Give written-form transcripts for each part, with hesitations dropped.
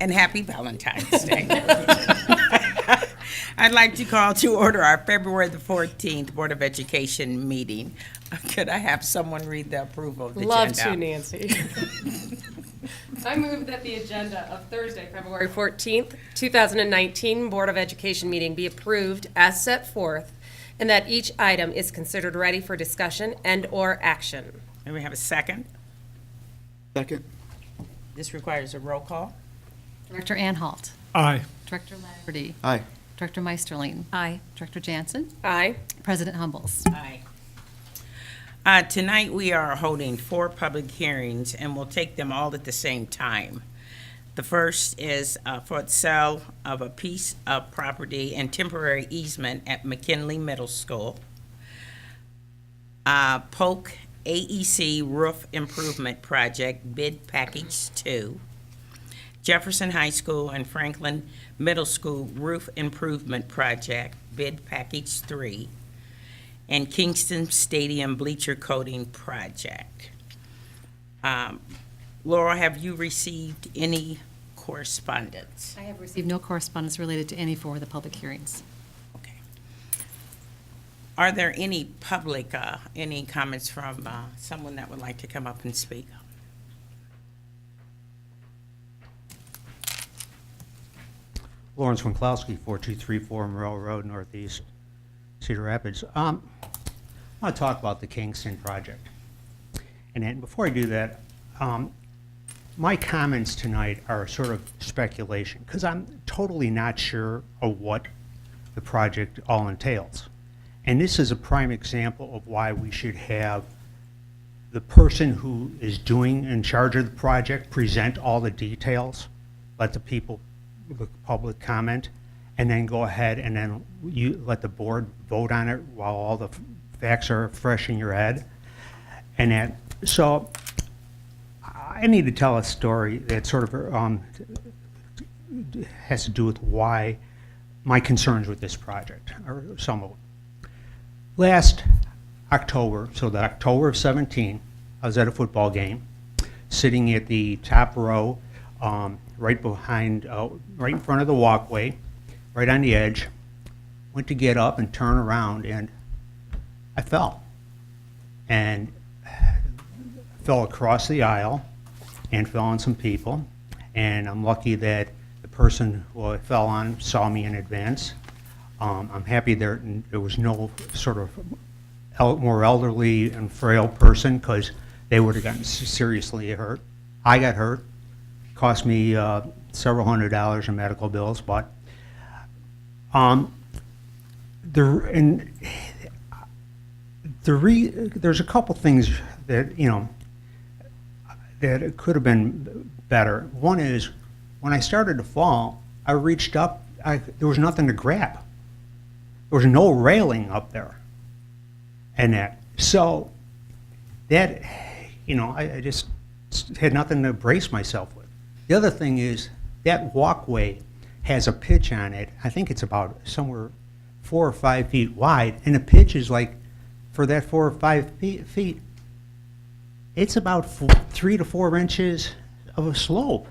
And happy Valentine's Day. I'd like to call to order our February the 14th Board of Education meeting. Could I have someone read the approval of the agenda? Love to, Nancy. I move that the agenda of Thursday, February 14th, 2019 Board of Education meeting be approved as set forth, and that each item is considered ready for discussion and/or action. May we have a second? Second. This requires a roll call. Director Anhalt. Aye. Director Latterdy. Aye. Director Meisterling. Aye. Director Jansen. Aye. President Humbles. Aye. Tonight, we are holding 4 public hearings, and we'll take them all at the same time. The first is for the sale of a piece of property and temporary easement at McKinley Middle School. Polk AEC Roof Improvement Project Bid Package 2. Jefferson High School and Franklin Middle School Roof Improvement Project Bid Package 3. And Kingston Stadium Bleacher Coating Project. Laura, have you received any correspondence? I have received no correspondence related to any 4 of the public hearings. Okay. Are there any public, any comments from someone that would like to come up and speak? Lawrence Winklowski, 4234 Morrell Road, Northeast Cedar Rapids. I want to talk about the Kingston project. And then before I do that, my comments tonight are sort of speculation, because I'm totally not sure of what the project all entails. And this is a prime example of why we should have the person who is in charge of the project present all the details, let the public comment, and then go ahead and then you let the board vote on it while all the facts are fresh in your head. And that, so I need to tell a story that sort of has to do with why my concerns with this project, or some of them. Last October, so the October of 17, I was at a football game, sitting at the top row, right in front of the walkway, right on the edge. Went to get up and turn around, and I fell. And fell across the aisle and fell on some people. And I'm lucky that the person who I fell on saw me in advance. I'm happy there was no sort of more elderly and frail person, because they would have gotten seriously hurt. I got hurt. Cost me several $100s in medical bills, but there's a couple things that, that it could have been better. One is, when I started to fall, I reached up, there was nothing to grab. There was no railing up there. And that, so that, I just had nothing to brace myself with. The other thing is, that walkway has a pitch on it. I think it's about somewhere 4 or 5 feet wide, and the pitch is like, for that 4 or 5 feet, it's about 3 to 4 inches of a slope.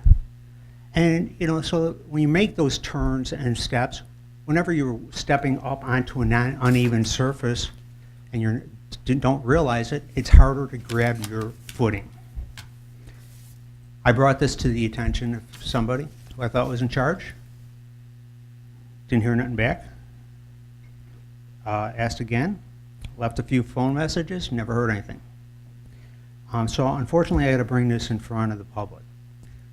And, so when you make those turns and steps, whenever you're stepping up onto an uneven surface and you don't realize it, it's harder to grab your footing. I brought this to the attention of somebody who I thought was in charge. Didn't hear nothing back. Asked again, left a few phone messages, never heard anything. So unfortunately, I had to bring this in front of the public.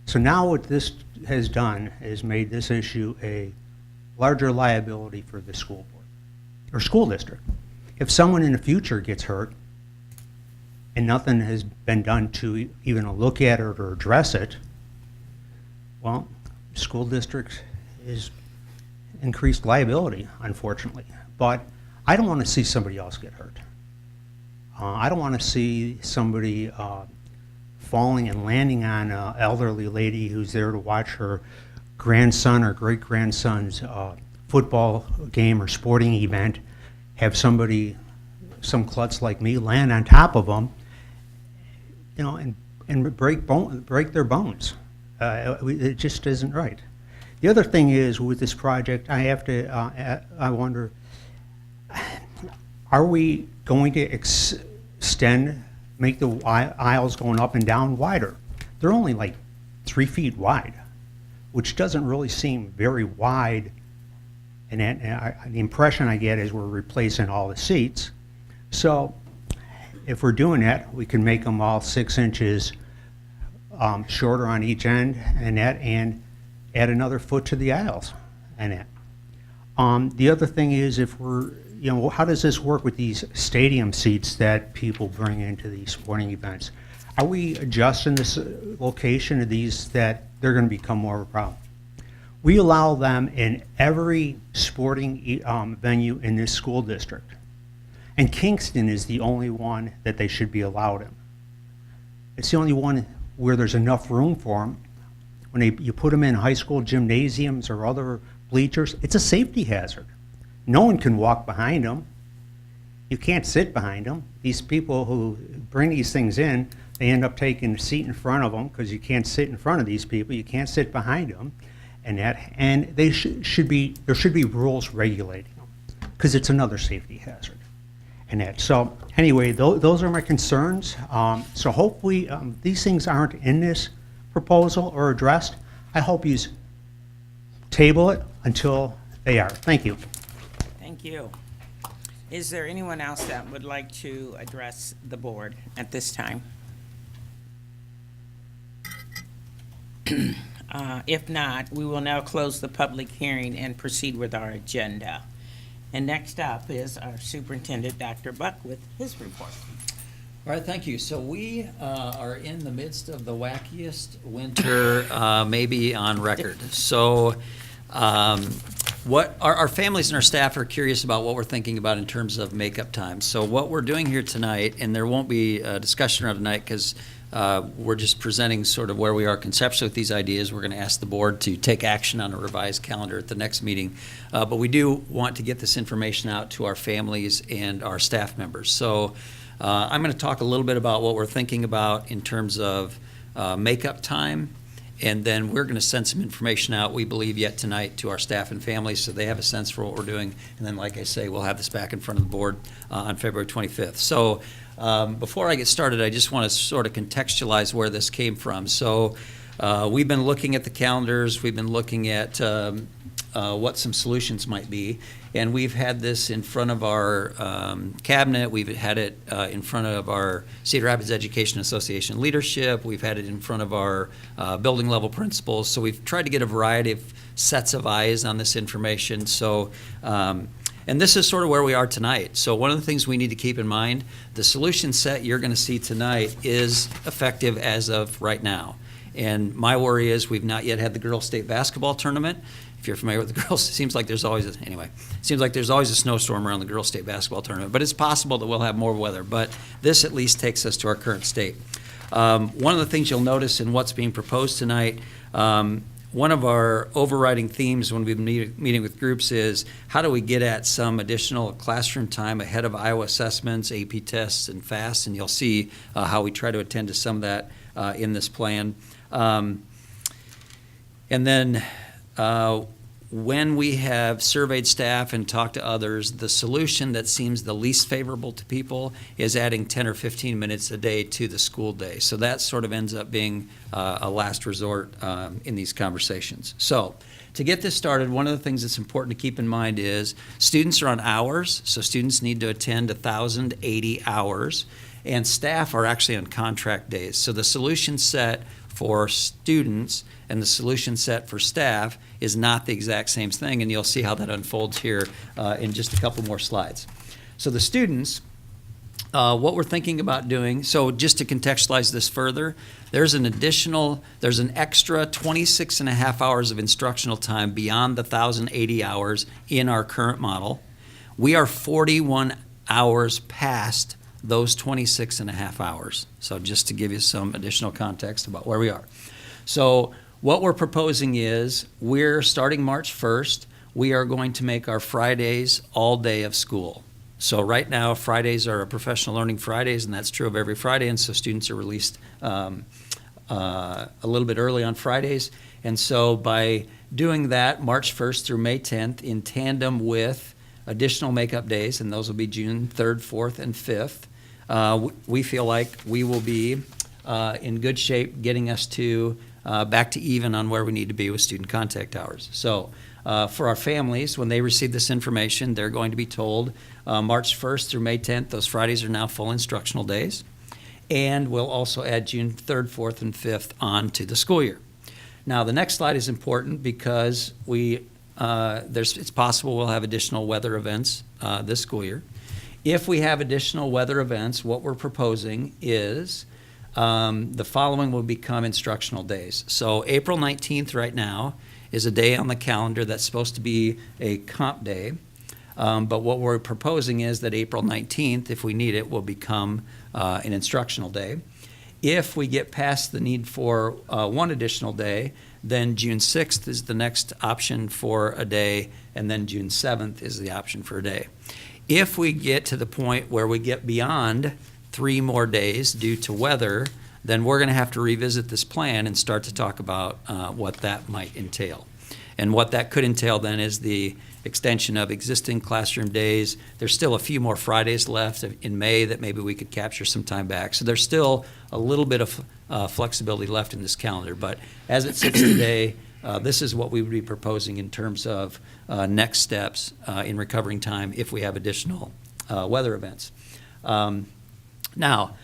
So now what this has done is made this issue a larger liability for the school board or school district. If someone in the future gets hurt and nothing has been done to even look at it or address it, well, school district is increased liability, unfortunately. But I don't want to see somebody else get hurt. I don't want to see somebody falling and landing on an elderly lady who's there to watch her grandson or great-grandson's football game or sporting event, have somebody, some klutz like me, land on top of them, and break their bones. It just isn't right. The other thing is with this project, I wonder, are we going to extend, make the aisles going up and down wider? They're only like 3 feet wide, which doesn't really seem very wide. And the impression I get is we're replacing all the seats. So if we're doing that, we can make them all 6 inches shorter on each end and add another foot to the aisles and that. The other thing is if we're, how does this work with these stadium seats that people bring into these sporting events? Are we adjusting this location of these that they're going to become more of a problem? We allow them in every sporting venue in this school district. And Kingston is the only one that they should be allowed in. It's the only one where there's enough room for them. When you put them in high school gymnasiums or other bleachers, it's a safety hazard. No one can walk behind them. You can't sit behind them. These people who bring these things in, they end up taking a seat in front of them because you can't sit in front of these people. You can't sit behind them. And they should be rules regulating them because it's another safety hazard. So anyway, those are my concerns. So hopefully these things aren't in this proposal or addressed. I hope you table it until they are. Thank you. Thank you. Is there anyone else that would like to address the board at this time? If not, we will now close the public hearing and proceed with our agenda. And next up is our superintendent, Dr. Buck, with his report. All right, thank you. So we are in the midst of the wackiest winter maybe on record. So what our families and our staff are curious about what we're thinking about in terms of makeup time. So what we're doing here tonight, and there won't be a discussion around tonight because we're just presenting sort of where we are conceptually with these ideas. We're going to ask the board to take action on a revised calendar at the next meeting. But we do want to get this information out to our families and our staff members. So I'm going to talk a little bit about what we're thinking about in terms of makeup time. And then we're going to send some information out, we believe, yet tonight to our staff and families so they have a sense for what we're doing. And then, like I say, we'll have this back in front of the board on February 25th. So before I get started, I just want to sort of contextualize where this came from. So we've been looking at the calendars. We've been looking at what some solutions might be. And we've had this in front of our cabinet. We've had it in front of our Cedar Rapids Education Association leadership. We've had it in front of our building level principals. So we've tried to get a variety of sets of eyes on this information. So, and this is sort of where we are tonight. So one of the things we need to keep in mind, the solution set you're going to see tonight is effective as of right now. And my worry is we've not yet had the girls' state basketball tournament. If you're familiar with the girls, it seems like there's always a snowstorm around the girls' state basketball tournament. But it's possible that we'll have more weather. But this at least takes us to our current state. One of the things you'll notice in what's being proposed tonight, one of our overriding themes when we've been meeting with groups is how do we get at some additional classroom time ahead of Iowa assessments, AP tests, and FAST. And you'll see how we try to attend to some of that in this plan. And then when we have surveyed staff and talked to others, the solution that seems the least favorable to people is adding 10 or 15 minutes a day to the school day. So that sort of ends up being a last resort in these conversations. So to get this started, one of the things that's important to keep in mind is students are on hours, so students need to attend 1,080 hours, and staff are actually on contract days. So the solution set for students and the solution set for staff is not the exact same thing, and you'll see how that unfolds here in just a couple more slides. So the students, what we're thinking about doing, so just to contextualize this further, there's an extra 26 and a half hours of instructional time beyond the 1,080 hours in our current model. We are 41 hours past those 26 and a half hours. So just to give you some additional context about where we are. So what we're proposing is we're starting March 1st, we are going to make our Fridays all day of school. So right now, Fridays are professional learning Fridays, and that's true of every Friday, and so students are released a little bit early on Fridays. And so by doing that, March 1st through May 10th, in tandem with additional makeup days, and those will be June 3rd, 4th, and 5th, we feel like we will be in good shape getting us to back to even on where we need to be with student contact hours. So for our families, when they receive this information, they're going to be told March 1st through May 10th, those Fridays are now full instructional days. And we'll also add June 3rd, 4th, and 5th on to the school year. Now, the next slide is important because it's possible we'll have additional weather events this school year. If we have additional weather events, what we're proposing is the following will become instructional days. So April 19th right now is a day on the calendar that's supposed to be a comp day. But what we're proposing is that April 19th, if we need it, will become an instructional day. If we get past the need for one additional day, then June 6th is the next option for a day, and then June 7th is the option for a day. If we get to the point where we get beyond 3 more days due to weather, then we're going to have to revisit this plan and start to talk about what that might entail. And what that could entail then is the extension of existing classroom days. There's still a few more Fridays left in May that maybe we could capture some time back. So there's still a little bit of flexibility left in this calendar. But as it sits today, this is what we would be proposing in terms of next steps in recovering time if we have additional weather events. Now,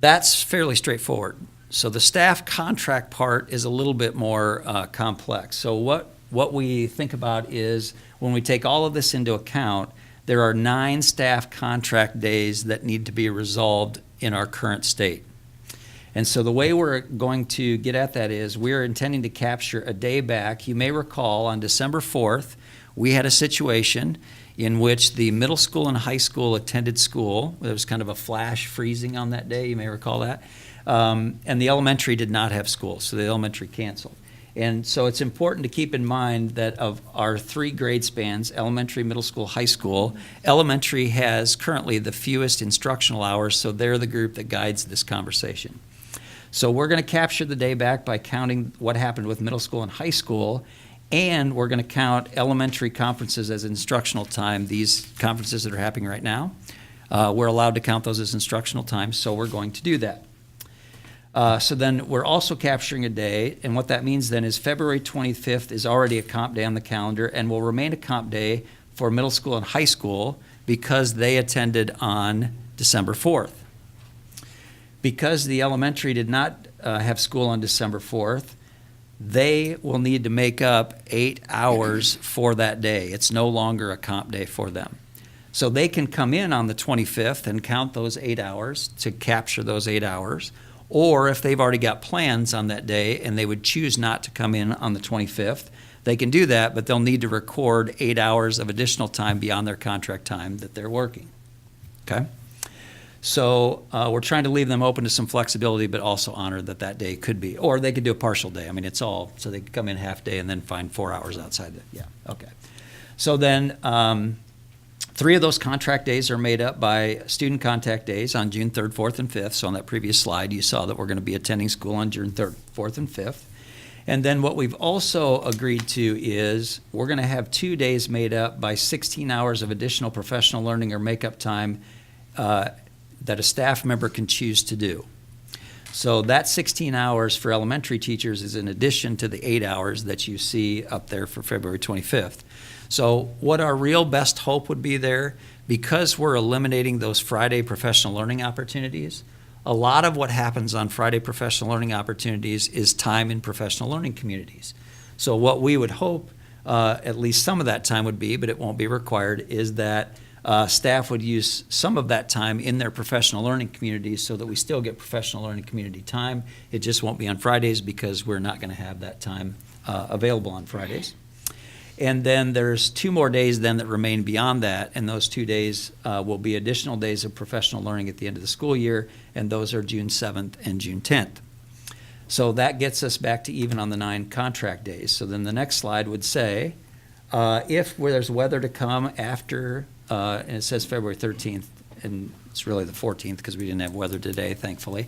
that's fairly straightforward. So the staff contract part is a little bit more complex. So what we think about is when we take all of this into account, there are 9 staff contract days that need to be resolved in our current state. And so the way we're going to get at that is we're intending to capture a day back. You may recall on December 4th, we had a situation in which the middle school and high school attended school. There was kind of a flash freezing on that day, you may recall that. And the elementary did not have school, so the elementary canceled. And so it's important to keep in mind that of our 3 grade spans, elementary, middle school, high school, elementary has currently the fewest instructional hours, so they're the group that guides this conversation. So we're going to capture the day back by counting what happened with middle school and high school, and we're going to count elementary conferences as instructional time, these conferences that are happening right now. We're allowed to count those as instructional time, so we're going to do that. So then we're also capturing a day, and what that means then is February 25th is already a comp day on the calendar and will remain a comp day for middle school and high school because they attended on December 4th. Because the elementary did not have school on December 4th, they will need to make up 8 hours for that day. It's no longer a comp day for them. So they can come in on the 25th and count those 8 hours to capture those 8 hours. Or if they've already got plans on that day and they would choose not to come in on the 25th, they can do that, but they'll need to record 8 hours of additional time beyond their contract time that they're working. Okay? So we're trying to leave them open to some flexibility, but also honor that that day could be, or they could do a partial day. I mean, it's all, so they could come in half day and then find 4 hours outside. Yeah, okay. So then 3 of those contract days are made up by student contact days on June 3rd, 4th, and 5th. So on that previous slide, you saw that we're going to be attending school on June 3rd, 4th, and 5th. And then what we've also agreed to is we're going to have 2 days made up by 16 hours of additional professional learning or makeup time that a staff member can choose to do. So that 16 hours for elementary teachers is in addition to the 8 hours that you see up there for February 25th. So what our real best hope would be there, because we're eliminating those Friday professional learning opportunities, a lot of what happens on Friday professional learning opportunities is time in professional learning communities. So what we would hope, at least some of that time would be, but it won't be required, is that staff would use some of that time in their professional learning communities so that we still get professional learning community time. It just won't be on Fridays because we're not going to have that time available on Fridays. And then there's 2 more days then that remain beyond that, and those 2 days will be additional days of professional learning at the end of the school year, and those are June 7th and June 10th. So that gets us back to even on the 9 contract days. So then the next slide would say, if there's weather to come after, and it says February 13th, and it's really the 14th because we didn't have weather today, thankfully.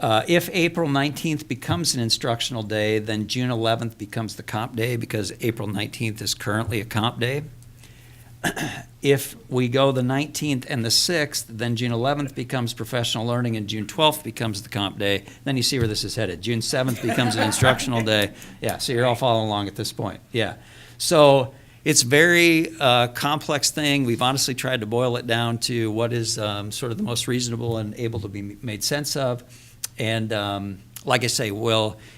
If April 19th becomes an instructional day, then June 11th becomes the comp day because April 19th is currently a comp day. If we go the 19th and the 6th, then June 11th becomes professional learning and June 12th becomes the comp day. Then you see where this is headed. June 7th becomes an instructional day. Yeah, so you're all following along at this point. Yeah. So it's very complex thing. We've honestly tried to boil it down to what is sort of the most reasonable and able to be made sense of. And like I say,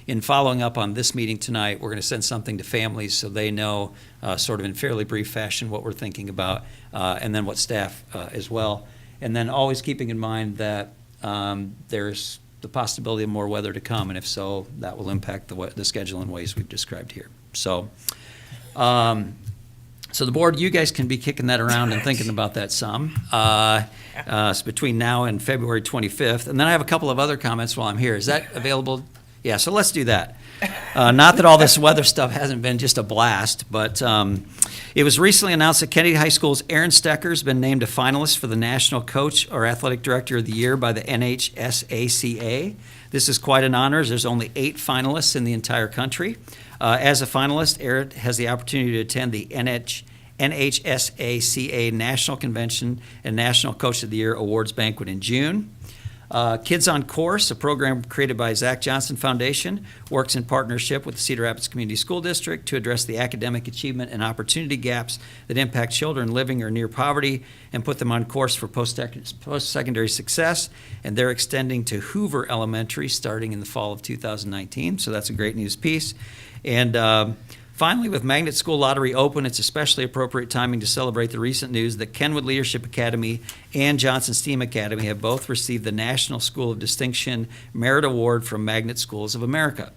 in following up on this meeting tonight, we're going to send something to families so they know sort of in fairly brief fashion what we're thinking about, and then what staff as well. And then always keeping in mind that there's the possibility of more weather to come, and if so, that will impact the schedule in ways we've described here. So, so the board, you guys can be kicking that around and thinking about that some. It's between now and February 25th. And then I have a couple of other comments while I'm here. Is that available? Yeah, so let's do that. Not that all this weather stuff hasn't been just a blast, but it was recently announced that Kennedy High School's Aaron Stecker has been named a finalist for the National Coach or Athletic Director of the Year by the NHSACA. This is quite an honor, as there's only 8 finalists in the entire country. As a finalist, Aaron has the opportunity to attend the NHSACA National Convention and National Coach of the Year Awards Banquet in June. Kids on Course, a program created by Zach Johnson Foundation, works in partnership with the Cedar Rapids Community School District to address the academic achievement and opportunity gaps that impact children living or near poverty and put them on course for post-secondary success. And they're extending to Hoover Elementary starting in the fall of 2019, so that's a great news piece. And finally, with Magnet School Lottery open, it's especially appropriate timing to celebrate the recent news that Kenwood Leadership Academy and Johnson STEAM Academy have both received the National School of Distinction Merit Award from Magnet Schools of America.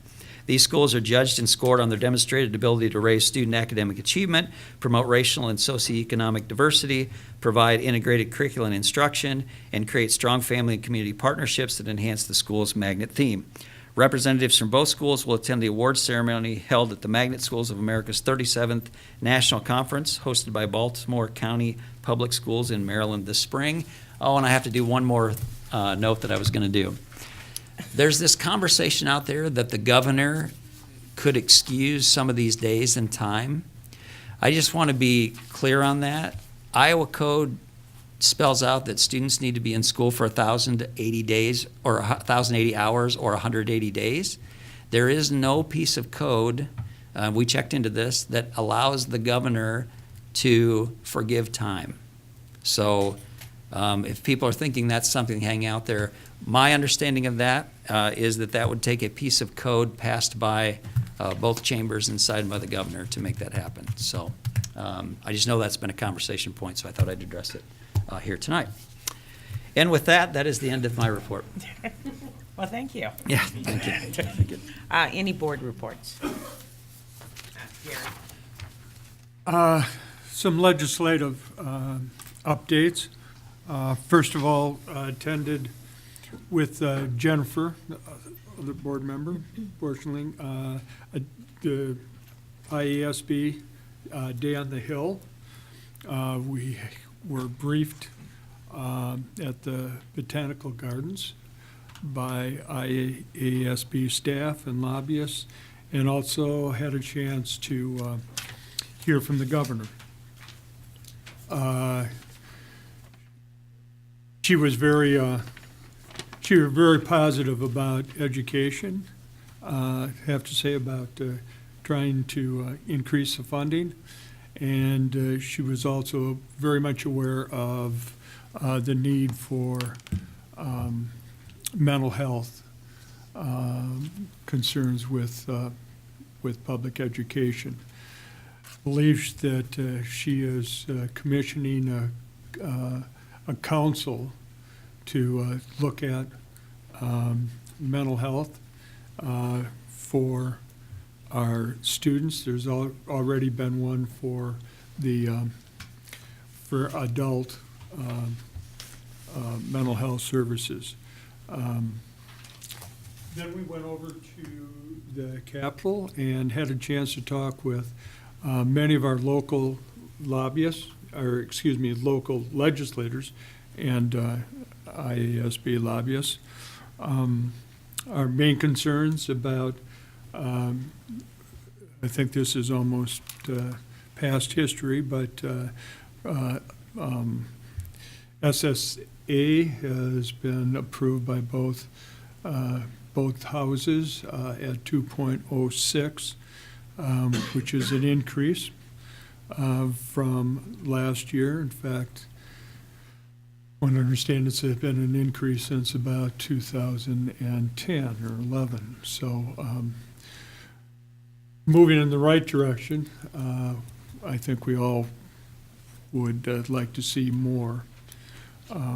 These schools are judged and scored on their demonstrated ability to raise student academic achievement, promote racial and socioeconomic diversity, provide integrated curriculum instruction, and create strong family and community partnerships that enhance the school's Magnet theme. Representatives from both schools will attend the awards ceremony held at the Magnet Schools of America's 37th National Conference, hosted by Baltimore County Public Schools in Maryland this spring. Oh, and I have to do one more note that I was going to do. There's this conversation out there that the governor could excuse some of these days and time. I just want to be clear on that. Iowa Code spells out that students need to be in school for 1,080 days or 1,080 hours or 180 days. There is no piece of code, we checked into this, that allows the governor to forgive time. So if people are thinking that's something hanging out there, my understanding of that is that would take a piece of code passed by both chambers and signed by the governor to make that happen. So I just know that's been a conversation point, so I thought I'd address it here tonight. And with that, that is the end of my report. Well, thank you. Yeah, thank you. Thank you. Any board reports? Gary? Some legislative updates. First of all, attended with Jennifer, the other board member, fortunately, the IASB Day on the Hill. We were briefed at the Botanical Gardens by IASB staff and lobbyists, and also had a chance to hear from the governor. She was very positive about education. I have to say about trying to increase the funding. And she was also very much aware of the need for mental health concerns with public education. Believes that she is commissioning a council to look at mental health for our students. There's already been one for the for adult mental health services. Then we went over to the Capitol and had a chance to talk with many of our local lobbyists, local legislators and IASB lobbyists. our main concerns about, I think this is almost past history, but SSA has been approved by both houses at 2.06, which is an increase from last year. In fact, I understand it's been an increase since about 2010 or 11. So moving in the right direction. I think we all would like to see more,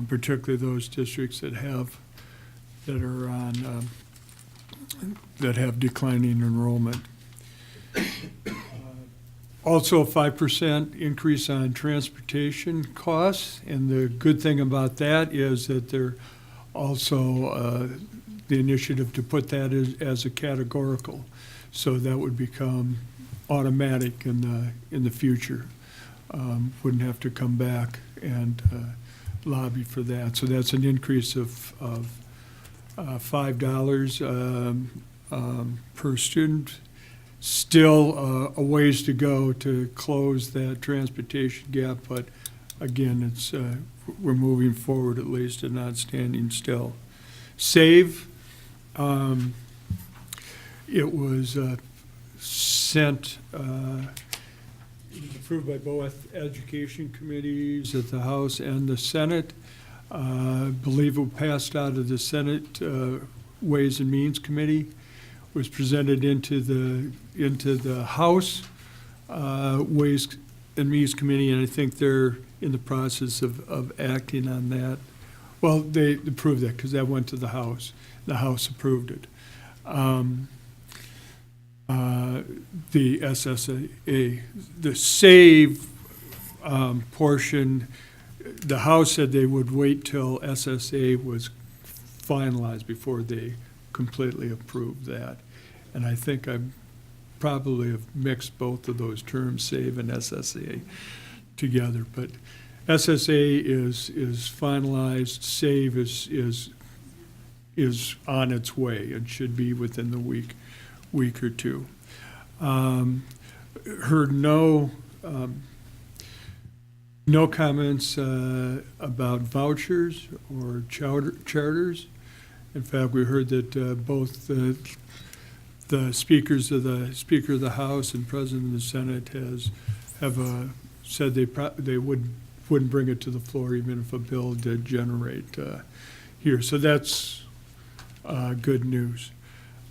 particularly those districts that have declining enrollment. Also, a 5% increase on transportation costs, and the good thing about that is that they're also the initiative to put that as a categorical, so that would become automatic in the future. Wouldn't have to come back and lobby for that. So that's an increase of $5 per student. Still a ways to go to close that transportation gap, but again, it's we're moving forward at least and not standing still. SAVE, it was sent, it was approved by both education committees at the House and the Senate. I believe it passed out of the Senate Ways and Means Committee, was presented into the House Ways and Means Committee, and I think they're in the process of acting on that. Well, they approved that because that went to the House. The House approved it. The SSA, the SAVE portion, the House said they would wait till SSA was finalized before they completely approved that. And I think I probably have mixed both of those terms, SAVE and SSA, together. But SSA is finalized, SAVE is on its way and should be within the week or two. Heard no comments about vouchers or charters. In fact, we heard that both the Speaker of the House and President of the Senate have said they wouldn't bring it to the floor even if a bill did generate here. So that's good news.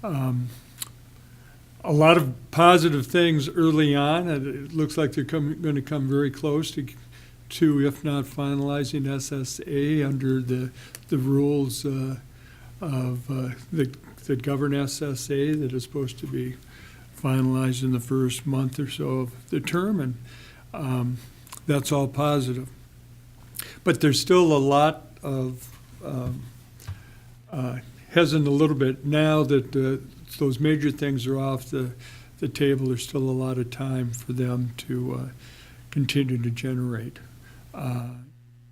A lot of positive things early on, and it looks like they're going to come very close to, if not finalizing SSA under the rules that govern SSA that is supposed to be finalized in the first month or so of the term, and that's all positive. But there's still a lot of hesitant a little bit now that those major things are off the table. There's still a lot of time for them to continue to generate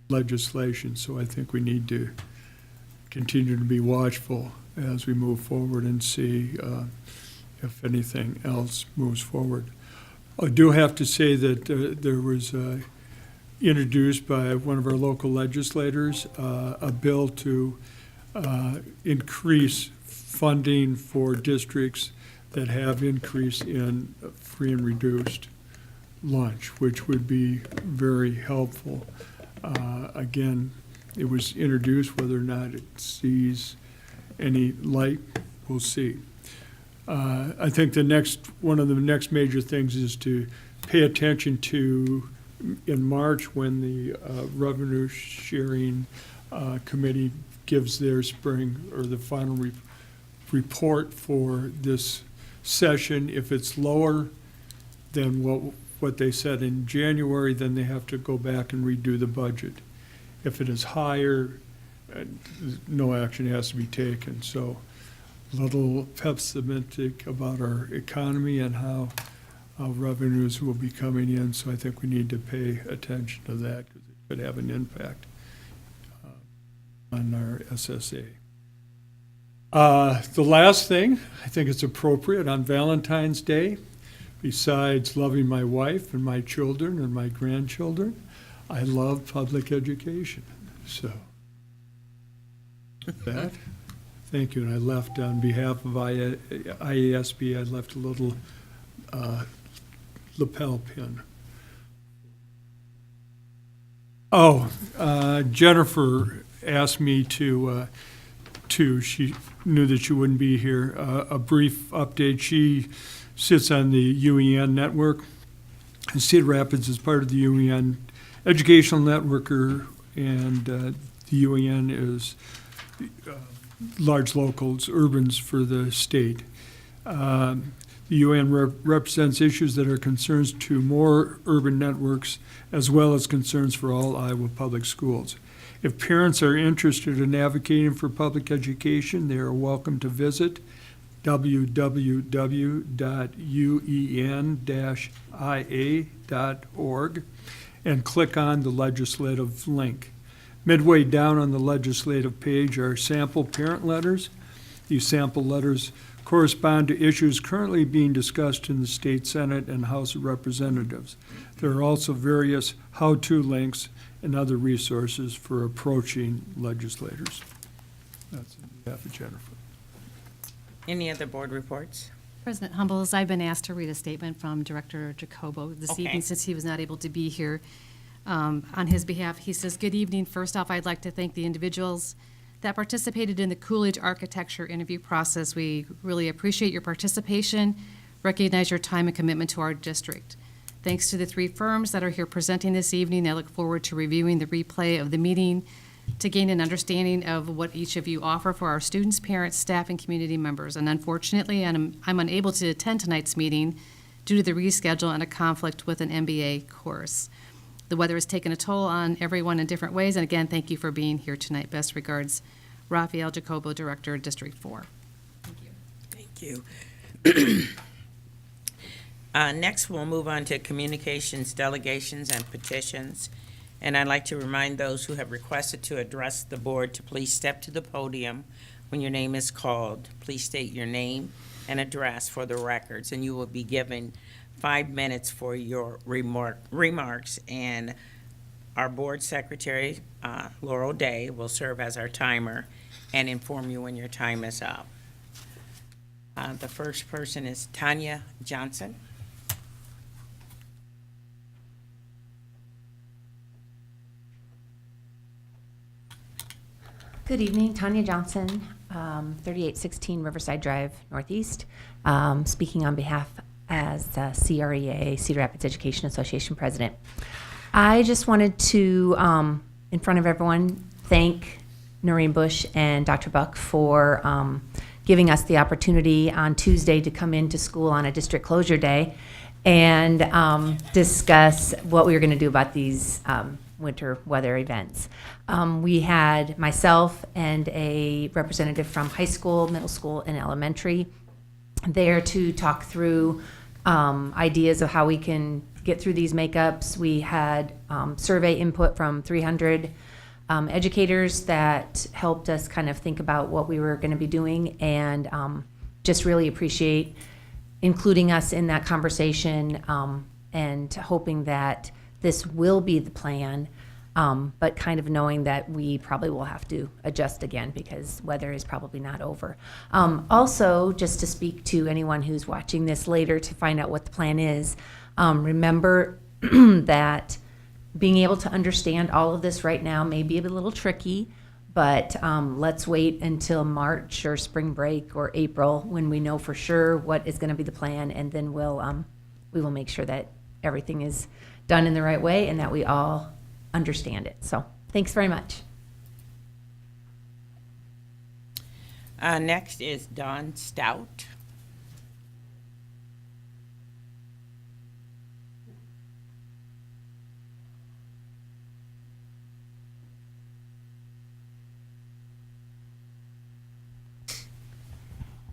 legislation. So I think we need to continue to be watchful as we move forward and see if anything else moves forward. I do have to say that there was introduced by one of our local legislators a bill to increase funding for districts that have increase in free and reduced lunch, which would be very helpful. Again, it was introduced. Whether or not it sees any light, we'll see. I think one of the next major things is to pay attention to in March when the revenue sharing committee gives their spring or the final report for this session. If it's lower than what they said in January, then they have to go back and redo the budget. If it is higher, no action has to be taken. So a little pessimistic about our economy and how revenues will be coming in. So I think we need to pay attention to that because it could have an impact on our SSA. The last thing, I think it's appropriate on Valentine's Day, besides loving my wife and my children and my grandchildren, I love public education. So, with that, thank you. And I left on behalf of IASB, I left a little lapel pin. Oh, Jennifer asked me to, she knew that she wouldn't be here, a brief update. She sits on the UEN network. And Cedar Rapids is part of the UEN educational networker, and the UEN is large locals, urbans for the state. The UN represents issues that are concerns to more urban networks as well as concerns for all Iowa public schools. If parents are interested in advocating for public education, they are welcome to visit www.uen-ia.org and click on the legislative link. Midway down on the legislative page are sample parent letters. These sample letters correspond to issues currently being discussed in the State Senate and House of Representatives. There are also various how-to links and other resources for approaching legislators. That's on behalf of Jennifer. Any other board reports? President Humbles, I've been asked to read a statement from Director Jacobo this Okay. evening since he was not able to be here. On his behalf, he says, "Good evening. First off, I'd like to thank the individuals that participated in the Coolidge architecture interview process. We really appreciate your participation, recognize your time and commitment to our district. Thanks to the 3 firms that are here presenting this evening. I look forward to reviewing the replay of the meeting to gain an understanding of what each of you offer for our students, parents, staff, and community members. And unfortunately, I'm unable to attend tonight's meeting due to the reschedule and a conflict with an MBA course. The weather has taken a toll on everyone in different ways, and again, thank you for being here tonight. Best regards, Rafael Jacobo, Director, District 4. Thank you. Next, we'll move on to communications, delegations, and petitions. And I'd like to remind those who have requested to address the board to please step to the podium when your name is called. Please state your name and address for the records, and you will be given 5 minutes for your remarks. And our board secretary, Laurel Day, will serve as our timer and inform you when your time is up. The first person is Tanya Johnson. Good evening, Tanya Johnson, 3816 Riverside Drive Northeast, speaking on behalf as CREA, Cedar Rapids Education Association President. I just wanted to, in front of everyone, thank Noreen Bush and Dr. Buck for giving us the opportunity on Tuesday to come into school on a district closure day and discuss what we were going to do about these winter weather events. We had myself and a representative from high school, middle school, and elementary there to talk through ideas of how we can get through these makeups. We had survey input from 300 educators that helped us kind of think about what we were going to be doing, and just really appreciate including us in that conversation, and hoping that this will be the plan, but kind of knowing that we probably will have to adjust again because weather is probably not over. Also, just to speak to anyone who's watching this later to find out what the plan is, remember that being able to understand all of this right now may be a little tricky, but let's wait until March or spring break or April when we know for sure what is going to be the plan, and then we will make sure that everything is done in the right way and that we all understand it. So thanks very much. Next is Dawn Stout.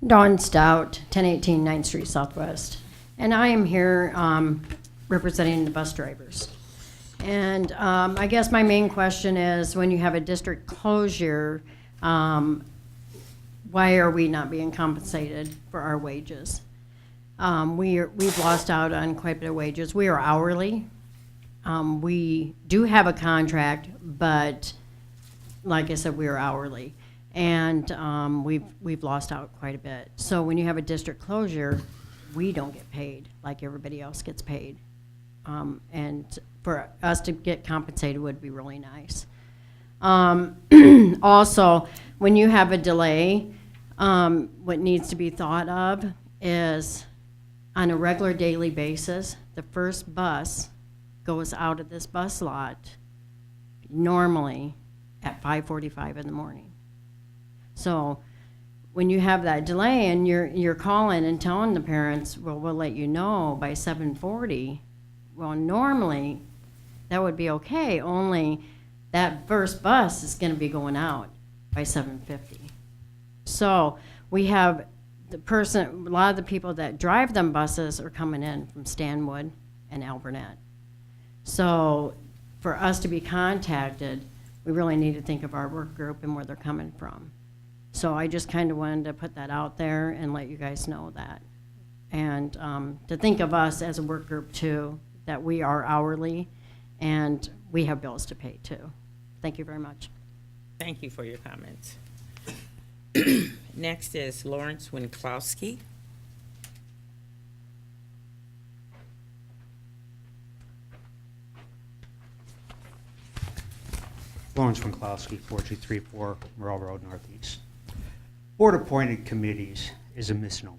Dawn Stout, 1018 9th Street Southwest. And I am here representing the bus drivers. And I guess my main question is, when you have a district closure, why are we not being compensated for our wages? We've lost out on quite a bit of wages. We are hourly. We do have a contract, but like I said, we are hourly. And we've lost out quite a bit. So when you have a district closure, we don't get paid like everybody else gets paid. And for us to get compensated would be really nice. Also, when you have a delay, what needs to be thought of is on a regular daily basis, the first bus goes out of this bus lot normally at 5:45 in the morning. So when you have that delay and you're calling and telling the parents, well, we'll let you know by 7:40, well, normally that would be okay, only that first bus is going to be going out by 7:50. So we have a lot of the people that drive them buses are coming in from Stanwood and Alburnett. So for us to be contacted, we really need to think of our work group and where they're coming from. So I just kind of wanted to put that out there and let you guys know that. And to think of us as a work group too, that we are hourly and we have bills to pay too. Thank you very much. Thank you for your comments. Next is Lawrence Winklowski. Lawrence Winklowski, 4234 Merle Road Northeast. Board-appointed committees is a misnomer.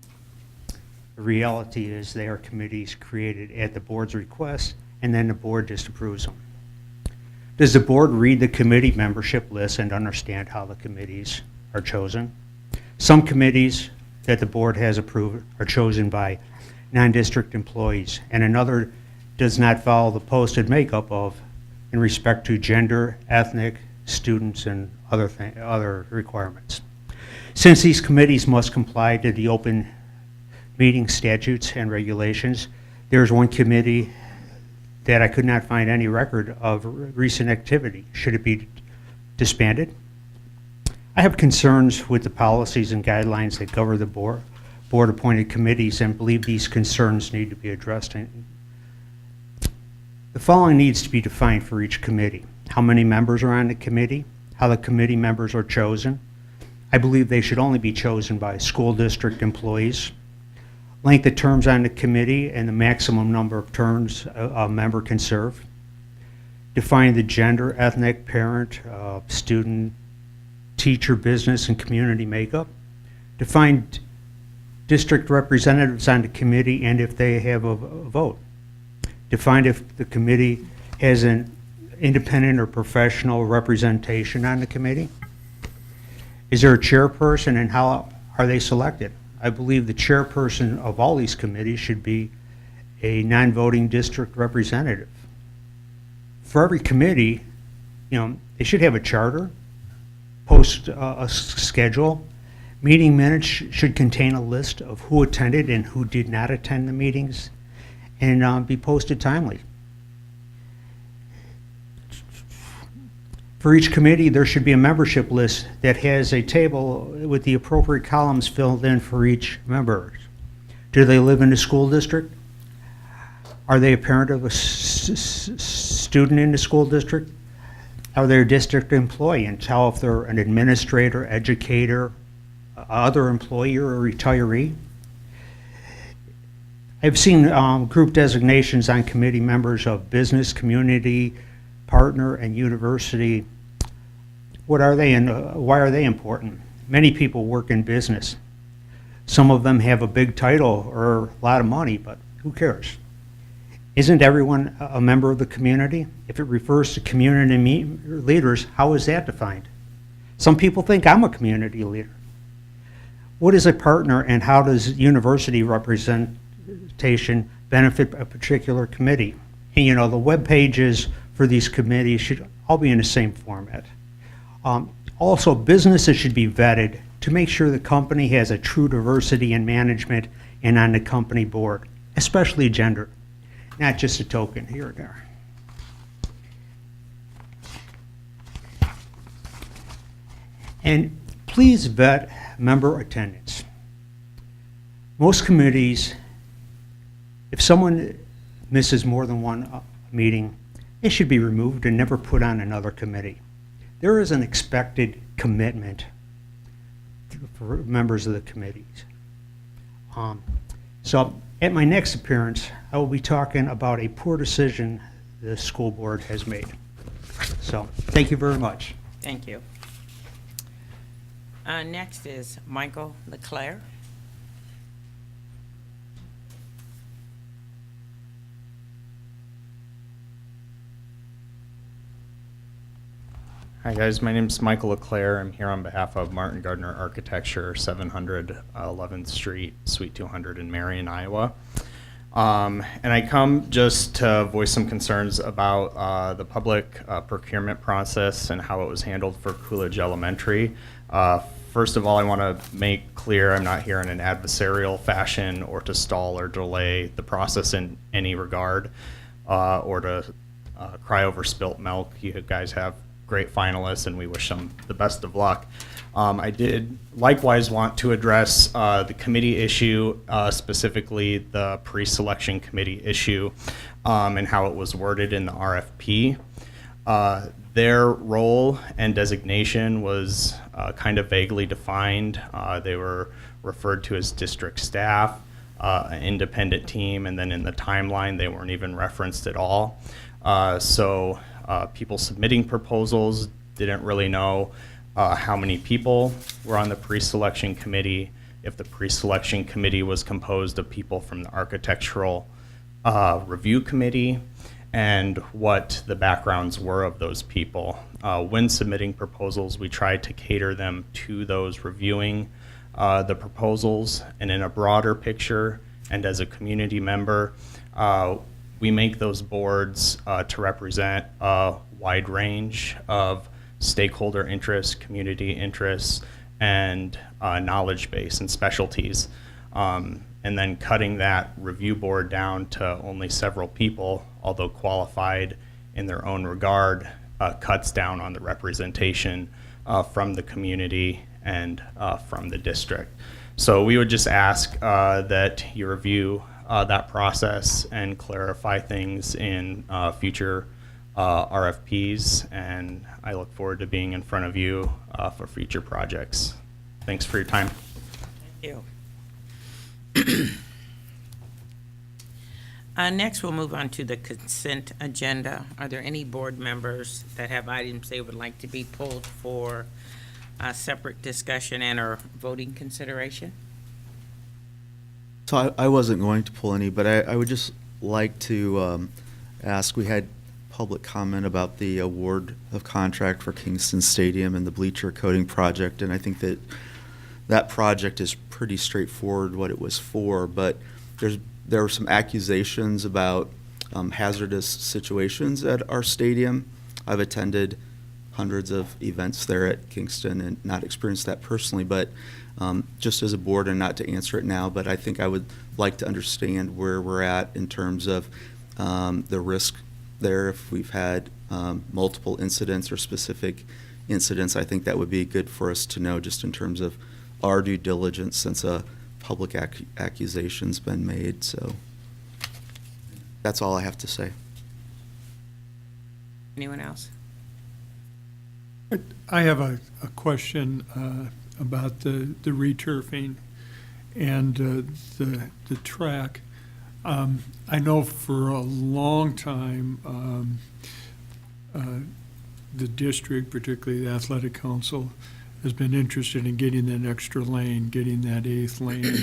The reality is they are committees created at the board's request, and then the board disapproves them. Does the board read the committee membership list and understand how the committees are chosen? Some committees that the board has approved are chosen by non-district employees, and another does not follow the posted makeup of in respect to gender, ethnic, students, and other requirements. Since these committees must comply to the open meeting statutes and regulations, there's one committee that I could not find any record of recent activity. Should it be disbanded? I have concerns with the policies and guidelines that govern the board-appointed committees and believe these concerns need to be addressed. The following needs to be defined for each committee: how many members are on the committee, how the committee members are chosen. I believe they should only be chosen by school district employees. Length of terms on the committee and the maximum number of terms a member can serve. Define the gender, ethnic, parent, student, teacher, business, and community makeup. Define district representatives on the committee and if they have a vote. Define if the committee has an independent or professional representation on the committee. Is there a chairperson and how are they selected? I believe the chairperson of all these committees should be a non-voting district representative. For every committee, they should have a charter, post a schedule. Meeting minutes should contain a list of who attended and who did not attend the meetings, and be posted timely. For each committee, there should be a membership list that has a table with the appropriate columns filled in for each member. Do they live in the school district? Are they a parent of a student in the school district? Are they a district employee? And tell if they're an administrator, educator, other employee, or a retiree. I've seen group designations on committee members of business, community, partner, and university. What are they and why are they important? Many people work in business. Some of them have a big title or a lot of money, but who cares? Isn't everyone a member of the community? If it refers to community leaders, how is that defined? Some people think I'm a community leader. What is a partner and how does university representation benefit a particular committee? And the web pages for these committees should all be in the same format. Also, businesses should be vetted to make sure the company has a true diversity in management and on the company board, especially gender, not just a token here or there. And please vet member attendance. Most committees, if someone misses more than one meeting, they should be removed and never put on another committee. There is an expected commitment for members of the committees. So at my next appearance, I will be talking about a poor decision the school board has made. So, thank you very much. Thank you. Next is Michael Leclerc. Hi guys, my name is Michael Leclerc. I'm here on behalf of Martin Gardner Architecture, 700 11th Street, Suite 200 in Marion, Iowa. And I come just to voice some concerns about the public procurement process and how it was handled for Coolidge Elementary. First of all, I want to make clear I'm not here in an adversarial fashion or to stall or delay the process in any regard or to cry over spilt milk. You guys have great finalists, and we wish them the best of luck. I did likewise want to address the committee issue, specifically the pre-selection committee issue, and how it was worded in the RFP. Their role and designation was kind of vaguely defined. They were referred to as district staff, an independent team, and then in the timeline they weren't even referenced at all. So people submitting proposals didn't really know how many people were on the pre-selection committee, if the pre-selection committee was composed of people from the architectural review committee, and what the backgrounds were of those people. When submitting proposals, we tried to cater them to those reviewing the proposals, and in a broader picture, and as a community member, we make those boards to represent a wide range of stakeholder interests, community interests, and knowledge base and specialties. And then cutting that review board down to only several people, although qualified in their own regard, cuts down on the representation from the community and from the district. So we would just ask that you review that process and clarify things in future RFPs, and I look forward to being in front of you for future projects. Thanks for your time. Thank you. Next, we'll move on to the consent agenda. Are there any board members that have items they would like to be pulled for separate discussion and/or voting consideration? So I wasn't going to pull any, but I would just like to ask, we had public comment about the award of contract for Kingston Stadium and the bleacher coating project, and I think that that project is pretty straightforward what it was for, but there were some accusations about hazardous situations at our stadium. I've attended hundreds of events there at Kingston and not experienced that personally, but just as a board, and not to answer it now, but I think I would like to understand where we're at in terms of the risk there. If we've had multiple incidents or specific incidents, I think that would be good for us to know, just in terms of our due diligence, since a public accusation's been made. So that's all I have to say. Anyone else? I have a question about the returfing and the track. I know for a long time, the district, particularly the athletic council, has been interested in getting that extra lane, getting that 8th lane in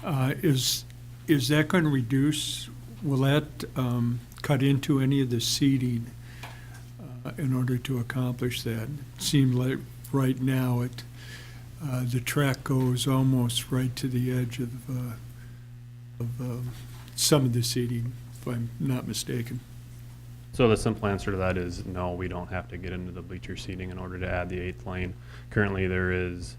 there. Is that going to reduce, will that cut into any of the seating in order to accomplish that? It seems like right now the track goes almost right to the edge of some of the seating, if I'm not mistaken. So the simple answer to that is no, we don't have to get into the bleacher seating in order to add the 8th lane. Currently there is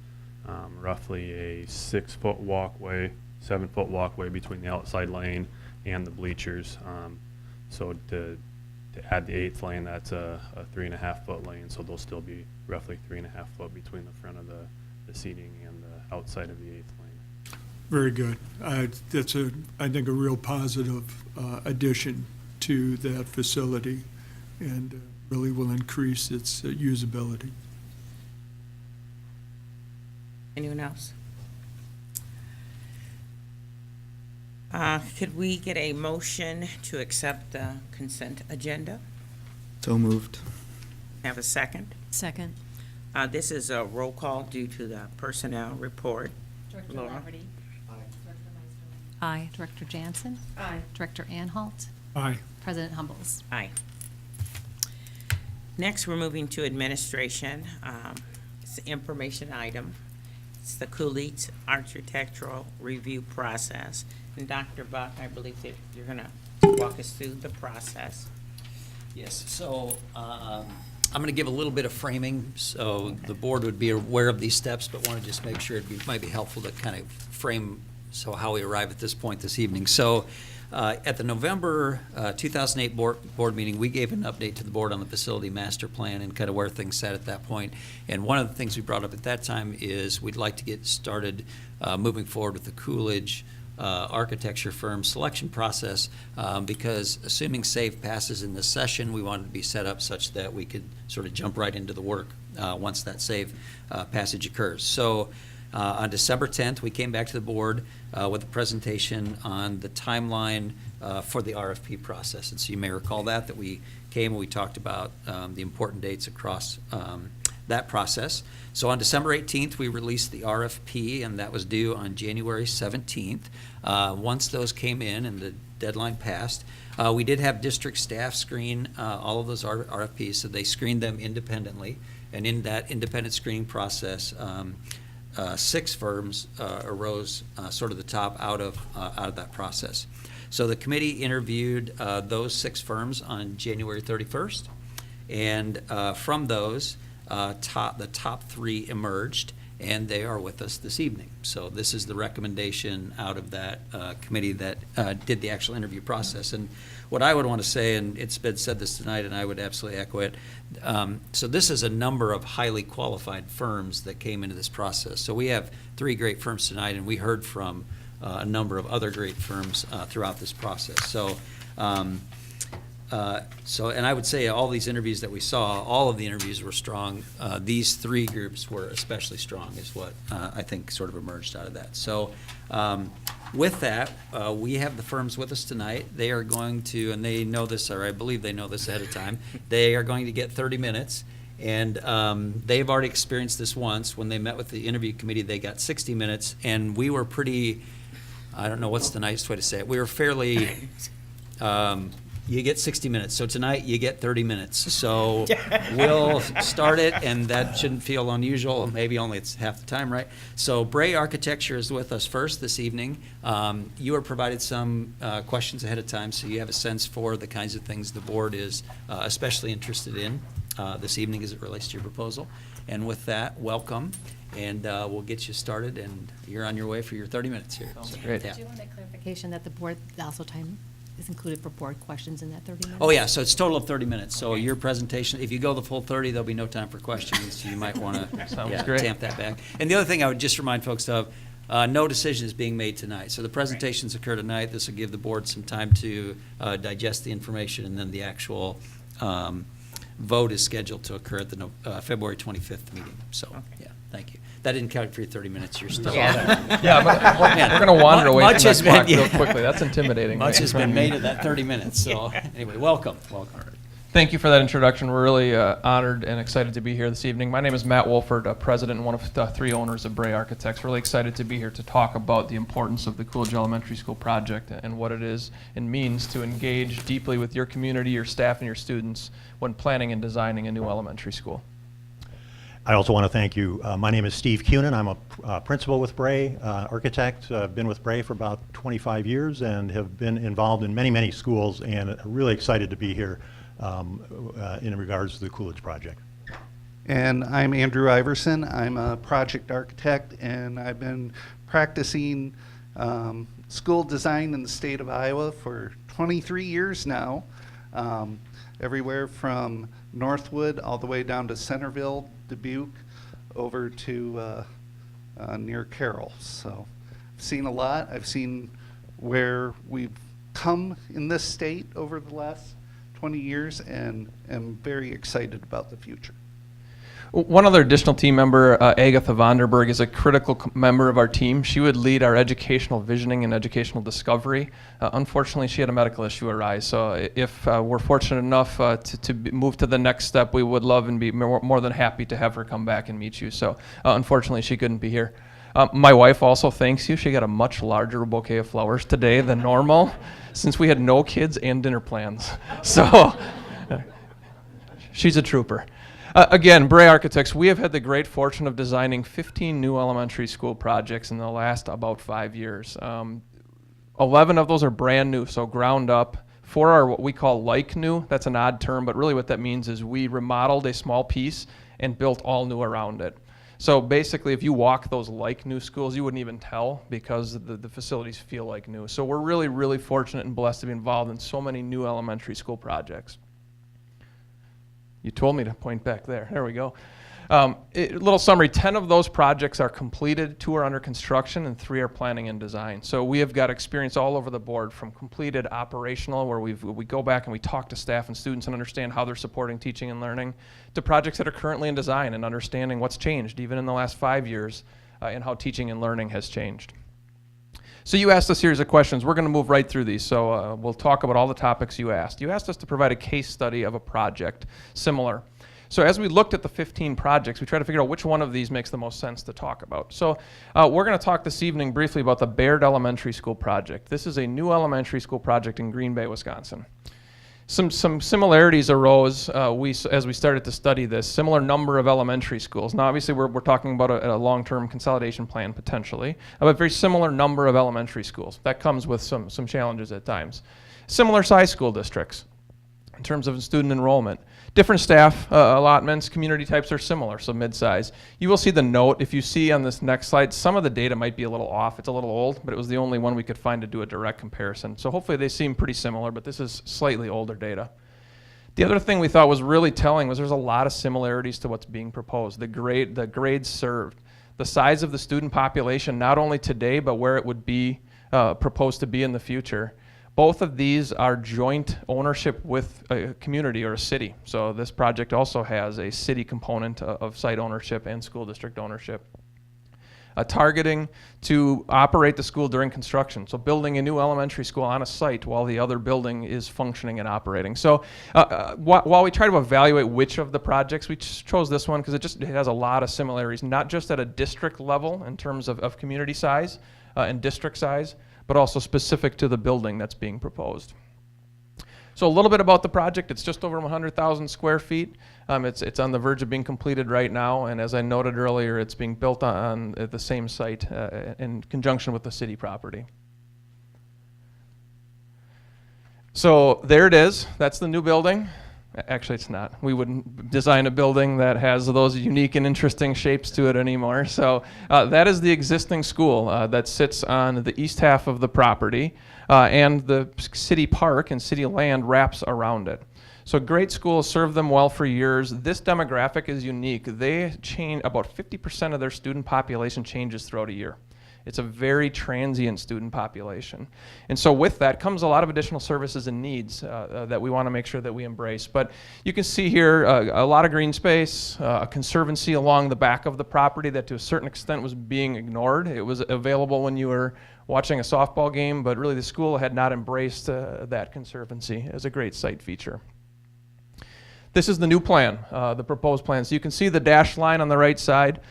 roughly a 6-foot walkway, 7-foot walkway between the outside lane and the bleachers. So to to add the 8th lane, that's a 3.5-foot lane, so there'll still be roughly 3.5 foot between the front of the seating and the outside of the 8th lane. Very good. That's I think, a real positive addition to that facility, and really will increase its usability. Anyone else? Could we get a motion to accept the consent agenda? So moved. Have a second? Second. This is a roll call due to the personnel report. Director Laura? Laverty. Aye. Director Jansen. Aye. Director Anhalt. Aye. President Humbles. Aye. Next, we're moving to administration. It's an information item. It's the Coolidge Architectural Review Process. And Dr. Buck, I believe that you're going to walk us through the process. Yes, so I'm going to give a little bit of framing, so the board would be aware of these steps, but want to just make sure it might be helpful to kind of frame how we arrive at this point this evening. So at the November 2008 board meeting, we gave an update to the board on the facility master plan and kind of where things sat at that point. And one of the things we brought up at that time is we'd like to get started moving forward with the Coolidge architecture firm selection process, because assuming SAVE passes in this session, we wanted to be set up such that we could sort of jump right into the work once that SAVE passage occurs. So on December 10th, we came back to the board with a presentation on the timeline for the RFP process. And so you may recall that we came and we talked about the important dates across that process. So on December 18th, we released the RFP, and that was due on January 17th. Once those came in and the deadline passed, we did have district staff screen all of those RFPs, so they screened them independently. And in that independent screening process, 6 firms arose sort of the top out of that process. So the committee interviewed those 6 firms on January 31st, and from those, the top 3 emerged, and they are with us this evening. So this is the recommendation out of that committee that did the actual interview process. And what I would want to say, and it's been said this tonight, and I would absolutely echo it, so this is a number of highly qualified firms that came into this process. So we have 3 great firms tonight, and we heard from a number of other great firms throughout this process. So and I would say all these interviews that we saw, all of the interviews were strong. These 3 groups were especially strong, is what I think sort of emerged out of that. So with that, we have the firms with us tonight. They are going to, and they know this, or I believe they know this ahead of time, they are going to get 30 minutes. And they've already experienced this once. When they met with the interview committee, they got 60 minutes, and we were pretty, I don't know what's the nicest way to say it, we were fairly, you get 60 minutes. So tonight you get 30 minutes. So we'll start it, and that shouldn't feel unusual. Maybe only it's half the time, right? So Bray Architecture is with us first this evening. You were provided some questions ahead of time, so you have a sense for the kinds of things the board is especially interested in this evening as it relates to your proposal. And with that, welcome, and we'll get you started, and you're on your way for your 30 minutes here. So, Great. Do you want a clarification that the board also time is included for board questions in that 30 minutes? Oh, yeah, so it's a total of 30 minutes. So your presentation, if you go the full 30, there'll be no time for questions. So you might want to tamp that back. And the other thing I would just remind folks of, no decision is being made tonight. So the presentations occur tonight. This will give the board some time to digest the information, and then the actual vote is scheduled to occur at the February 25th meeting. So, yeah, thank you. That didn't count for your 30 minutes. You're still. Yeah, but we're going to wander away from that clock real quickly. That's intimidating. Much has been made of that 30 minutes. So anyway, welcome. Thank you for that introduction. We're really honored and excited to be here this evening. My name is Matt Wolford, president and one of the 3 owners of Bray Architects. Really excited to be here to talk about the importance of the Coolidge Elementary School project and what it is and means to engage deeply with your community, your staff, and your students when planning and designing a new elementary school. I also want to thank you. My name is Steve Cunin. I'm a principal with Bray Architect. I've been with Bray for about 25 years and have been involved in many, many schools, and really excited to be here in regards to the Coolidge project. And I'm Andrew Iverson. I'm a project architect, and I've been practicing school design in the state of Iowa for 23 years now. everywhere from Northwood all the way down to Centerville, Dubuque, over to near Carroll. So I've seen a lot. I've seen where we've come in this state over the last 20 years, and am very excited about the future. One other additional team member, Agatha Vonderberg, is a critical member of our team. She would lead our educational visioning and educational discovery. Unfortunately, she had a medical issue arise, so if we're fortunate enough to move to the next step, we would love and be more than happy to have her come back and meet you. So unfortunately, she couldn't be here. My wife also thanks you. She got a much larger bouquet of flowers today than normal, since we had no kids and dinner plans. So she's a trooper. Again, Bray Architects, we have had the great fortune of designing 15 new elementary school projects in the last about 5 years. 11 of those are brand new, so ground up. 4 are what we call like new. That's an odd term, but really what that means is we remodeled a small piece and built all new around it. So basically, if you walk those like new schools, you wouldn't even tell, because the facilities feel like new. So we're really, really fortunate and blessed to be involved in so many new elementary school projects. You told me to point back there. There we go. Little summary, 10 of those projects are completed, 2 are under construction, and 3 are planning and design. So we have got experience all over the board, from completed operational, where we go back and we talk to staff and students and understand how they're supporting teaching and learning, to projects that are currently in design and understanding what's changed, even in the last 5 years, and how teaching and learning has changed. So you asked a series of questions. We're going to move right through these, so we'll talk about all the topics you asked. You asked us to provide a case study of a project similar. So as we looked at the 15 projects, we tried to figure out which one of these makes the most sense to talk about. So we're going to talk this evening briefly about the Baird Elementary School project. This is a new elementary school project in Green Bay, Wisconsin. Some similarities arose as we started to study this. Similar number of elementary schools. Now, obviously, we're talking about a long-term consolidation plan potentially, but very similar number of elementary schools. That comes with some challenges at times. Similar size school districts in terms of student enrollment. Different staff allotments, community types are similar, so mid-size. You will see the note. If you see on this next slide, some of the data might be a little off. It's a little old, but it was the only one we could find to do a direct comparison. So hopefully they seem pretty similar, but this is slightly older data. The other thing we thought was really telling was there's a lot of similarities to what's being proposed. The grades served, the size of the student population, not only today, but where it would be proposed to be in the future. Both of these are joint ownership with a community or a city. So this project also has a city component of site ownership and school district ownership. Targeting to operate the school during construction. So building a new elementary school on a site while the other building is functioning and operating. So while we try to evaluate which of the projects, we chose this one because it has a lot of similarities, not just at a district level in terms of community size and district size, but also specific to the building that's being proposed. So a little bit about the project. It's just over 100,000 square feet. It's on the verge of being completed right now, and as I noted earlier, it's being built on the same site in conjunction with the city property. So there it is. That's the new building. Actually, it's not. We wouldn't design a building that has those unique and interesting shapes to it anymore. So that is the existing school that sits on the east half of the property, and the city park and city land wraps around it. So great schools, served them well for years. This demographic is unique. They change, about 50% of their student population changes throughout a year. It's a very transient student population. And so with that comes a lot of additional services and needs that we want to make sure that we embrace. But you can see here a lot of green space, a conservancy along the back of the property that to a certain extent was being ignored. It was available when you were watching a softball game, but really the school had not embraced that conservancy as a great site feature. This is the new plan, the proposed plan. So you can see the dashed line on the right side.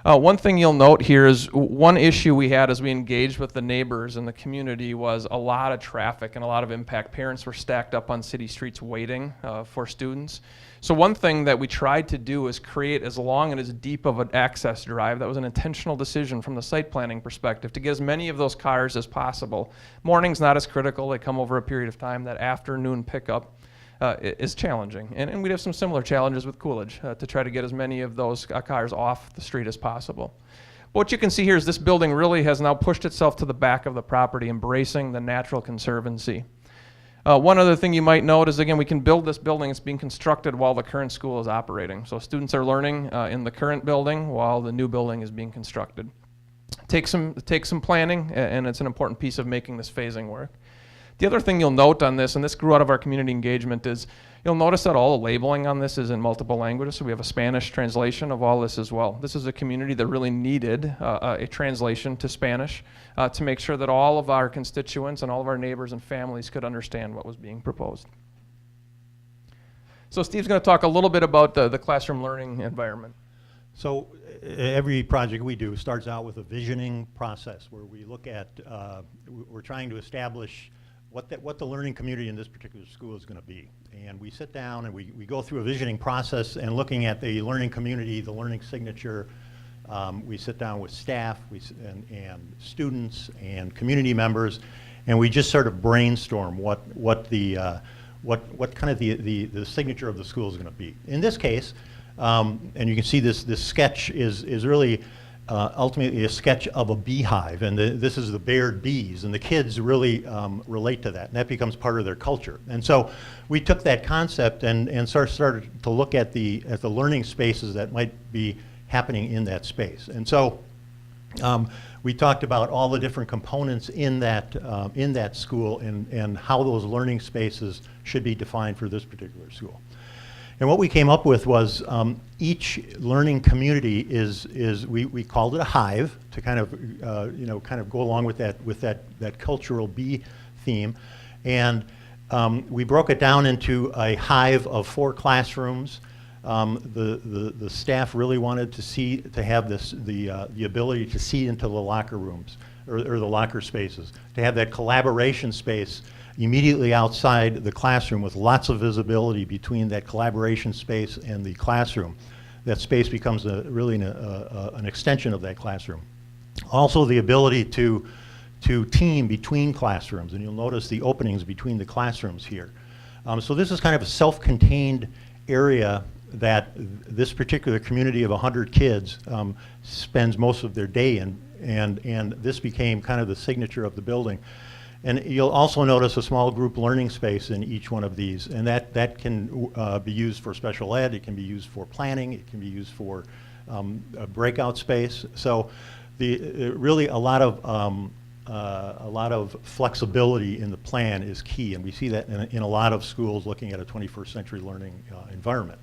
One thing you'll note here is one issue we had as we engaged with the neighbors and the community was a lot of traffic and a lot of impact. Parents were stacked up on city streets waiting for students. So one thing that we tried to do is create as long and as deep of an access drive. That was an intentional decision from the site planning perspective to get as many of those cars as possible. Morning's not as critical. They come over a period of time. That afternoon pickup is challenging. And we'd have some similar challenges with Coolidge to try to get as many of those cars off the street as possible. But what you can see here is this building really has now pushed itself to the back of the property, embracing the natural conservancy. One other thing you might note is, again, we can build this building. It's being constructed while the current school is operating. So students are learning in the current building while the new building is being constructed. Take some planning, and it's an important piece of making this phasing work. The other thing you'll note on this, and this grew out of our community engagement, is you'll notice that all the labeling on this is in multiple languages, so we have a Spanish translation of all this as well. This is a community that really needed a translation to Spanish to make sure that all of our constituents and all of our neighbors and families could understand what was being proposed. So Steve's going to talk a little bit about the classroom learning environment. So every project we do starts out with a visioning process where we look at, we're trying to establish what the learning community in this particular school is going to be. And we sit down and we go through a visioning process and looking at the learning community, the learning signature. We sit down with staff and students and community members, and we just sort of brainstorm what kind of the signature of the school is going to be. In this case, and you can see this sketch is really ultimately a sketch of a beehive, and this is the Baird bees, and the kids really relate to that, and that becomes part of their culture. And so we took that concept and started to look at the learning spaces that might be happening in that space. And so we talked about all the different components in that school and how those learning spaces should be defined for this particular school. And what we came up with was each learning community we called it a hive to kind of go along with that cultural bee theme, and we broke it down into a hive of 4 classrooms. The staff really wanted to have the ability to see into the locker rooms or the locker spaces, to have that collaboration space immediately outside the classroom with lots of visibility between that collaboration space and the classroom. That space becomes really an extension of that classroom. Also the ability to team between classrooms, and you'll notice the openings between the classrooms here. So this is kind of a self-contained area that this particular community of 100 kids spends most of their day in, and this became kind of the signature of the building. And you'll also notice a small group learning space in each one of these, and that can be used for special ed, it can be used for planning, it can be used for a breakout space. So really a lot of flexibility in the plan is key, and we see that in a lot of schools looking at a 21st century learning environment.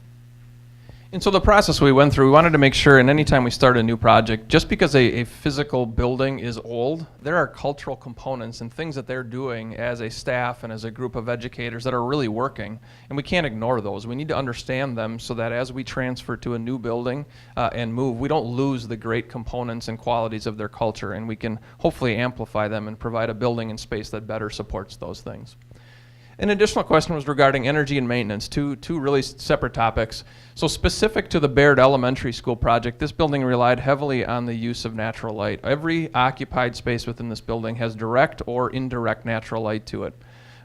And so the process we went through, we wanted to make sure, and anytime we start a new project, just because a physical building is old, there are cultural components and things that they're doing as a staff and as a group of educators that are really working, and we can't ignore those. We need to understand them so that as we transfer to a new building and move, we don't lose the great components and qualities of their culture, and we can hopefully amplify them and provide a building and space that better supports those things. An additional question was regarding energy and maintenance, two really separate topics. So specific to the Baird Elementary School project, this building relied heavily on the use of natural light. Every occupied space within this building has direct or indirect natural light to it.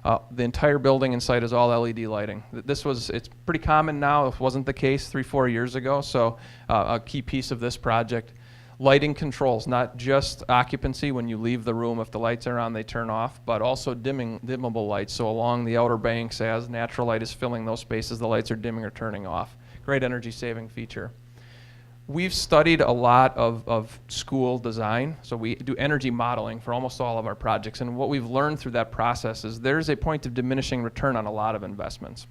The entire building and site is all LED lighting. It's pretty common now. It wasn't the case 3-4 years ago, so a key piece of this project. Lighting controls, not just occupancy when you leave the room. If the lights are on, they turn off, but also dimmable lights. So along the outer banks, as natural light is filling those spaces, the lights are dimming or turning off. Great energy saving feature. We've studied a lot of school design, so we do energy modeling for almost all of our projects, and what we've learned through that process is there's a point of diminishing return on a lot of investments.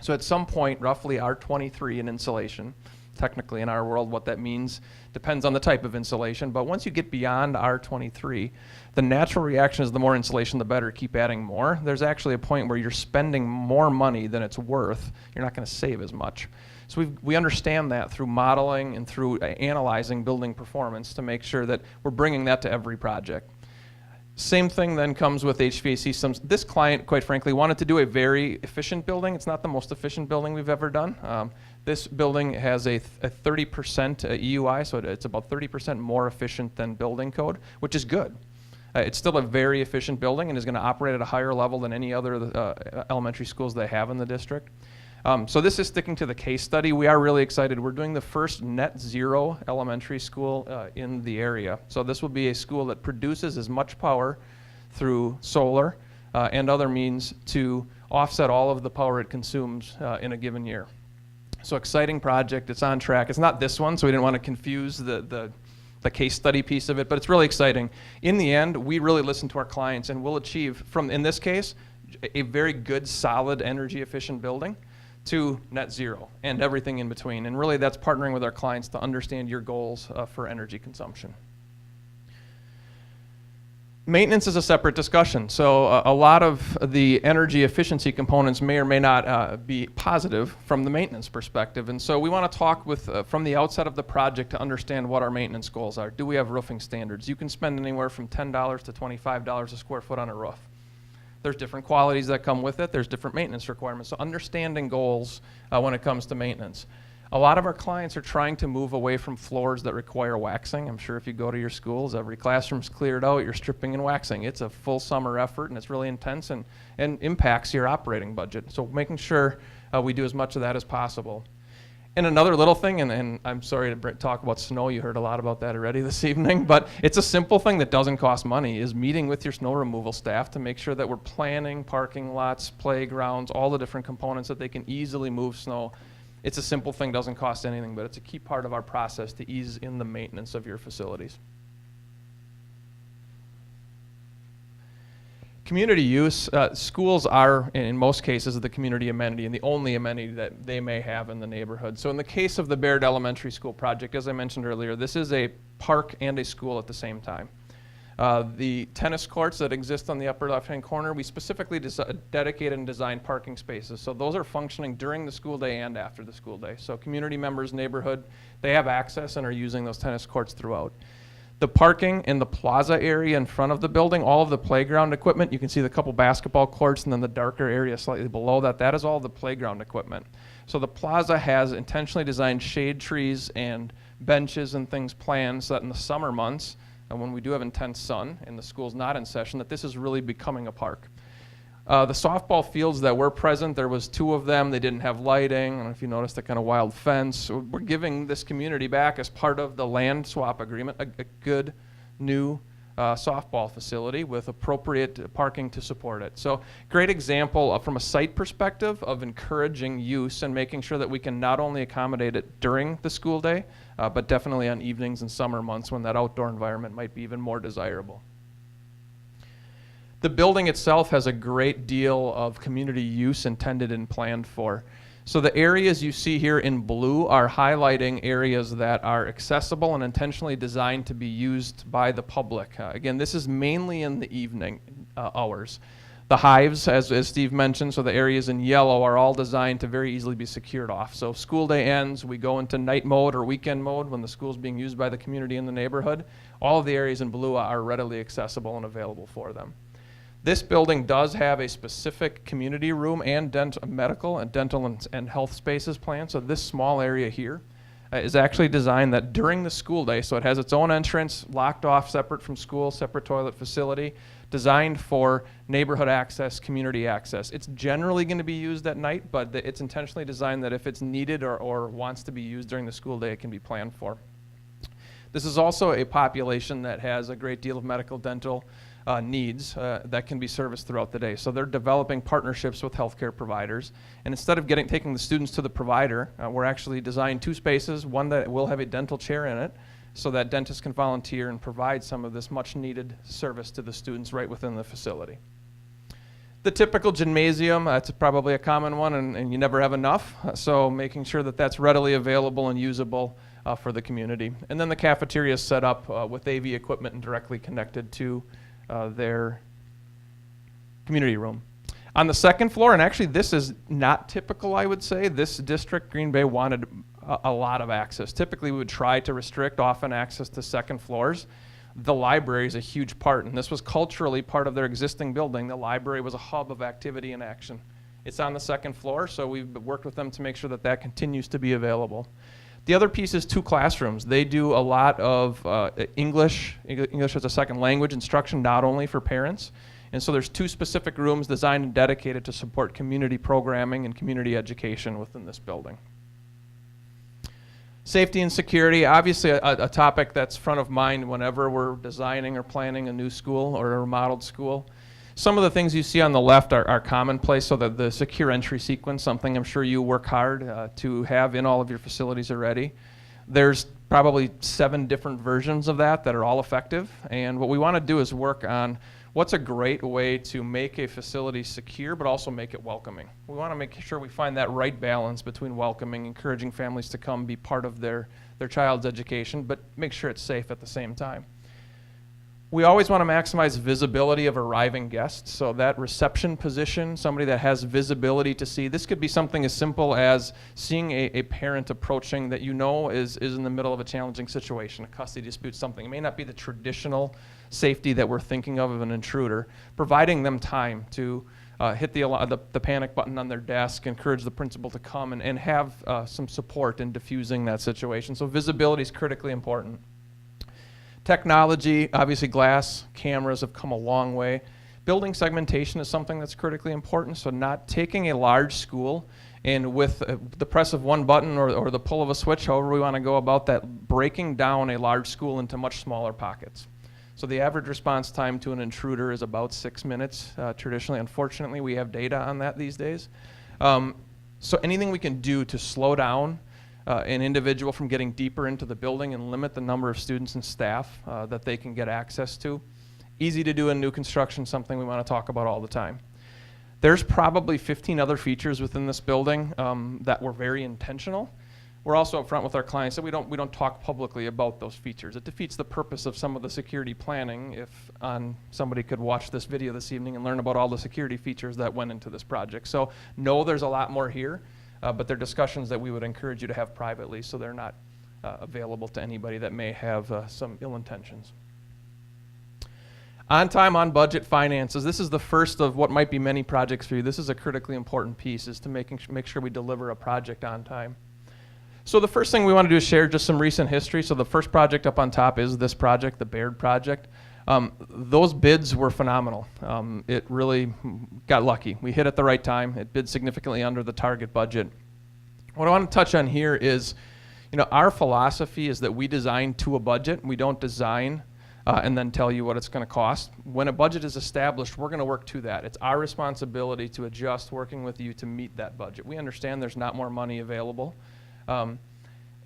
So at some point, roughly R23 in insulation, technically in our world what that means depends on the type of insulation, but once you get beyond R23, the natural reaction is the more insulation the better, keep adding more. There's actually a point where you're spending more money than it's worth, you're not going to save as much. So we understand that through modeling and through analyzing building performance to make sure that we're bringing that to every project. Same thing then comes with HVAC systems. This client, quite frankly, wanted to do a very efficient building. It's not the most efficient building we've ever done. This building has a 30% EUI, so it's about 30% more efficient than building code, which is good. It's still a very efficient building and is going to operate at a higher level than any other elementary schools they have in the district. So this is sticking to the case study. We are really excited. We're doing the first net zero elementary school in the area. So this will be a school that produces as much power through solar and other means to offset all of the power it consumes in a given year. So exciting project, it's on track. It's not this one, so we didn't want to confuse the case study piece of it, but it's really exciting. In the end, we really listen to our clients and we'll achieve from, in this case, a very good, solid, energy efficient building to net zero and everything in between. And really that's partnering with our clients to understand your goals for energy consumption. Maintenance is a separate discussion. So a lot of the energy efficiency components may or may not be positive from the maintenance perspective. And so we want to talk with from the outset of the project to understand what our maintenance goals are. Do we have roofing standards? You can spend anywhere from $10 to $25 a square foot on a roof. There's different qualities that come with it. There's different maintenance requirements. So understanding goals when it comes to maintenance. A lot of our clients are trying to move away from floors that require waxing. I'm sure if you go to your schools, every classroom's cleared out, you're stripping and waxing. It's a full summer effort and it's really intense and impacts your operating budget. So making sure we do as much of that as possible. And another little thing, and I'm sorry to talk about snow, you heard a lot about that already this evening, but it's a simple thing that doesn't cost money, is meeting with your snow removal staff to make sure that we're planning parking lots, playgrounds, all the different components that they can easily move snow. It's a simple thing, doesn't cost anything, but it's a key part of our process to ease in the maintenance of your facilities. Community use, schools are, in most cases, the community amenity and the only amenity that they may have in the neighborhood. So in the case of the Baird Elementary School project, as I mentioned earlier, this is a park and a school at the same time. The tennis courts that exist on the upper left-hand corner, we specifically dedicated and designed parking spaces. So those are functioning during the school day and after the school day. So community members, neighborhood, they have access and are using those tennis courts throughout. The parking in the plaza area in front of the building, all of the playground equipment, you can see the couple basketball courts and then the darker area slightly below that, that is all the playground equipment. So the plaza has intentionally designed shade trees and benches and things planned so that in the summer months, and when we do have intense sun and the school's not in session, that this is really becoming a park. The softball fields that were present, there was 2 of them. They didn't have lighting. I don't know if you noticed the kind of wild fence. So we're giving this community back as part of the land swap agreement, a good new softball facility with appropriate parking to support it. So great example from a site perspective of encouraging use and making sure that we can not only accommodate it during the school day, but definitely on evenings and summer months when that outdoor environment might be even more desirable. The building itself has a great deal of community use intended and planned for. So the areas you see here in blue are highlighting areas that are accessible and intentionally designed to be used by the public. Again, this is mainly in the evening hours. The hives, as Steve mentioned, so the areas in yellow are all designed to very easily be secured off. So if school day ends, we go into night mode or weekend mode when the school's being used by the community in the neighborhood. All of the areas in blue are readily accessible and available for them. This building does have a specific community room and medical and dental and health spaces planned. So this small area here is actually designed that during the school day, so it has its own entrance, locked off, separate from school, separate toilet facility, designed for neighborhood access, community access. It's generally going to be used at night, but it's intentionally designed that if it's needed or wants to be used during the school day, it can be planned for. This is also a population that has a great deal of medical, dental needs that can be serviced throughout the day. So they're developing partnerships with healthcare providers. And instead of taking the students to the provider, we're actually designed 2 spaces, one that will have a dental chair in it, so that dentists can volunteer and provide some of this much needed service to the students right within the facility. The typical gymnasium, that's probably a common one, and you never have enough. So making sure that that's readily available and usable for the community. And then the cafeteria is set up with AV equipment and directly connected to their community room. On the second floor, and actually this is not typical, I would say, this district, Green Bay, wanted a lot of access. Typically we would try to restrict often access to second floors. The library is a huge part, and this was culturally part of their existing building. The library was a hub of activity and action. It's on the second floor, so we've worked with them to make sure that that continues to be available. The other piece is 2 classrooms. They do a lot of English as a second language instruction, not only for parents. And so there's 2 specific rooms designed and dedicated to support community programming and community education within this building. Safety and security, obviously a topic that's front of mind whenever we're designing or planning a new school or a remodeled school. Some of the things you see on the left are commonplace, so that the secure entry sequence, something I'm sure you work hard to have in all of your facilities already. There's probably 7 different versions of that are all effective, and what we want to do is work on what's a great way to make a facility secure but also make it welcoming. We want to make sure we find that right balance between welcoming, encouraging families to come be part of their child's education, but make sure it's safe at the same time. We always want to maximize visibility of arriving guests, so that reception position, somebody that has visibility to see. This could be something as simple as seeing a parent approaching that you know is in the middle of a challenging situation, a custody dispute, something. It may not be the traditional safety that we're thinking of an intruder. Providing them time to hit the panic button on their desk, encourage the principal to come and have some support in diffusing that situation. So visibility is critically important. Technology, obviously glass, cameras have come a long way. Building segmentation is something that's critically important, so not taking a large school and with the press of one button or the pull of a switch, however we want to go about that, breaking down a large school into much smaller pockets. So the average response time to an intruder is about 6 minutes traditionally. Unfortunately, we have data on that these days. So anything we can do to slow down an individual from getting deeper into the building and limit the number of students and staff that they can get access to. Easy to do in new construction, something we want to talk about all the time. There's probably 15 other features within this building that were very intentional. We're also upfront with our clients that we don't talk publicly about those features. It defeats the purpose of some of the security planning if somebody could watch this video this evening and learn about all the security features that went into this project. So no, there's a lot more here. But they're discussions that we would encourage you to have privately, so they're not available to anybody that may have some ill intentions. On time, on budget finances. This is the first of what might be many projects for you. This is a critically important piece, is to make sure we deliver a project on time. So the first thing we want to do is share just some recent history. So the first project up on top is this project, the Baird project. Those bids were phenomenal. It really got lucky. We hit at the right time. It bid significantly under the target budget. What I want to touch on here is, our philosophy is that we design to a budget. We don't design and then tell you what it's going to cost. When a budget is established, we're going to work to that. It's our responsibility to adjust, working with you to meet that budget. We understand there's not more money available.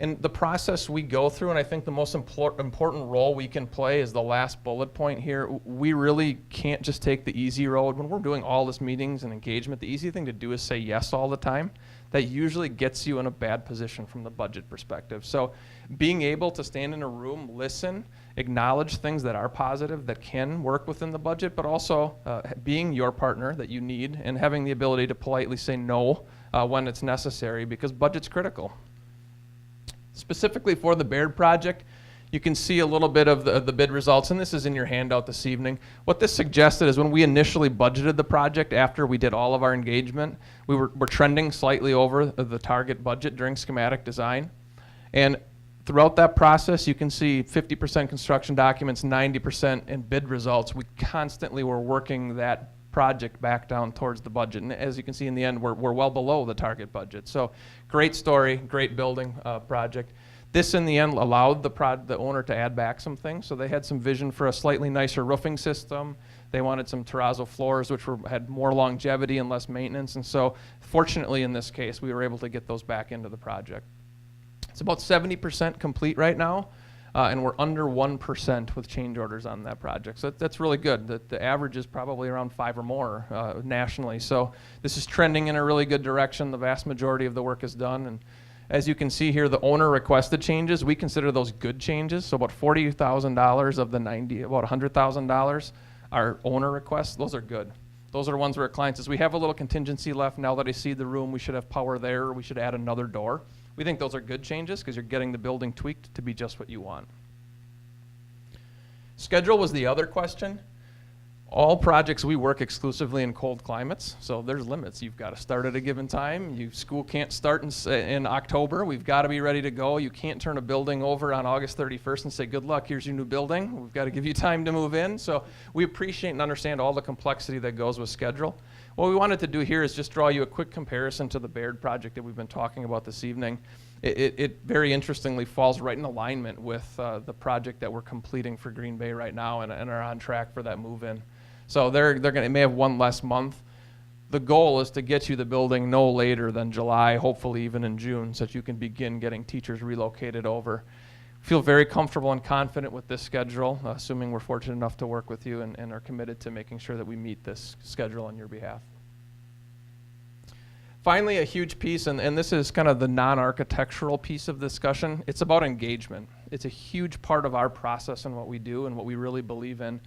And the process we go through, and I think the most important role we can play is the last bullet point here. We really can't just take the easy road. When we're doing all this meetings and engagement, the easy thing to do is say yes all the time. That usually gets you in a bad position from the budget perspective. So being able to stand in a room, listen, acknowledge things that are positive, that can work within the budget, but also being your partner that you need and having the ability to politely say no when it's necessary, because budget's critical. Specifically for the Baird project, you can see a little bit of the bid results, and this is in your handout this evening. What this suggested is when we initially budgeted the project after we did all of our engagement, we're trending slightly over the target budget during schematic design. And throughout that process, you can see 50% construction documents, 90% in bid results. We constantly were working that project back down towards the budget. And as you can see in the end, we're well below the target budget. So great story, great building project. This in the end allowed the owner to add back some things. So they had some vision for a slightly nicer roofing system. They wanted some terrazzo floors, which had more longevity and less maintenance. And so fortunately in this case, we were able to get those back into the project. It's about 70% complete right now. And we're under 1% with change orders on that project. So that's really good. The average is probably around 5 or more nationally. So this is trending in a really good direction. The vast majority of the work is done. And as you can see here, the owner requested changes. We consider those good changes. So about $40,000 of the about $100,000 are owner requests. Those are good. Those are ones where clients says, we have a little contingency left. Now that I see the room, we should have power there, or we should add another door. We think those are good changes because you're getting the building tweaked to be just what you want. Schedule was the other question. All projects, we work exclusively in cold climates, so there's limits. You've got to start at a given time. School can't start in October. We've got to be ready to go. You can't turn a building over on August 31st and say, good luck, here's your new building. We've got to give you time to move in. So we appreciate and understand all the complexity that goes with schedule. What we wanted to do here is just draw you a quick comparison to the Baird project that we've been talking about this evening. It very interestingly falls right in alignment with the project that we're completing for Green Bay right now and are on track for that move-in. So it may have one less month. The goal is to get you the building no later than July, hopefully even in June, so that you can begin getting teachers relocated over. Feel very comfortable and confident with this schedule, assuming we're fortunate enough to work with you and are committed to making sure that we meet this schedule on your behalf. Finally, a huge piece, and this is kind of the non-architectural piece of the discussion, it's about engagement. It's a huge part of our process and what we do and what we really believe in.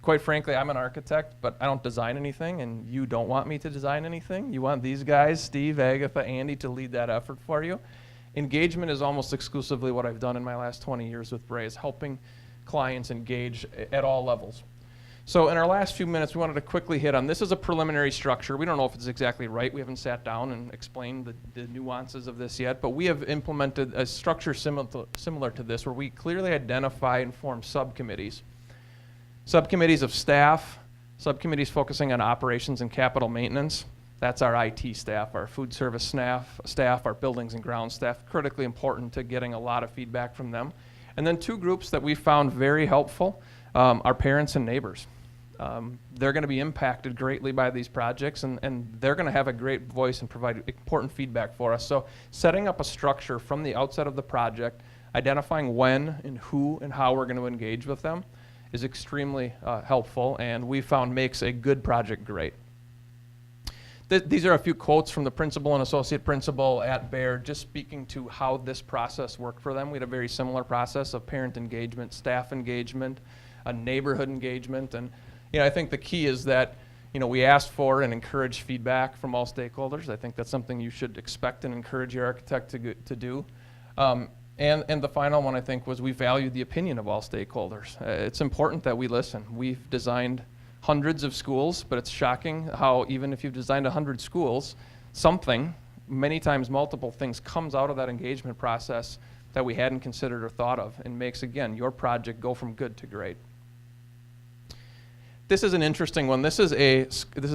Quite frankly, I'm an architect, but I don't design anything, and you don't want me to design anything. You want these guys, Steve, Agatha, Andy, to lead that effort for you. Engagement is almost exclusively what I've done in my last 20 years with Bray, is helping clients engage at all levels. So in our last few minutes, we wanted to quickly hit on, this is a preliminary structure. We don't know if it's exactly right. We haven't sat down and explained the nuances of this yet, but we have implemented a structure similar to this, where we clearly identify and form subcommittees. Subcommittees of staff, subcommittees focusing on operations and capital maintenance. That's our IT staff, our food service staff, our buildings and ground staff, critically important to getting a lot of feedback from them. And then two groups that we found very helpful, our parents and neighbors. They're going to be impacted greatly by these projects, and they're going to have a great voice and provide important feedback for us. So setting up a structure from the outset of the project, identifying when and who and how we're going to engage with them is extremely helpful, and we found makes a good project great. These are a few quotes from the principal and associate principal at Baird, just speaking to how this process worked for them. We had a very similar process of parent engagement, staff engagement, a neighborhood engagement, and I think the key is that we asked for and encouraged feedback from all stakeholders. I think that's something you should expect and encourage your architect to do. And the final one, I think, was we value the opinion of all stakeholders. It's important that we listen. We've designed hundreds of schools, but it's shocking how even if you've designed 100 schools, something, many times multiple things, comes out of that engagement process that we hadn't considered or thought of, and makes, again, your project go from good to great. This is an interesting one. This is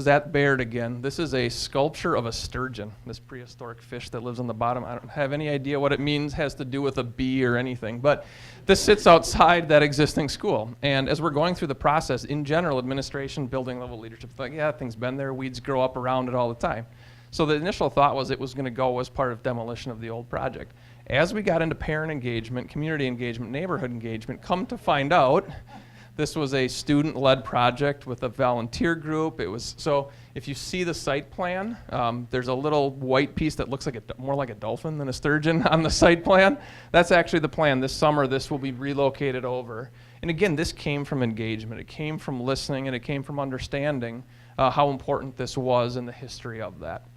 at Baird again. This is a sculpture of a sturgeon, this prehistoric fish that lives on the bottom. I don't have any idea what it means, has to do with a bee or anything, but this sits outside that existing school. And as we're going through the process, in general, administration, building level leadership, like, yeah, things been there, weeds grow up around it all the time. So the initial thought was it was going to go as part of demolition of the old project. As we got into parent engagement, community engagement, neighborhood engagement, come to find out, this was a student-led project with a volunteer group. So if you see the site plan, there's a little white piece that looks like more like a dolphin than a sturgeon on the site plan. That's actually the plan. This summer, this will be relocated over. And again, this came from engagement. It came from listening, and it came from understanding how important this was in the history of that.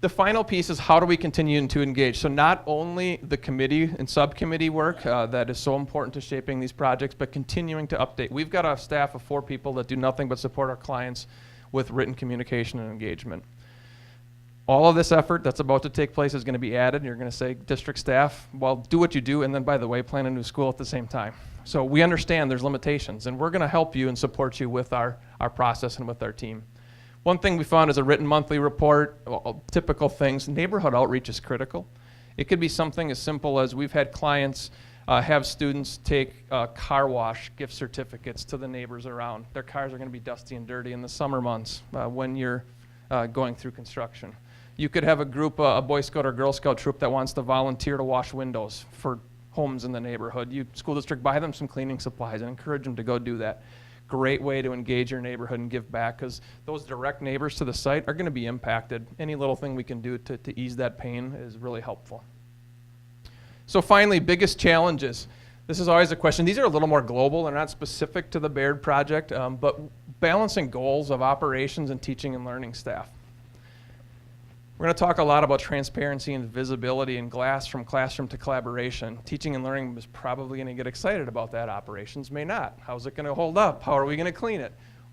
The final piece is how do we continue to engage? So not only the committee and subcommittee work that is so important to shaping these projects, but continuing to update. We've got a staff of 4 people that do nothing but support our clients with written communication and engagement. All of this effort that's about to take place is going to be added. You're going to say, district staff, well, do what you do, and then, by the way, plan a new school at the same time. So we understand there's limitations, and we're going to help you and support you with our process and with our team. One thing we found is a written monthly report, typical things. Neighborhood outreach is critical. It could be something as simple as we've had clients have students take car wash gift certificates to the neighbors around. Their cars are going to be dusty and dirty in the summer months when you're going through construction. You could have a group, a Boy Scout or Girl Scout troop that wants to volunteer to wash windows for homes in the neighborhood. School district, buy them some cleaning supplies and encourage them to go do that. Great way to engage your neighborhood and give back, because those direct neighbors to the site are going to be impacted. Any little thing we can do to ease that pain is really helpful. So finally, biggest challenges. This is always a question. These are a little more global. They're not specific to the Baird project, but balancing goals of operations and teaching and learning staff. We're going to talk a lot about transparency and visibility and glass from classroom to collaboration. Teaching and learning is probably going to get excited about that. Operations may not. How's it going to hold up? How are we going to clean it?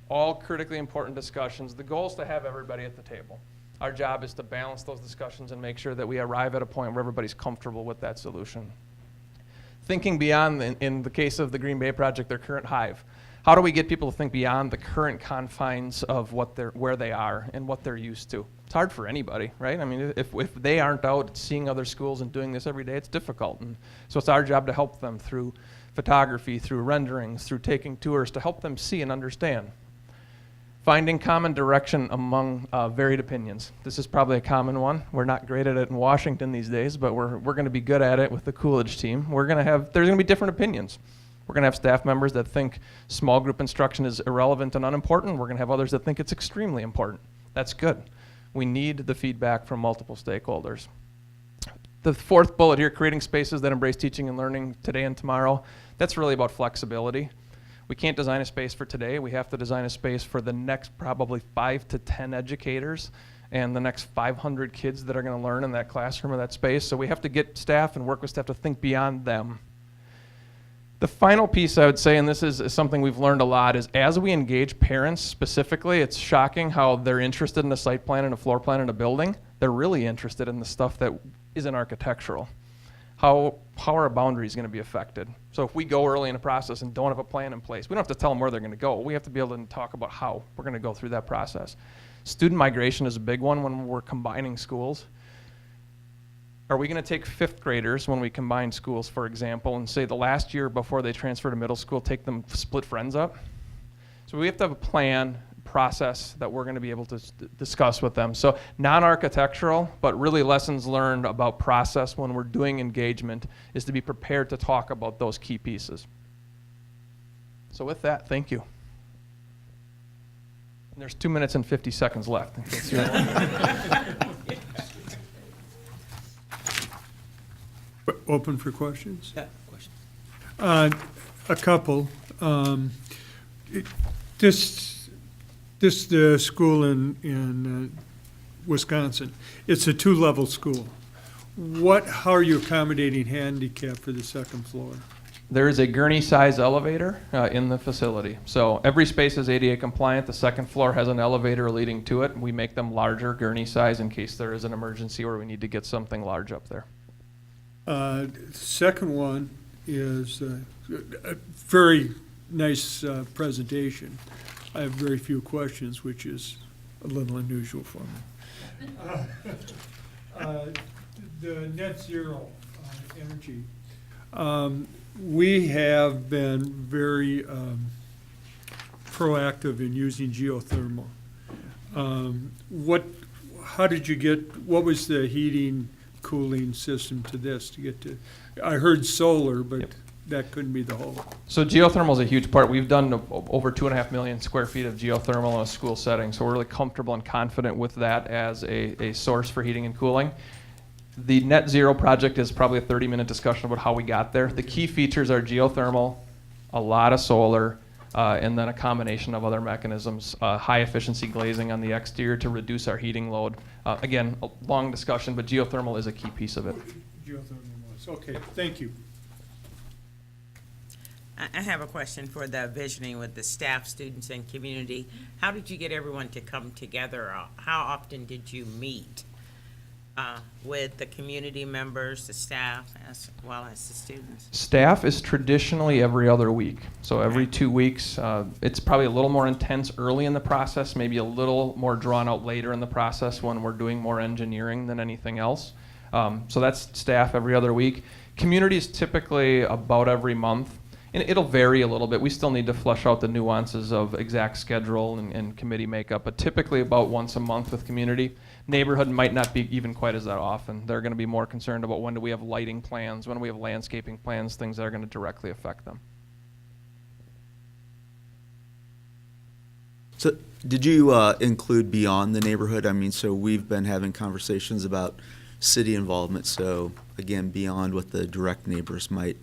All critically important discussions. The goal is to have everybody at the table. Our job is to balance those discussions and make sure that we arrive at a point where everybody's comfortable with that solution. Thinking beyond, in the case of the Green Bay project, their current hive. How do we get people to think beyond the current confines of where they are and what they're used to? It's hard for anybody, right? I mean, if they aren't out seeing other schools and doing this every day, it's difficult. And so it's our job to help them through photography, through renderings, through taking tours to help them see and understand. Finding common direction among varied opinions. This is probably a common one. We're not great at it in Washington these days, but we're going to be good at it with the Coolidge team. There's going to be different opinions. We're going to have staff members that think small group instruction is irrelevant and unimportant. We're going to have others that think it's extremely important. That's good. We need the feedback from multiple stakeholders. The fourth bullet here, creating spaces that embrace teaching and learning today and tomorrow. That's really about flexibility. We can't design a space for today. We have to design a space for the next probably 5 to 10 educators and the next 500 kids that are going to learn in that classroom or that space. So we have to get staff and work with staff to think beyond them. The final piece I would say, and this is something we've learned a lot, is as we engage parents specifically, it's shocking how they're interested in a site plan and a floor plan and a building. They're really interested in the stuff that isn't architectural. How are our boundaries going to be affected? So if we go early in the process and don't have a plan in place, we don't have to tell them where they're going to go. We have to be able to talk about how we're going to go through that process. Student migration is a big one when we're combining schools. Are we going to take 5th graders when we combine schools, for example, and say the last year before they transfer to middle school, take them split friends up? So we have to have a plan, process that we're going to be able to discuss with them. So non-architectural, but really lessons learned about process when we're doing engagement is to be prepared to talk about those key pieces. So with that, thank you. And there's 2 minutes and 50 seconds left. In case you're Open for questions? Yeah, question. A couple. The school in Wisconsin, it's a 2-level school. How are you accommodating handicap for the 2nd floor? There is a gurney-size elevator in the facility. So every space is ADA compliant. The 2nd floor has an elevator leading to it. We make them larger, gurney-size, in case there is an emergency or we need to get something large up there. Second one is a very nice presentation. I have very few questions, which is a little unusual for me. The net zero energy. We have been very proactive in using geothermal. What was the heating, cooling system to this to get to? I heard solar, but Yep. that couldn't be the whole. So geothermal is a huge part. We've done over 2.5 million square feet of geothermal in a school setting, so we're really comfortable and confident with that as a source for heating and cooling. The net zero project is probably a 30-minute discussion about how we got there. The key features are geothermal, a lot of solar, and then a combination of other mechanisms, high efficiency glazing on the exterior to reduce our heating load. Again, a long discussion, but geothermal is a key piece of it. Geothermal was, okay, thank you. I have a question for the visioning with the staff, students, and community. How did you get everyone to come together? How often did you meet with the community members, the staff, as well as the students? Staff is traditionally every other week. So every 2 weeks, it's probably a little more intense early in the process, maybe a little more drawn out later in the process when we're doing more engineering than anything else. So that's staff every other week. Community is typically about every month. And it'll vary a little bit. We still need to flesh out the nuances of exact schedule and committee makeup, but typically about once a month with community. Neighborhood might not be even quite as that often. They're going to be more concerned about when do we have lighting plans, when do we have landscaping plans, things that are going to directly affect them. So did you include beyond the neighborhood? I mean, so we've been having conversations about city involvement, so again, beyond what the direct neighbors might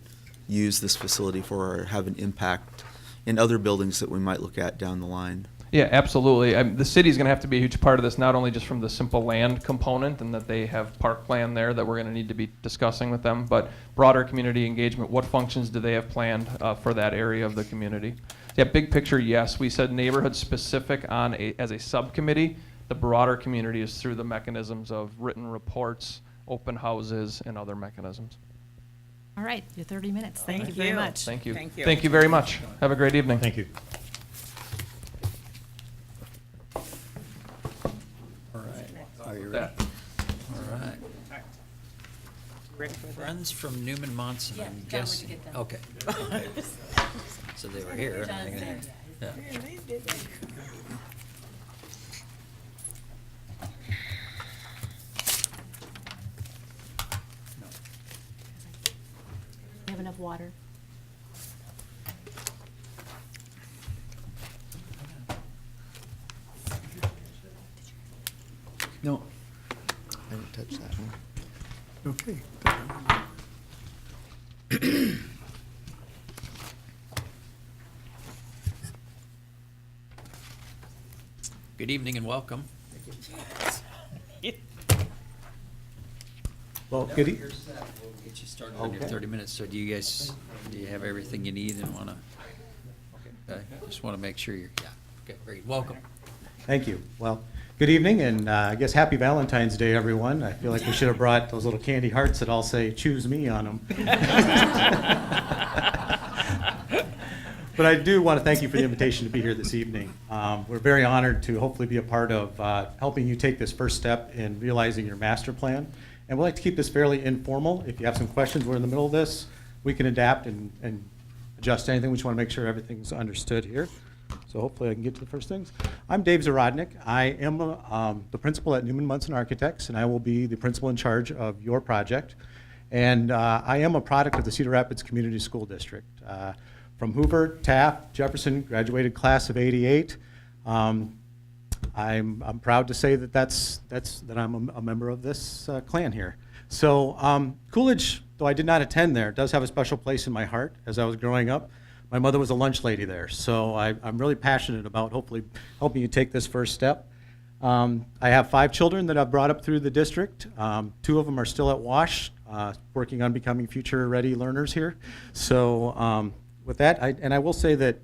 use this facility for or have an impact in other buildings that we might look at down the line. Yeah, absolutely. The city's going to have to be a huge part of this, not only just from the simple land component and that they have park land there that we're going to need to be discussing with them, but broader community engagement. What functions do they have planned for that area of the community? Yeah, big picture, yes. We said neighborhood specific as a subcommittee. The broader community is through the mechanisms of written reports, open houses, and other mechanisms. All right, your 30 minutes. Thank you Thank very you. much. Thank you. Thank you. Thank you very much. Have a great evening. Thank you. All right. Are you Yeah. ready? All right. Ready for that? Friends from Newman Monson, Yeah, I'm got where to guessing. get them. Okay. So they were here. Yeah. You have enough water? No, I didn't touch that one. Okay. Good evening and welcome. Well, We'll good get you started in your 30 minutes. So do you have everything you need and want to? Okay, just want to make sure you're, yeah. Okay, great. Welcome. Thank you. Well, good evening, and I guess happy Valentine's Day, everyone. I feel like we should have brought those little candy hearts that all say "Choose me" on them. But I do want to thank you for the invitation to be here this evening. We're very honored to hopefully be a part of helping you take this first step in realizing your master plan. And we'd like to keep this fairly informal. If you have some questions, we're in the middle of this. We can adapt and adjust anything. We just want to make sure everything's understood here. So hopefully I can get to the first things. I'm Dave Zarodnik. I am the principal at Newman Munson Architects, and I will be the principal in charge of your project. And I am a product of the Cedar Rapids Community School District. From Hoover, Taft, Jefferson, graduated class of '88. I'm proud to say that I'm a member of this clan here. So Coolidge, though I did not attend there, does have a special place in my heart. As I was growing up, my mother was a lunch lady there, so I'm really passionate about hopefully helping you take this first step. I have 5 children that I've brought up through the district. 2 of them are still at Wash, working on becoming future-ready learners here. So with that, I will say that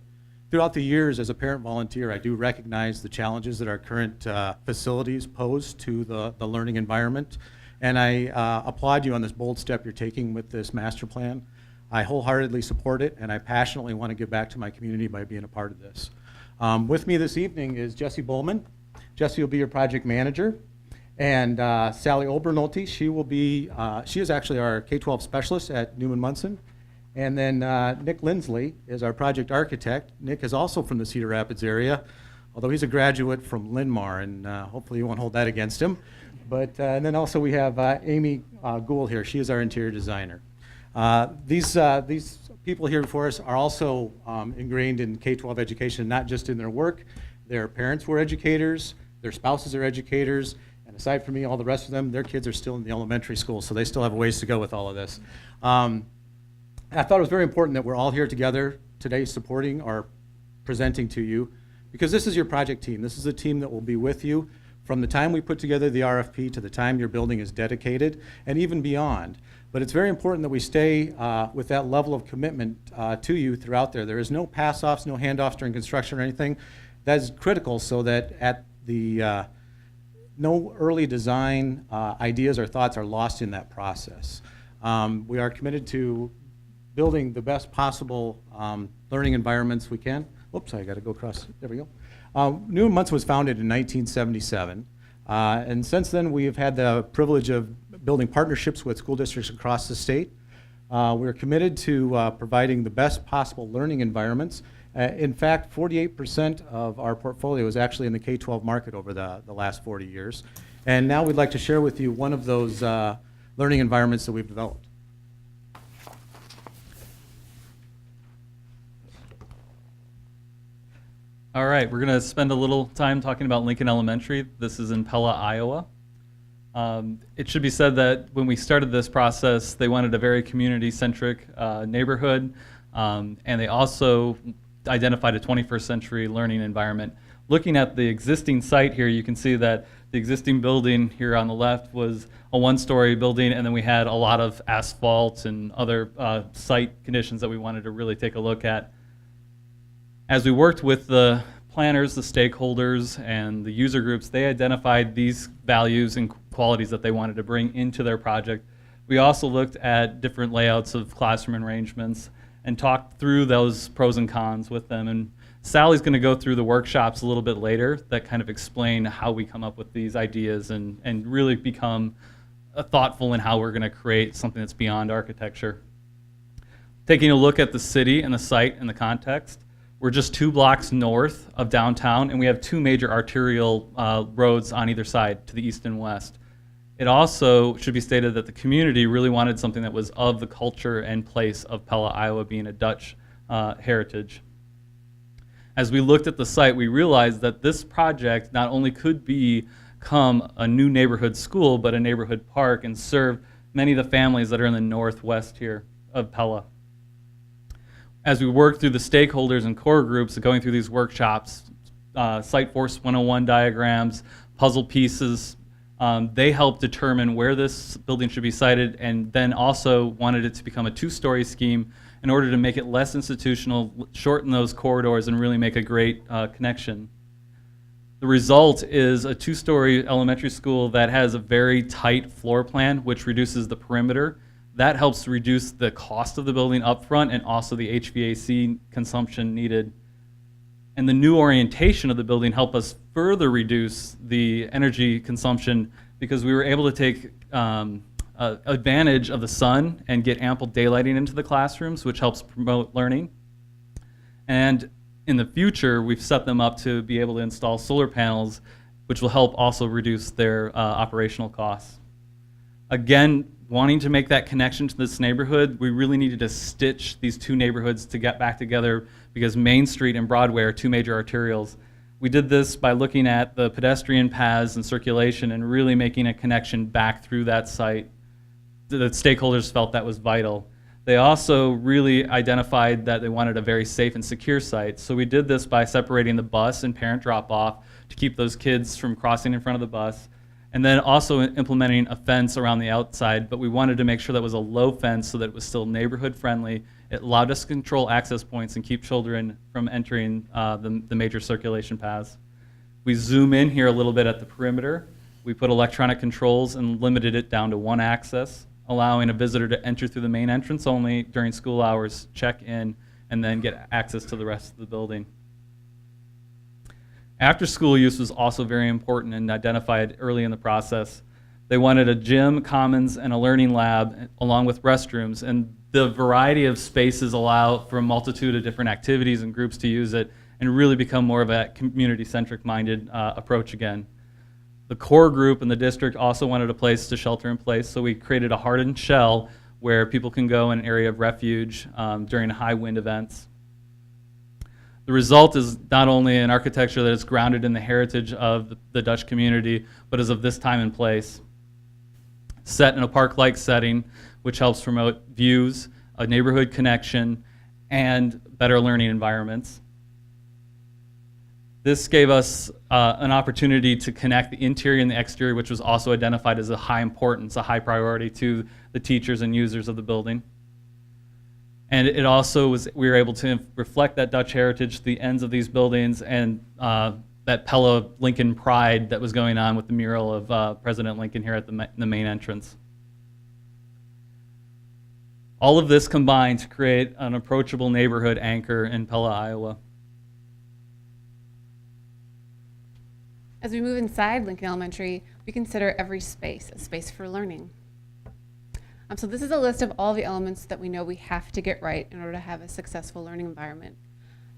throughout the years as a parent volunteer, I do recognize the challenges that our current facilities pose to the learning environment. And I applaud you on this bold step you're taking with this master plan. I wholeheartedly support it, and I passionately want to give back to my community by being a part of this. With me this evening is Jesse Bowman. Jesse will be your project manager. And Sally Obernolte, she is actually our K-12 specialist at Newman Munson. And then Nick Lindsley is our project architect. Nick is also from the Cedar Rapids area, although he's a graduate from Linn-Mar, and hopefully you won't hold that against him. But and then also we have Amy Gould here. She is our interior designer. These people here before us are also ingrained in K-12 education, not just in their work. Their parents were educators, their spouses are educators, and aside from me, all the rest of them, their kids are still in the elementary school, so they still have a ways to go with all of this. I thought it was very important that we're all here together today supporting or presenting to you, because this is your project team. This is a team that will be with you from the time we put together the RFP to the time your building is dedicated, and even beyond. But it's very important that we stay with that level of commitment to you throughout there. There is no pass-offs, no handoffs during construction or anything. That is critical so that at the no early design ideas or thoughts are lost in that process. We are committed to building the best possible learning environments we can. Oops, I got to go across. There we go. Newman Munson was founded in 1977, and since then we have had the privilege of building partnerships with school districts across the state. We're committed to providing the best possible learning environments. In fact, 48% of our portfolio is actually in the K-12 market over the last 40 years. And now we'd like to share with you one of those learning environments that we've developed. All right, we're going to spend a little time talking about Lincoln Elementary. This is in Pella, Iowa. It should be said that when we started this process, they wanted a very community-centric neighborhood, and they also identified a 21st century learning environment. Looking at the existing site here, you can see that the existing building here on the left was a one-story building, and then we had a lot of asphalt and other site conditions that we wanted to really take a look at. As we worked with the planners, the stakeholders, and the user groups, they identified these values and qualities that they wanted to bring into their project. We also looked at different layouts of classroom arrangements and talked through those pros and cons with them. And Sally's going to go through the workshops a little bit later that kind of explain how we come up with these ideas and really become thoughtful in how we're going to create something that's beyond architecture. Taking a look at the city and the site and the context, we're just 2 blocks north of downtown, and we have 2 major arterial roads on either side, to the east and west. It also should be stated that the community really wanted something that was of the culture and place of Pella, Iowa, being a Dutch heritage. As we looked at the site, we realized that this project not only could become a new neighborhood school, but a neighborhood park and serve many of the families that are in the northwest here of Pella. As we worked through the stakeholders and core groups, going through these workshops, Site Force 101 diagrams, puzzle pieces, they helped determine where this building should be sited, and then also wanted it to become a 2-story scheme in order to make it less institutional, shorten those corridors, and really make a great connection. The result is a 2-story elementary school that has a very tight floor plan, which reduces the perimeter. That helps reduce the cost of the building up front and also the HVAC consumption needed. And the new orientation of the building helped us further reduce the energy consumption because we were able to take advantage of the sun and get ample daylighting into the classrooms, which helps promote learning. And in the future, we've set them up to be able to install solar panels, which will help also reduce their operational costs. Again, wanting to make that connection to this neighborhood, we really needed to stitch these 2 neighborhoods to get back together because Main Street and Broadway are 2 major arterials. We did this by looking at the pedestrian paths and circulation and really making a connection back through that site. The stakeholders felt that was vital. They also really identified that they wanted a very safe and secure site. So we did this by separating the bus and parent drop-off to keep those kids from crossing in front of the bus, and then also implementing a fence around the outside, but we wanted to make sure that was a low fence so that it was still neighborhood friendly. It allowed us to control access points and keep children from entering the major circulation paths. We zoom in here a little bit at the perimeter. We put electronic controls and limited it down to 1 access, allowing a visitor to enter through the main entrance only during school hours, check in, and then get access to the rest of the building. After-school use was also very important and identified early in the process. They wanted a gym, commons, and a learning lab, along with restrooms, and the variety of spaces allow for a multitude of different activities and groups to use it and really become more of a community-centric minded approach again. The core group and the district also wanted a place to shelter in place, so we created a hardened shell where people can go in an area of refuge during high wind events. The result is not only an architecture that is grounded in the heritage of the Dutch community, but is of this time and place. Set in a park-like setting, which helps promote views, a neighborhood connection, and better learning environments. This gave us an opportunity to connect the interior and the exterior, which was also identified as a high importance, a high priority to the teachers and users of the building. And it also was, we were able to reflect that Dutch heritage, the ends of these buildings, and that Pella Lincoln pride that was going on with the mural of President Lincoln here at the main entrance. All of this combined to create an approachable neighborhood anchor in Pella, Iowa. As we move inside Lincoln Elementary, we consider every space a space for learning. So this is a list of all the elements that we know we have to get right in order to have a successful learning environment.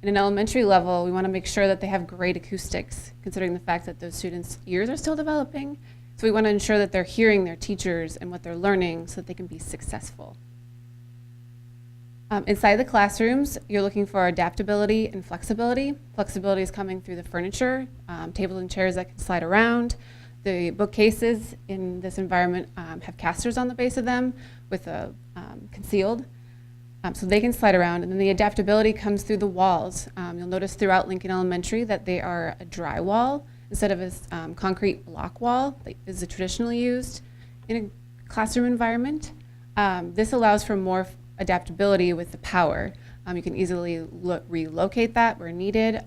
In an elementary level, we want to make sure that they have great acoustics, considering the fact that those students' ears are still developing. So we want to ensure that they're hearing their teachers and what they're learning so that they can be successful. Inside the classrooms, you're looking for adaptability and flexibility. Flexibility is coming through the furniture, tables and chairs that can slide around. The bookcases in this environment have casters on the base of them with a concealed, so they can slide around. And then the adaptability comes through the walls. You'll notice throughout Lincoln Elementary that they are a drywall instead of a concrete block wall that is traditionally used in a classroom environment. This allows for more adaptability with the power. You can easily relocate that where needed.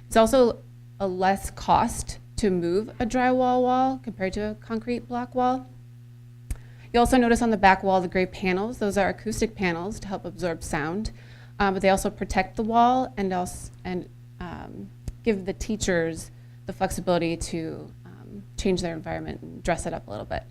It's also a less cost to move a drywall wall compared to a concrete block wall. You also notice on the back wall the gray panels. Those are acoustic panels to help absorb sound, but they also protect the wall and give the teachers the flexibility to change their environment and dress it up a little bit.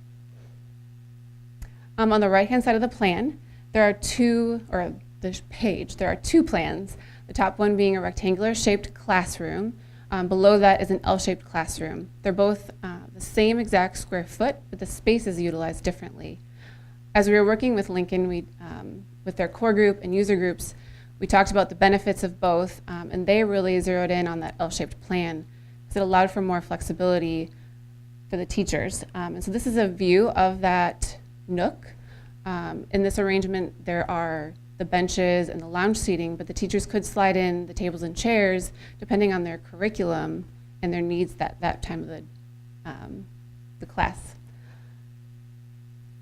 On the right-hand side of the plan, there are two, or the page, there are two plans. The top one being a rectangular shaped classroom. Below that is an L-shaped classroom. They're both the same exact square foot, but the space is utilized differently. As we were working with Lincoln, with their core group and user groups, we talked about the benefits of both, and they really zeroed in on that L-shaped plan because it allowed for more flexibility for the teachers. And so this is a view of that nook. In this arrangement, there are the benches and the lounge seating, but the teachers could slide in the tables and chairs depending on their curriculum and their needs that time of the class.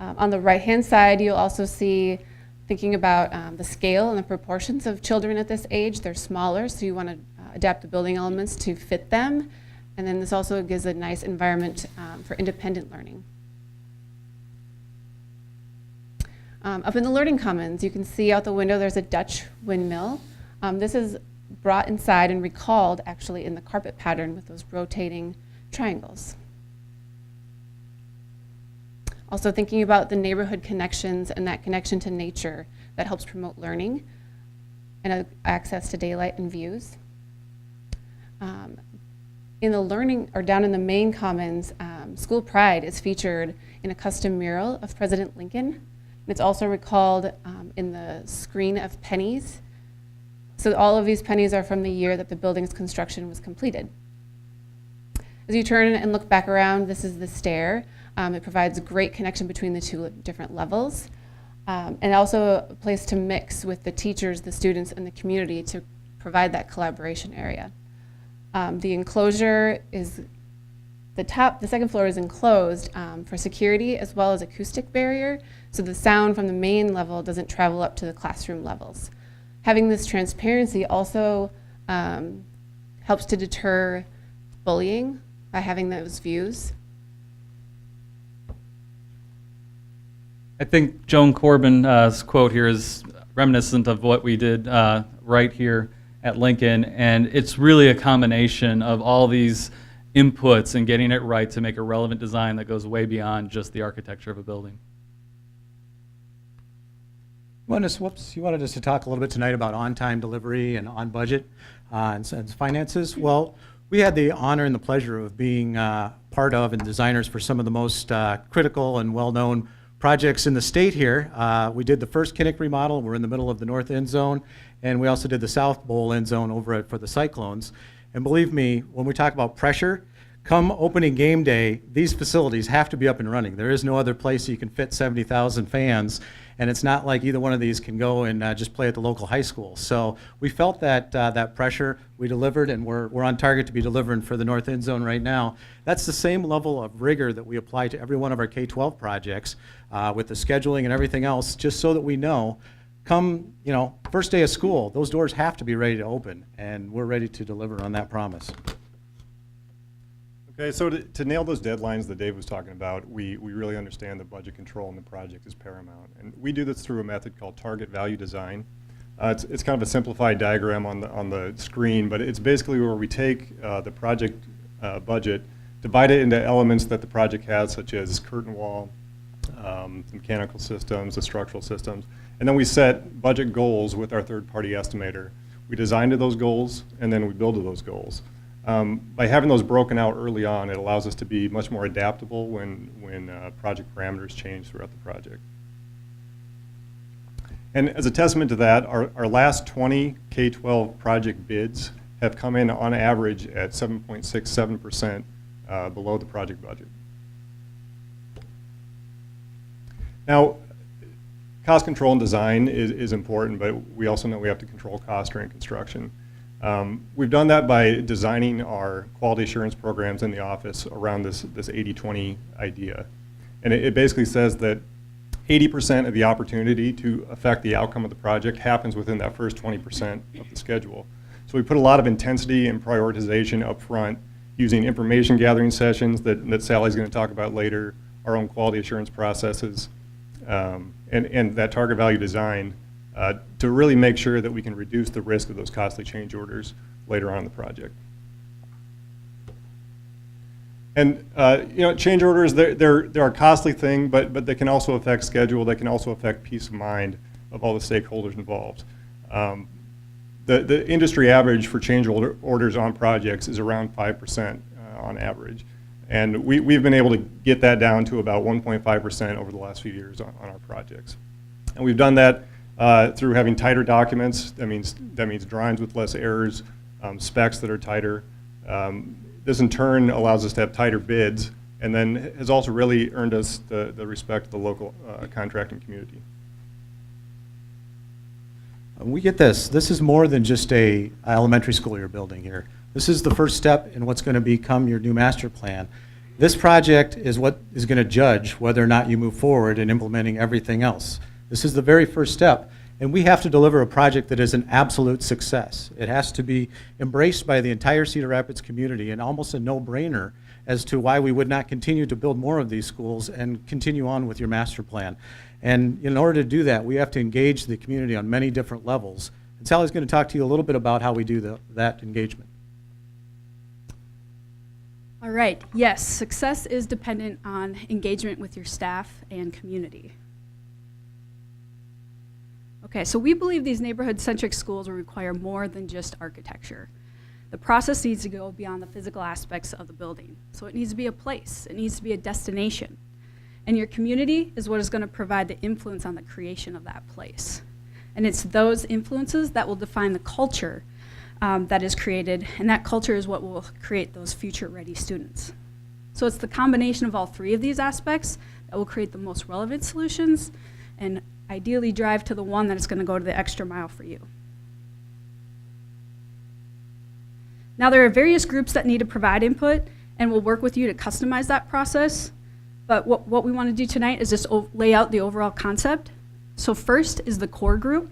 On the right-hand side, you'll also see, thinking about the scale and the proportions of children at this age, they're smaller, so you want to adapt the building elements to fit them. And then this also gives a nice environment for independent learning. Up in the Learning Commons, you can see out the window there's a Dutch windmill. This is brought inside and recalled actually in the carpet pattern with those rotating triangles. Also thinking about the neighborhood connections and that connection to nature that helps promote learning and access to daylight and views. In the learning, or down in the main commons, School Pride is featured in a custom mural of President Lincoln. It's also recalled in the screen of pennies. So all of these pennies are from the year that the building's construction was completed. As you turn and look back around, this is the stair. It provides a great connection between the two different levels. And also a place to mix with the teachers, the students, and the community to provide that collaboration area. The enclosure is, the second floor is enclosed for security as well as acoustic barrier, so the sound from the main level doesn't travel up to the classroom levels. Having this transparency also helps to deter bullying by having those views. I think Joan Corbin's quote here is reminiscent of what we did right here at Lincoln, and it's really a combination of all these inputs and getting it right to make a relevant design that goes way beyond just the architecture of a building. You wanted us to talk a little bit tonight about on-time delivery and on budget and finances. Well, we had the honor and the pleasure of being part of and designers for some of the most critical and well-known projects in the state here. We did the first Kinnick remodel. We're in the middle of the north end zone, and we also did the south bowl end zone over for the Cyclones. And believe me, when we talk about pressure, come opening game day, these facilities have to be up and running. There is no other place you can fit 70,000 fans, and it's not like either one of these can go and just play at the local high school. So we felt that that pressure. We delivered, and we're on target to be delivering for the north end zone right now. That's the same level of rigor that we apply to every one of our K-12 projects with the scheduling and everything else, just so that we know, come, first day of school, those doors have to be ready to open, and we're ready to deliver on that promise. Okay, so to nail those deadlines that Dave was talking about, we really understand that budget control in the project is paramount. And we do this through a method called target value design. It's kind of a simplified diagram on the screen, but it's basically where we take the project budget, divide it into elements that the project has, such as curtain wall, mechanical systems, the structural systems, and then we set budget goals with our third-party estimator. We design to those goals, and then we build to those goals. By having those broken out early on, it allows us to be much more adaptable when project parameters change throughout the project. And as a testament to that, our last 20 K-12 project bids have come in on average at 7.67% below the project budget. Now, cost control and design is important, but we also know we have to control cost during construction. We've done that by designing our quality assurance programs in the office around this 80-20 idea. And it basically says that 80% of the opportunity to affect the outcome of the project happens within that first 20% of the schedule. So we put a lot of intensity and prioritization up front using information gathering sessions that Sally's going to talk about later, our own quality assurance processes, and that target value design to really make sure that we can reduce the risk of those costly change orders later on in the project. And, change orders, they're a costly thing, but they can also affect schedule, they can also affect peace of mind of all the stakeholders involved. The industry average for change orders on projects is around 5% on average. And we've been able to get that down to about 1.5% over the last few years on our projects. And we've done that through having tighter documents. That means drawings with less errors, specs that are tighter. This in turn allows us to have tighter bids, and then has also really earned us the respect of the local contracting community. We get this. This is more than just a elementary school you're building here. This is the first step in what's going to become your new master plan. This project is what is going to judge whether or not you move forward in implementing everything else. This is the very first step, and we have to deliver a project that is an absolute success. It has to be embraced by the entire Cedar Rapids community, and almost a no-brainer as to why we would not continue to build more of these schools and continue on with your master plan. And in order to do that, we have to engage the community on many different levels. And Sally's going to talk to you a little bit about how we do that engagement. All right, yes, success is dependent on engagement with your staff and community. Okay, so we believe these neighborhood-centric schools will require more than just architecture. The process needs to go beyond the physical aspects of the building. So it needs to be a place, it needs to be a destination. And your community is what is going to provide the influence on the creation of that place. And it's those influences that will define the culture that is created, and that culture is what will create those future-ready students. So it's the combination of all three of these aspects that will create the most relevant solutions and ideally drive to the one that is going to go to the extra mile for you. Now, there are various groups that need to provide input, and we'll work with you to customize that process. But what we want to do tonight is just lay out the overall concept. So first is the core group.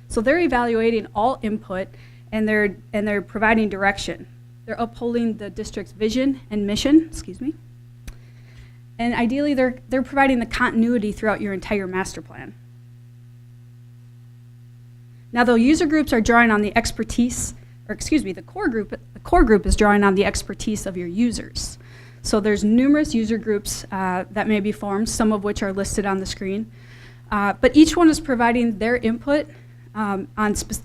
So they're evaluating all input, and they're providing direction. They're upholding the district's vision and mission, and ideally they're providing the continuity throughout your entire master plan. Now the user groups are drawing on the expertise, the core group is drawing on the expertise of your users. So there's numerous user groups that may be formed, some of which are listed on the screen. But each one is providing their input on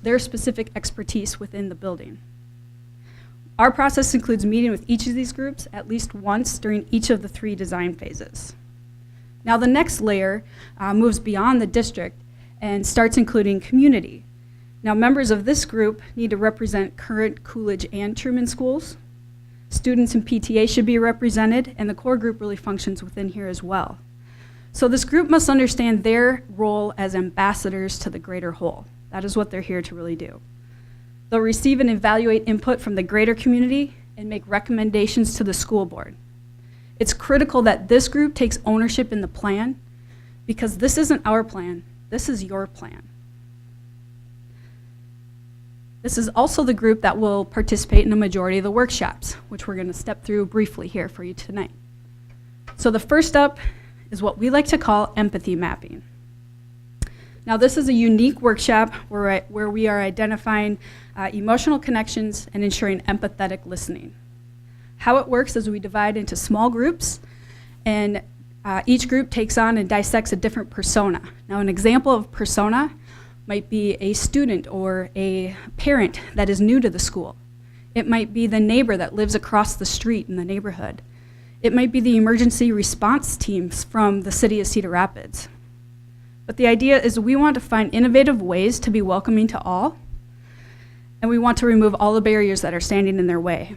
their specific expertise within the building. Our process includes meeting with each of these groups at least once during each of the 3 design phases. Now the next layer moves beyond the district and starts including community. Now members of this group need to represent current Coolidge and Truman schools. Students and PTA should be represented, and the core group really functions within here as well. So this group must understand their role as ambassadors to the greater whole. That is what they're here to really do. They'll receive and evaluate input from the greater community and make recommendations to the school board. It's critical that this group takes ownership in the plan, because this isn't our plan, this is your plan. This is also the group that will participate in a majority of the workshops, which we're going to step through briefly here for you tonight. So the first up is what we like to call empathy mapping. Now this is a unique workshop where we are identifying emotional connections and ensuring empathetic listening. How it works is we divide into small groups, and each group takes on and dissects a different persona. Now an example of persona might be a student or a parent that is new to the school. It might be the neighbor that lives across the street in the neighborhood. It might be the emergency response teams from the city of Cedar Rapids. But the idea is we want to find innovative ways to be welcoming to all, and we want to remove all the barriers that are standing in their way.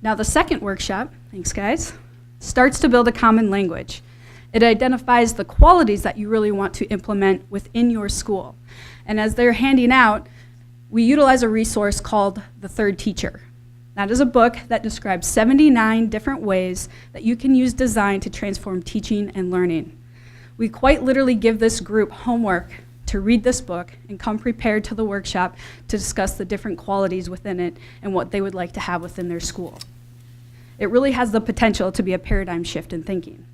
Now the second workshop, thanks guys, starts to build a common language. It identifies the qualities that you really want to implement within your school. And as they're handing out, we utilize a resource called The Third Teacher. That is a book that describes 79 different ways that you can use design to transform teaching and learning. We quite literally give this group homework to read this book and come prepared to the workshop to discuss the different qualities within it and what they would like to have within their school. It really has the potential to be a paradigm shift in thinking.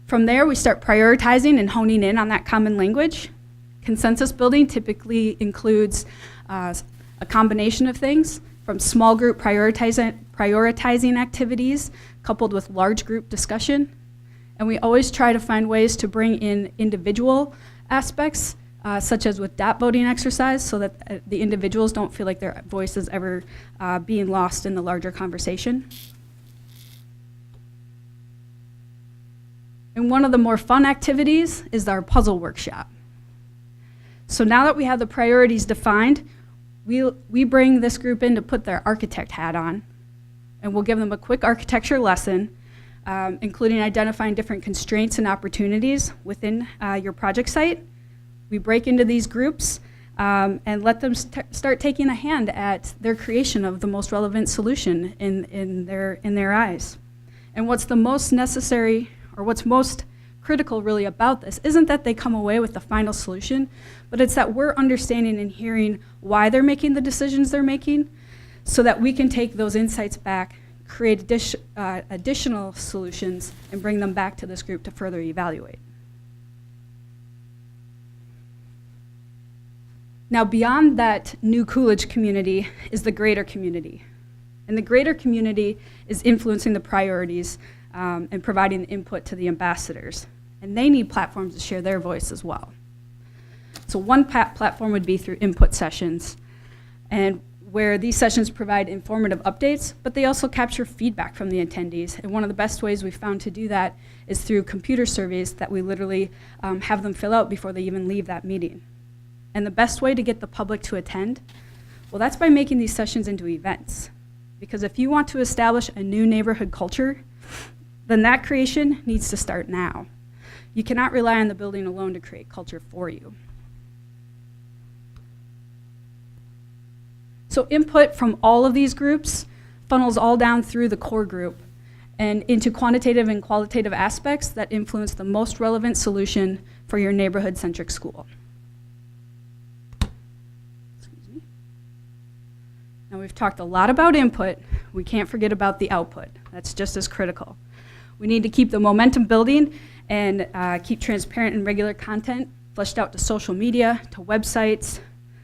From there, we start prioritizing and honing in on that common language, Consensus building typically includes a combination of things, from small group prioritizing activities coupled with large group discussion. And we always try to find ways to bring in individual aspects, such as with DAP voting exercise, so that the individuals don't feel like their voice is ever being lost in the larger conversation. And one of the more fun activities is our puzzle workshop. So now that we have the priorities defined, we bring this group in to put their architect hat on, and we'll give them a quick architecture lesson, including identifying different constraints and opportunities within your project site. We break into these groups and let them start taking a hand at their creation of the most relevant solution in their eyes. And what's the most necessary, or what's most critical really about this, isn't that they come away with the final solution, but it's that we're understanding and hearing why they're making the decisions they're making, so that we can take those insights back, create additional solutions, and bring them back to this group to further evaluate. Now, beyond that new Coolidge community is the greater community. And the greater community is influencing the priorities and providing input to the ambassadors. And they need platforms to share their voice as well. So one platform would be through input sessions, and where these sessions provide informative updates, but they also capture feedback from the attendees. And one of the best ways we've found to do that is through computer surveys that we literally have them fill out before they even leave that meeting. And the best way to get the public to attend, well, that's by making these sessions into events. Because if you want to establish a new neighborhood culture, then that creation needs to start now. You cannot rely on the building alone to create culture for you. So input from all of these groups funnels all down through the core group and into quantitative and qualitative aspects that influence the most relevant solution for your neighborhood-centric school. Excuse me. Now we've talked a lot about input. We can't forget about the output. That's just as critical. We need to keep the momentum building and keep transparent and regular content fleshed out to social media, to websites,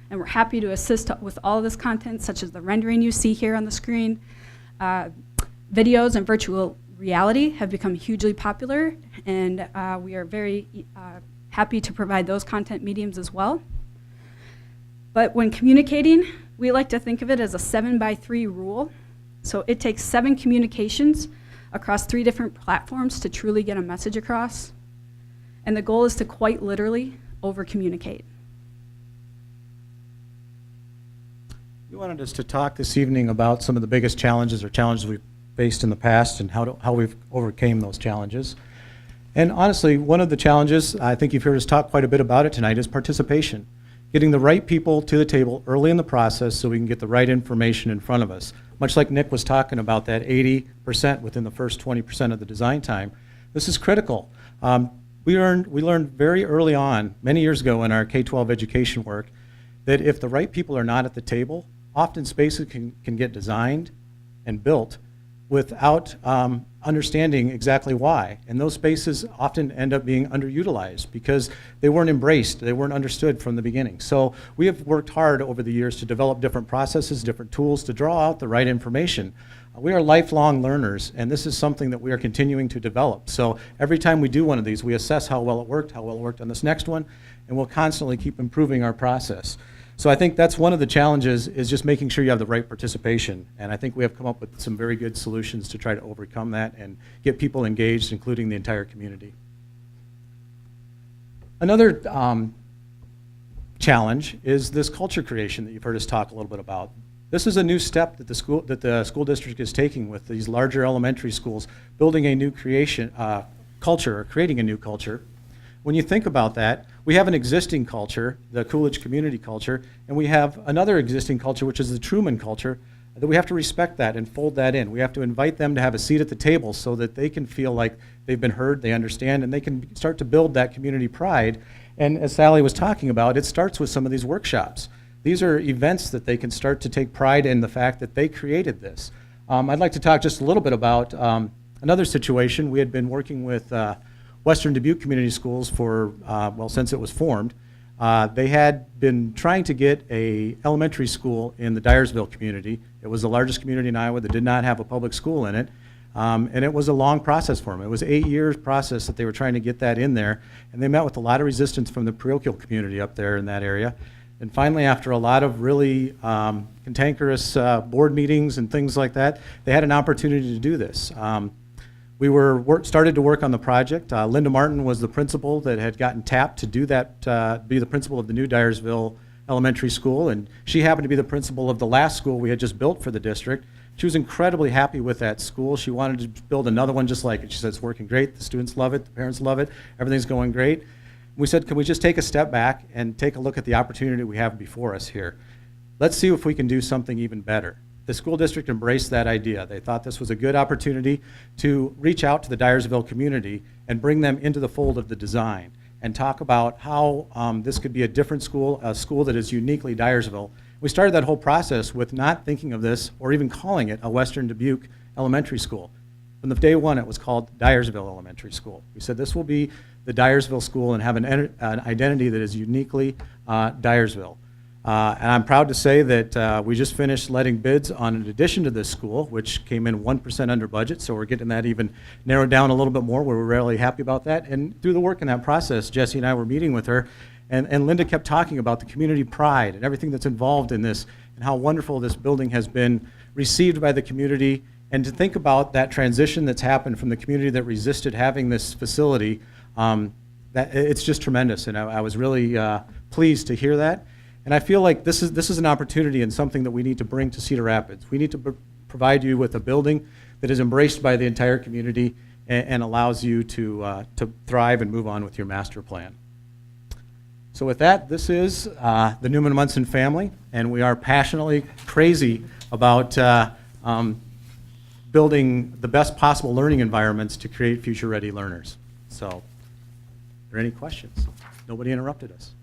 and we're happy to assist with all of this content, such as the rendering you see here on the screen. Videos and virtual reality have become hugely popular, and we are very happy to provide those content mediums as well. But when communicating, we like to think of it as a 7x3 rule. So it takes 7 communications across 3 different platforms to truly get a message across. And the goal is to quite literally over-communicate. You wanted us to talk this evening about some of the biggest challenges or challenges we've faced in the past and how we've overcame those challenges. And honestly, one of the challenges, I think you've heard us talk quite a bit about it tonight, is participation. Getting the right people to the table early in the process so we can get the right information in front of us. Much like Nick was talking about, that 80% within the first 20% of the design time, this is critical. We learned very early on, many years ago in our K-12 education work, that if the right people are not at the table, often spaces can get designed and built without understanding exactly why. And those spaces often end up being underutilized because they weren't embraced, they weren't understood from the beginning. So we have worked hard over the years to develop different processes, different tools to draw out the right information. We are lifelong learners, and this is something that we are continuing to develop. So every time we do one of these, we assess how well it worked on this next one, and we'll constantly keep improving our process. So I think that's one of the challenges, is just making sure you have the right participation. And I think we have come up with some very good solutions to try to overcome that and get people engaged, including the entire community. Another challenge is this culture creation that you've heard us talk a little bit about. This is a new step that the school district is taking with these larger elementary schools, building a new culture, or creating a new culture. When you think about that, we have an existing culture, the Coolidge community culture, and we have another existing culture, which is the Truman culture, that we have to respect that and fold that in. We have to invite them to have a seat at the table so that they can feel like they've been heard, they understand, and they can start to build that community pride. And as Sally was talking about, it starts with some of these workshops. These are events that they can start to take pride in the fact that they created this. I'd like to talk just a little bit about another situation. We had been working with Western Dubuque Community Schools for, well, since it was formed. They had been trying to get a elementary school in the Dyersville community. It was the largest community in Iowa that did not have a public school in it. And it was a long process for them. It was 8 years process that they were trying to get that in there. And they met with a lot of resistance from the parochial community up there in that area. And finally, after a lot of really cantankerous board meetings and things like that, they had an opportunity to do this. We started to work on the project. Linda Martin was the principal that had gotten tapped to do that, be the principal of the new Dyersville Elementary School, and she happened to be the principal of the last school we had just built for the district. She was incredibly happy with that school. She wanted to build another one just like it. She said it's working great, the students love it, the parents love it, everything's going great. We said, can we just take a step back and take a look at the opportunity we have before us here? Let's see if we can do something even better. The school district embraced that idea. They thought this was a good opportunity to reach out to the Dyersville community and bring them into the fold of the design and talk about how this could be a different school, a school that is uniquely Dyersville. We started that whole process with not thinking of this or even calling it a Western Dubuque Elementary School. From the day one, it was called Dyersville Elementary School. We said this will be the Dyersville School and have an identity that is uniquely Dyersville. And I'm proud to say that we just finished letting bids on an addition to this school, which came in 1% under budget, so we're getting that even narrowed down a little bit more. We're really happy about that. And through the work in that process, Jesse and I were meeting with her, and Linda kept talking about the community pride and everything that's involved in this and how wonderful this building has been received by the community, and to think about that transition that's happened from the community that resisted having this facility. That it's just tremendous, and I was really pleased to hear that. And I feel like this is an opportunity and something that we need to bring to Cedar Rapids. We need to provide you with a building that is embraced by the entire community and allows you to thrive and move on with your master plan. So with that, this is the Newman Munson family, and we are passionately crazy about building the best possible learning environments to create future-ready learners. So, are there any questions? Nobody interrupted us.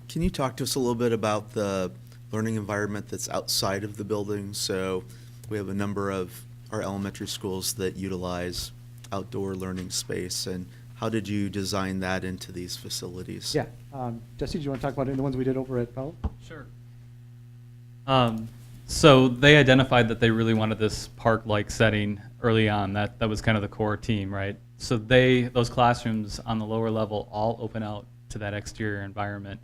Can you talk to us a little bit about the learning environment that's outside of the building? So we have a number of our elementary schools that utilize outdoor learning space, and how did you design that into these facilities? Yeah. Jesse, do you want to talk about any of the ones we did over at Pella? Sure. So they identified that they really wanted this park-like setting early on. That was kind of the core team, right? So those classrooms on the lower level all open out to that exterior environment.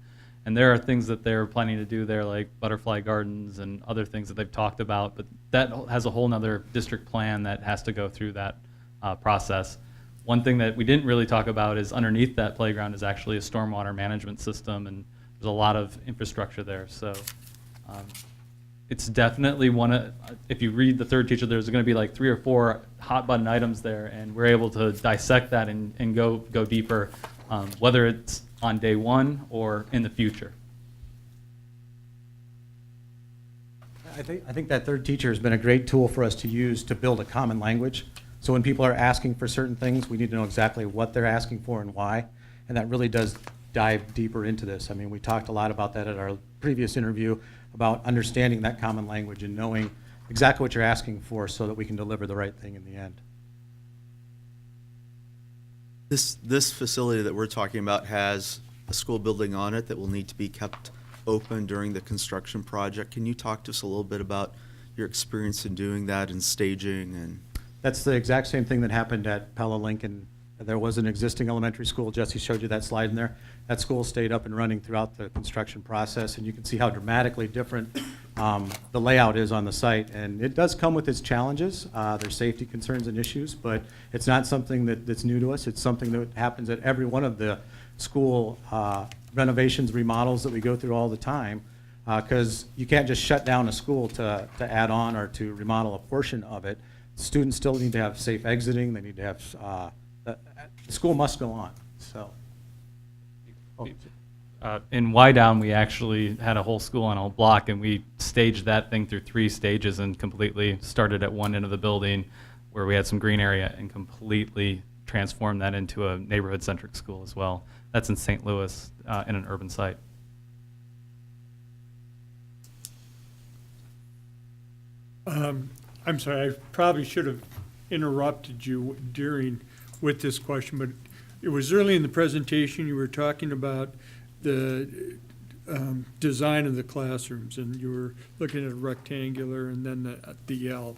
And there are things that they're planning to do there, like butterfly gardens and other things that they've talked about, but that has a whole nother district plan that has to go through that process. One thing that we didn't really talk about is underneath that playground is actually a stormwater management system, and there's a lot of infrastructure there. So it's definitely if you read the third teacher, there's going to be like 3 or 4 hot button items there, and we're able to dissect that and go deeper, whether it's on day one or in the future. I think that third teacher has been a great tool for us to use to build a common language. So when people are asking for certain things, we need to know exactly what they're asking for and why. And that really does dive deeper into this. I mean, we talked a lot about that at our previous interview, about understanding that common language and knowing exactly what you're asking for so that we can deliver the right thing in the end. This facility that we're talking about has a school building on it that will need to be kept open during the construction project. Can you talk to us a little bit about your experience in doing that and staging? And That's the exact same thing that happened at Pella Lincoln. There was an existing elementary school. Jesse showed you that slide in there. That school stayed up and running throughout the construction process, and you can see how dramatically different the layout is on the site. And it does come with its challenges. There's safety concerns and issues, but it's not something that's new to us. It's something that happens at every one of the school renovations, remodels that we go through all the time, because you can't just shut down a school to add on or to remodel a portion of it. Students still need to have safe exiting. They need to have the school must go on. So. In Wydown, we actually had a whole school on a whole block, and we staged that thing through 3 stages and completely started at one end of the building where we had some green area and completely transformed that into a neighborhood-centric school as well. That's in St. Louis in an urban site. I'm sorry, I probably should have interrupted you during with this question, but it was early in the presentation, you were talking about the design of the classrooms, and you were looking at a rectangular and then the L.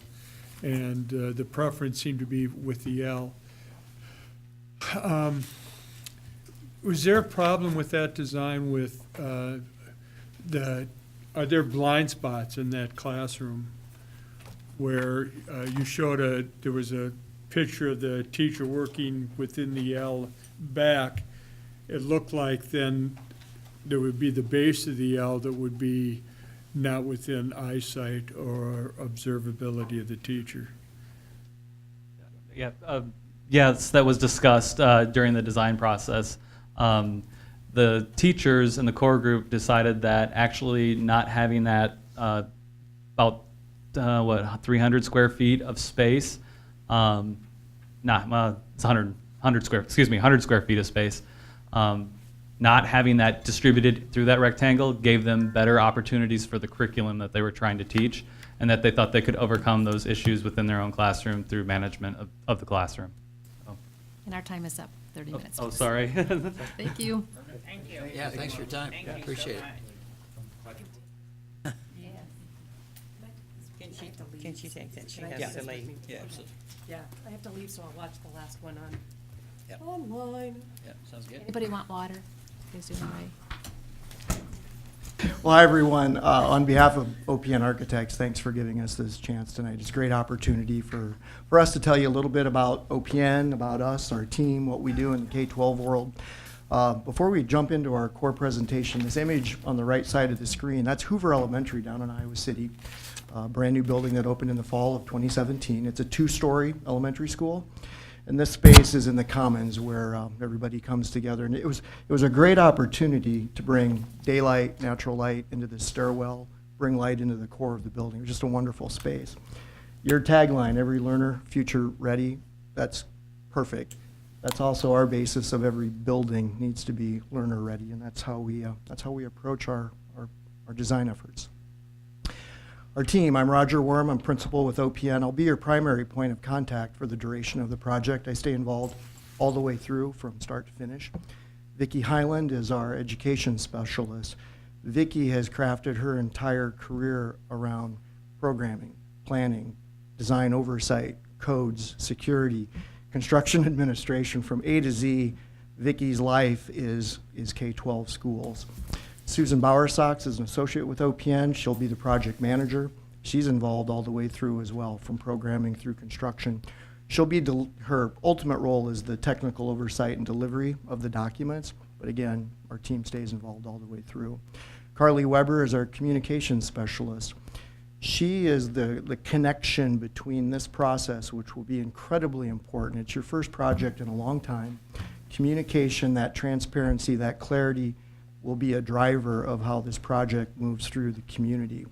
And the preference seemed to be with the L. Was there a problem with that design with are there blind spots in that classroom where you showed there was a picture of the teacher working within the L back? It looked like then there would be the base of the L that would be not within eyesight or observability of the teacher. Yeah, yes, that was discussed during the design process. The teachers in the core group decided that actually not having that about 300 square feet of space, it's 100 square feet of space. Not having that distributed through that rectangle gave them better opportunities for the curriculum that they were trying to teach, and that they thought they could overcome those issues within their own classroom through management of the classroom. So. And our time is up, 30 minutes. Oh, sorry. Thank you. Thank you. Yeah, thanks for your time. Thank you Appreciate so it. much. Can she take that? She has to leave. Yeah, absolutely. Yeah, I have to leave, so I'll watch the last one on Yep. online. Yeah, sounds good. Anybody want water? Please do away. Well, hi, everyone. On behalf of OPN Architects, thanks for giving us this chance tonight. It's a great opportunity for us to tell you a little bit about OPN, about us, our team, what we do in the K-12 world. Before we jump into our core presentation, this image on the right side of the screen, that's Hoover Elementary down in Iowa City. Brand new building that opened in the fall of 2017. It's a 2-story elementary school. And this space is in the commons where everybody comes together. And it was a great opportunity to bring daylight, natural light into the stairwell, bring light into the core of the building. It was just a wonderful space. Your tagline, every learner, future ready, that's perfect. That's also our basis of every building needs to be learner ready, and that's how we approach our design efforts. Our team, I'm Roger Worm, I'm principal with OPN. I'll be your primary point of contact for the duration of the project. I stay involved all the way through from start to finish. Vicki Highland is our education specialist. Vicki has crafted her entire career around programming, planning, design oversight, codes, security, construction administration. From A to Z, Vicki's life is K-12 schools. Susan Bowersox is an associate with OPN. She'll be the project manager. She's involved all the way through as well, from programming through construction. She'll be, her ultimate role is the technical oversight and delivery of the documents, but again, our team stays involved all the way through. Carly Weber is our communications specialist. She is the connection between this process, which will be incredibly important. It's your first project in a long time. Communication, that transparency, that clarity will be a driver of how this project moves through the community.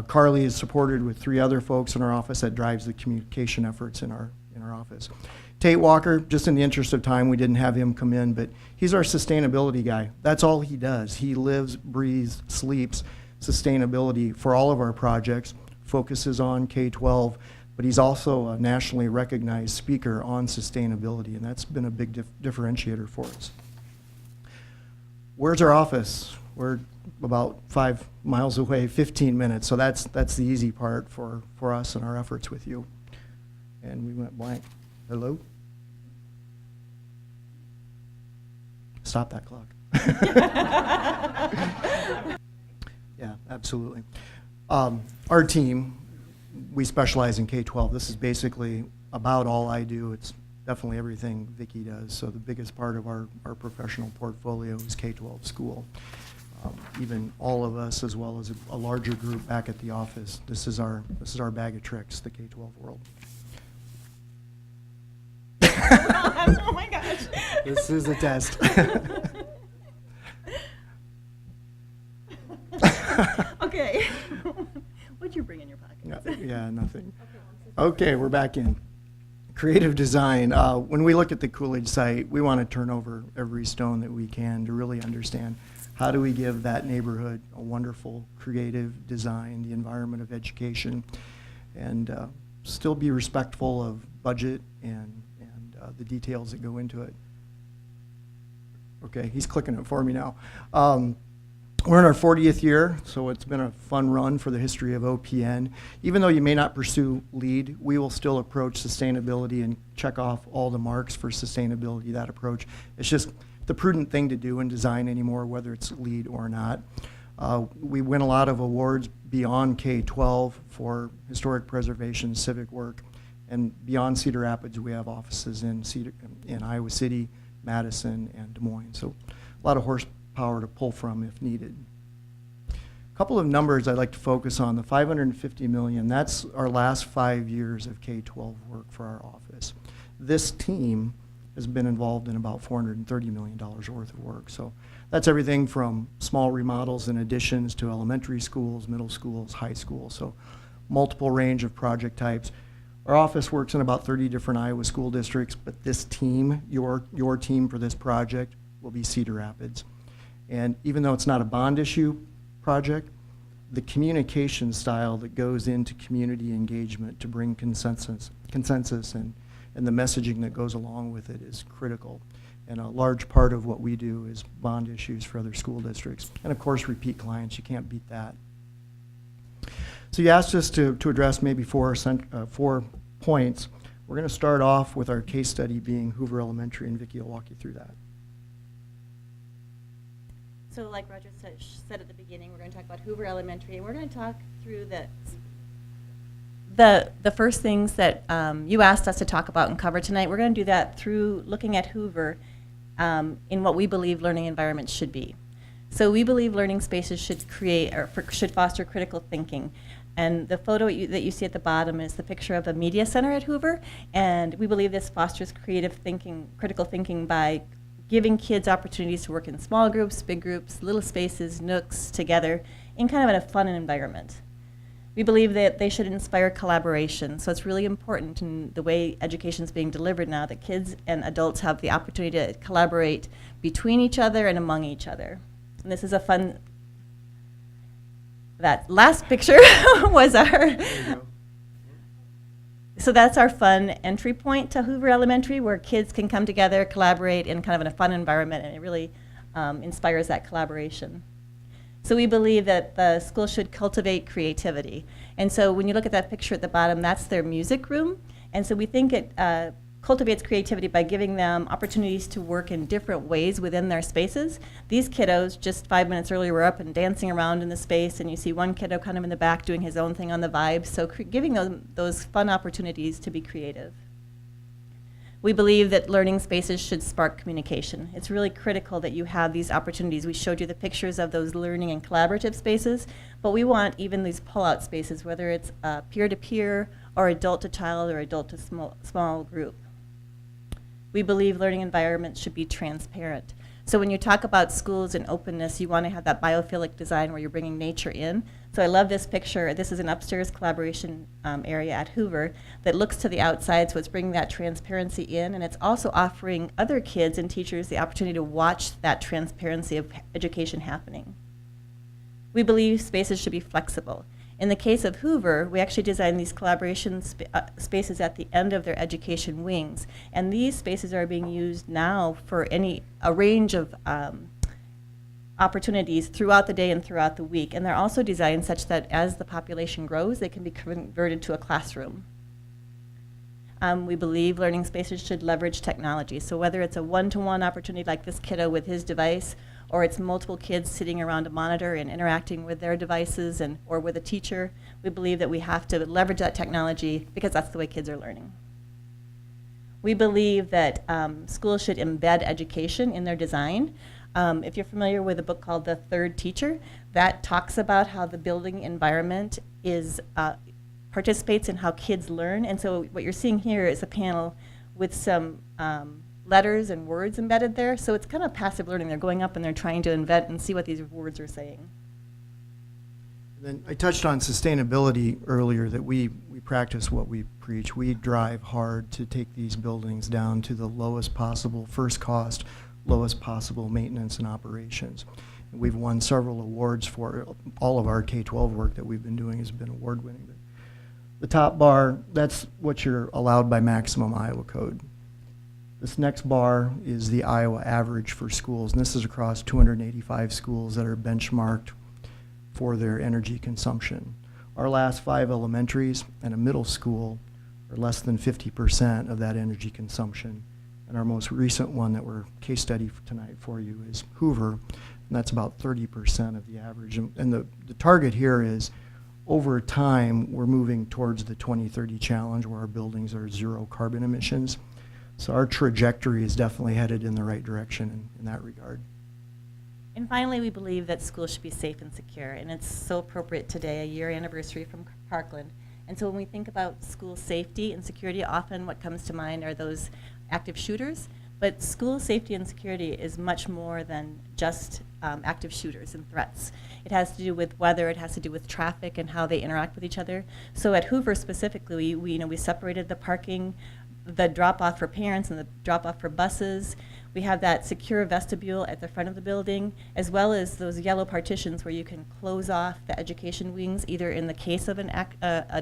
Carly is supported with 3 other folks in our office that drives the communication efforts in our office. Tate Walker, just in the interest of time, we didn't have him come in, but he's our sustainability guy. That's all he does. He lives, breathes, sleeps sustainability for all of our projects, focuses on K-12, but he's also a nationally recognized speaker on sustainability, and that's been a big differentiator for us. Where's our office? We're about 5 miles away, 15 minutes, so that's the easy part for us and our efforts with you. And we went blank. Hello? Stop that clock. Yeah, absolutely. Our team, we specialize in K-12. This is basically about all I do. It's definitely everything Vicki does. So the biggest part of our professional portfolio is K-12 school. Even all of us, as well as a larger group back at the office, this is our bag of tricks, the K-12 world. Oh my gosh. This is a test. Okay. What'd you bring in your pocket? Yeah, nothing. Okay, we're back in. Creative design. When we look at the Coolidge site, we want to turn over every stone that we can to really understand how do we give that neighborhood a wonderful creative design, the environment of education, and still be respectful of budget and the details that go into it. Okay, he's clicking it for me now. We're in our 40th year, so it's been a fun run for the history of OPN. Even though you may not pursue LEED, we will still approach sustainability and check off all the marks for sustainability, that approach. It's just the prudent thing to do in design anymore, whether it's LEED or not. We win a lot of awards beyond K-12 for historic preservation, civic work, and beyond Cedar Rapids, we have offices in Iowa City, Madison, and Des Moines. So a lot of horsepower to pull from if needed. A couple of numbers I'd like to focus on. The $550 million, that's our last 5 years of K-12 work for our office. This team has been involved in about $430 million worth of work. So that's everything from small remodels and additions to elementary schools, middle schools, high schools. So multiple range of project types. Our office works in about 30 different Iowa school districts, but this team, your team for this project, will be Cedar Rapids. And even though it's not a bond issue project, the communication style that goes into community engagement to bring consensus and the messaging that goes along with it is critical. And a large part of what we do is bond issues for other school districts. And of course, repeat clients, you can't beat that. So you asked us to address maybe 4 points. We're going to start off with our case study being Hoover Elementary, and Vicki will walk you through that. So like Roger said at the beginning, we're going to talk about Hoover Elementary, and we're going to talk through the first things that you asked us to talk about and cover tonight. We're going to do that through looking at Hoover in what we believe learning environments should be. So we believe learning spaces should should foster critical thinking. And the photo that you see at the bottom is the picture of a media center at Hoover, and we believe this fosters creative thinking, critical thinking by giving kids opportunities to work in small groups, big groups, little spaces, nooks together in kind of in a fun environment. We believe that they should inspire collaboration, so it's really important in the way education is being delivered now that kids and adults have the opportunity to collaborate between each other and among each other. And this is a fun, that last picture was our, so that's our fun entry point to Hoover Elementary, where kids can come together, collaborate in kind of in a fun environment, and it really inspires that collaboration. So we believe that the school should cultivate creativity. And so when you look at that picture at the bottom, that's their music room. And so we think it cultivates creativity by giving them opportunities to work in different ways within their spaces. These kiddos, just 5 minutes earlier, were up and dancing around in the space, and you see one kiddo kind of in the back doing his own thing on the Vibe. So giving those fun opportunities to be creative. We believe that learning spaces should spark communication. It's really critical that you have these opportunities. We showed you the pictures of those learning and collaborative spaces, but we want even these pull-out spaces, whether it's peer-to-peer or adult-to-child or adult-to-small group. We believe learning environments should be transparent. So when you talk about schools and openness, you want to have that biophilic design where you're bringing nature in. So I love this picture. This is an upstairs collaboration area at Hoover that looks to the outside, so it's bringing that transparency in, and it's also offering other kids and teachers the opportunity to watch that transparency of education happening. We believe spaces should be flexible. In the case of Hoover, we actually designed these collaboration spaces at the end of their education wings, and these spaces are being used now for a range of opportunities throughout the day and throughout the week, and they're also designed such that as the population grows, they can be converted to a classroom. We believe learning spaces should leverage technology, so whether it's a one-to-one opportunity like this kiddo with his device, or it's multiple kids sitting around a monitor and interacting with their devices or with a teacher, we believe that we have to leverage that technology because that's the way kids are learning. We believe that schools should embed education in their design. If you're familiar with a book called The Third Teacher, that talks about how the building environment participates in how kids learn. And so what you're seeing here is a panel with some letters and words embedded there. So it's kind of passive learning. They're going up and they're trying to invent and see what these words are saying. And then I touched on sustainability earlier, that we practice what we preach. We drive hard to take these buildings down to the lowest possible first cost, lowest possible maintenance and operations. And we've won several awards for all of our K-12 work that we've been doing has been award winning. But the top bar, that's what you're allowed by maximum Iowa code. This next bar is the Iowa average for schools, and this is across 285 schools that are benchmarked for their energy consumption. Our last 5 elementaries and a middle school are less than 50% of that energy consumption. And our most recent one that we're case study tonight for you is Hoover, and that's about 30% of the average. And the target here is, over time, we're moving towards the 2030 challenge where our buildings are 0 carbon emissions. So our trajectory is definitely headed in the right direction in that regard. And finally, we believe that schools should be safe and secure, and it's so appropriate today, a year anniversary from Parkland. And so when we think about school safety and security, often what comes to mind are those active shooters, but school safety and security is much more than just active shooters and threats. It has to do with weather, it has to do with traffic and how they interact with each other. So at Hoover specifically, we separated the parking, the drop-off for parents and the drop-off for buses. We have that secure vestibule at the front of the building, as well as those yellow partitions where you can close off the education wings, either in the case of an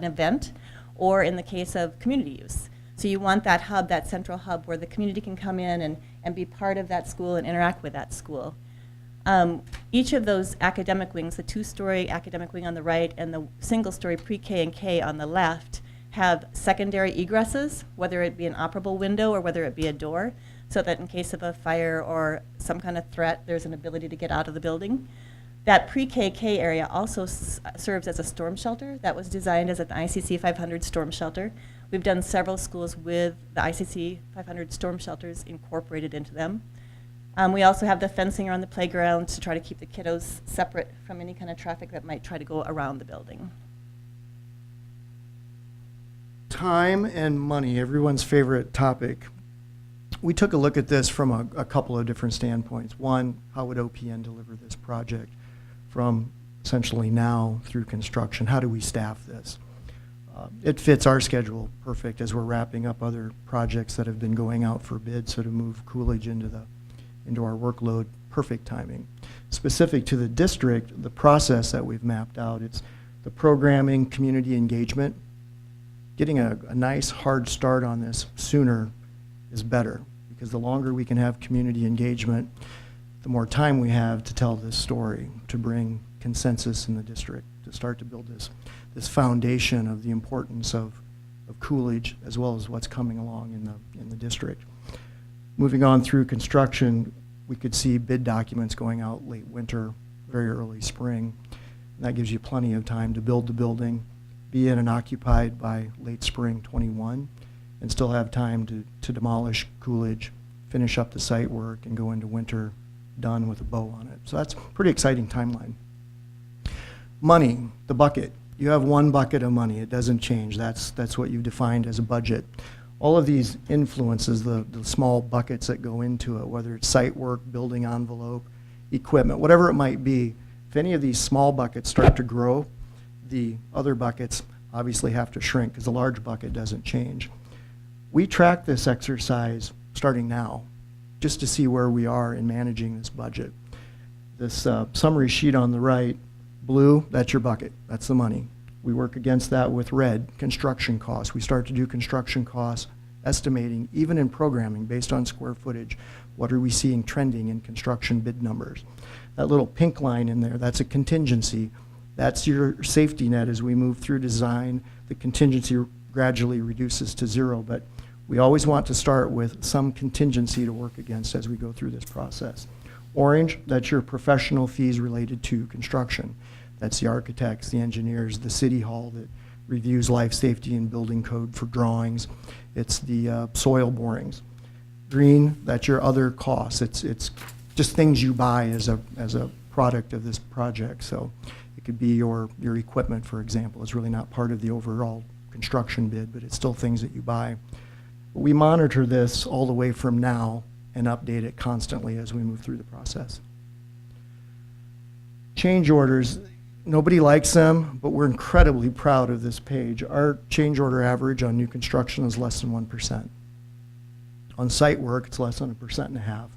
event or in the case of community use. So you want that hub, that central hub, where the community can come in and be part of that school and interact with that school. Each of those academic wings, the 2-story academic wing on the right and the single-story pre-K and K on the left, have secondary egresses, whether it be an operable window or whether it be a door, so that in case of a fire or some kind of threat, there's an ability to get out of the building. That pre-KK area also serves as a storm shelter that was designed as an ICC 500 storm shelter. We've done several schools with the ICC 500 storm shelters incorporated into them. We also have the fencing around the playground to try to keep the kiddos separate from any kind of traffic that might try to go around the building. Time and money, everyone's favorite topic. We took a look at this from a couple of different standpoints. One, how would OPN deliver this project from essentially now through construction? How do we staff this? It fits our schedule perfect as we're wrapping up other projects that have been going out for bid, so to move Coolidge into our workload, perfect timing. Specific to the district, the process that we've mapped out, it's the programming, community engagement. Getting a nice hard start on this sooner is better, because the longer we can have community engagement, the more time we have to tell this story, to bring consensus in the district, to start to build this foundation of the importance of Coolidge, as well as what's coming along in the district. Moving on through construction, we could see bid documents going out late winter, very early spring. And that gives you plenty of time to build the building, be in and occupied by late spring 21, and still have time to demolish Coolidge, finish up the site work, and go into winter done with a bow on it. So that's a pretty exciting timeline. Money, the bucket. You have one bucket of money. It doesn't change. That's what you've defined as a budget. All of these influences, the small buckets that go into it, whether it's site work, building envelope, equipment, whatever it might be, if any of these small buckets start to grow, the other buckets obviously have to shrink because the large bucket doesn't change. We track this exercise starting now, just to see where we are in managing this budget. This summary sheet on the right, blue, that's your bucket, that's the money. We work against that with red, construction costs. We start to do construction costs, estimating, even in programming, based on square footage. What are we seeing trending in construction bid numbers? That little pink line in there, that's a contingency. That's your safety net as we move through design. The contingency gradually reduces to 0, but we always want to start with some contingency to work against as we go through this process. Orange, that's your professional fees related to construction. That's the architects, the engineers, the city hall that reviews life safety and building code for drawings. It's the soil borings. Green, that's your other costs. It's just things you buy as a product of this project. So it could be your equipment, for example. It's really not part of the overall construction bid, but it's still things that you buy. But we monitor this all the way from now and update it constantly as we move through the process. Change orders, nobody likes them, but we're incredibly proud of this page. Our change order average on new construction is less than 1%. On site work, it's less than 1.5%.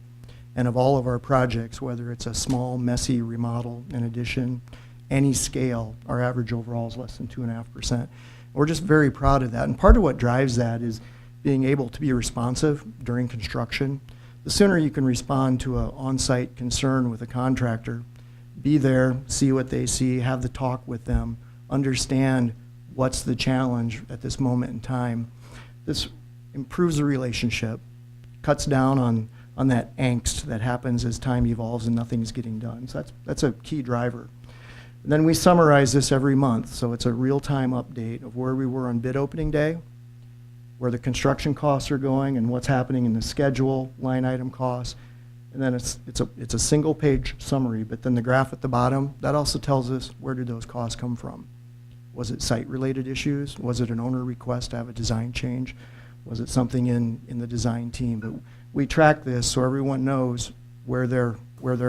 And of all of our projects, whether it's a small, messy remodel, an addition, any scale, our average overall is less than 2.5%. We're just very proud of that. And part of what drives that is being able to be responsive during construction. The sooner you can respond to an on-site concern with a contractor, be there, see what they see, have the talk with them, understand what's the challenge at this moment in time. This improves the relationship, cuts down on that angst that happens as time evolves and nothing's getting done. So that's a key driver. And then we summarize this every month, so it's a real-time update of where we were on bid opening day, where the construction costs are going and what's happening in the schedule, line item costs. And then it's a single page summary, but then the graph at the bottom, that also tells us where did those costs come from. Was it site-related issues? Was it an owner request to have a design change? Was it something in the design team? But we track this so everyone knows where they're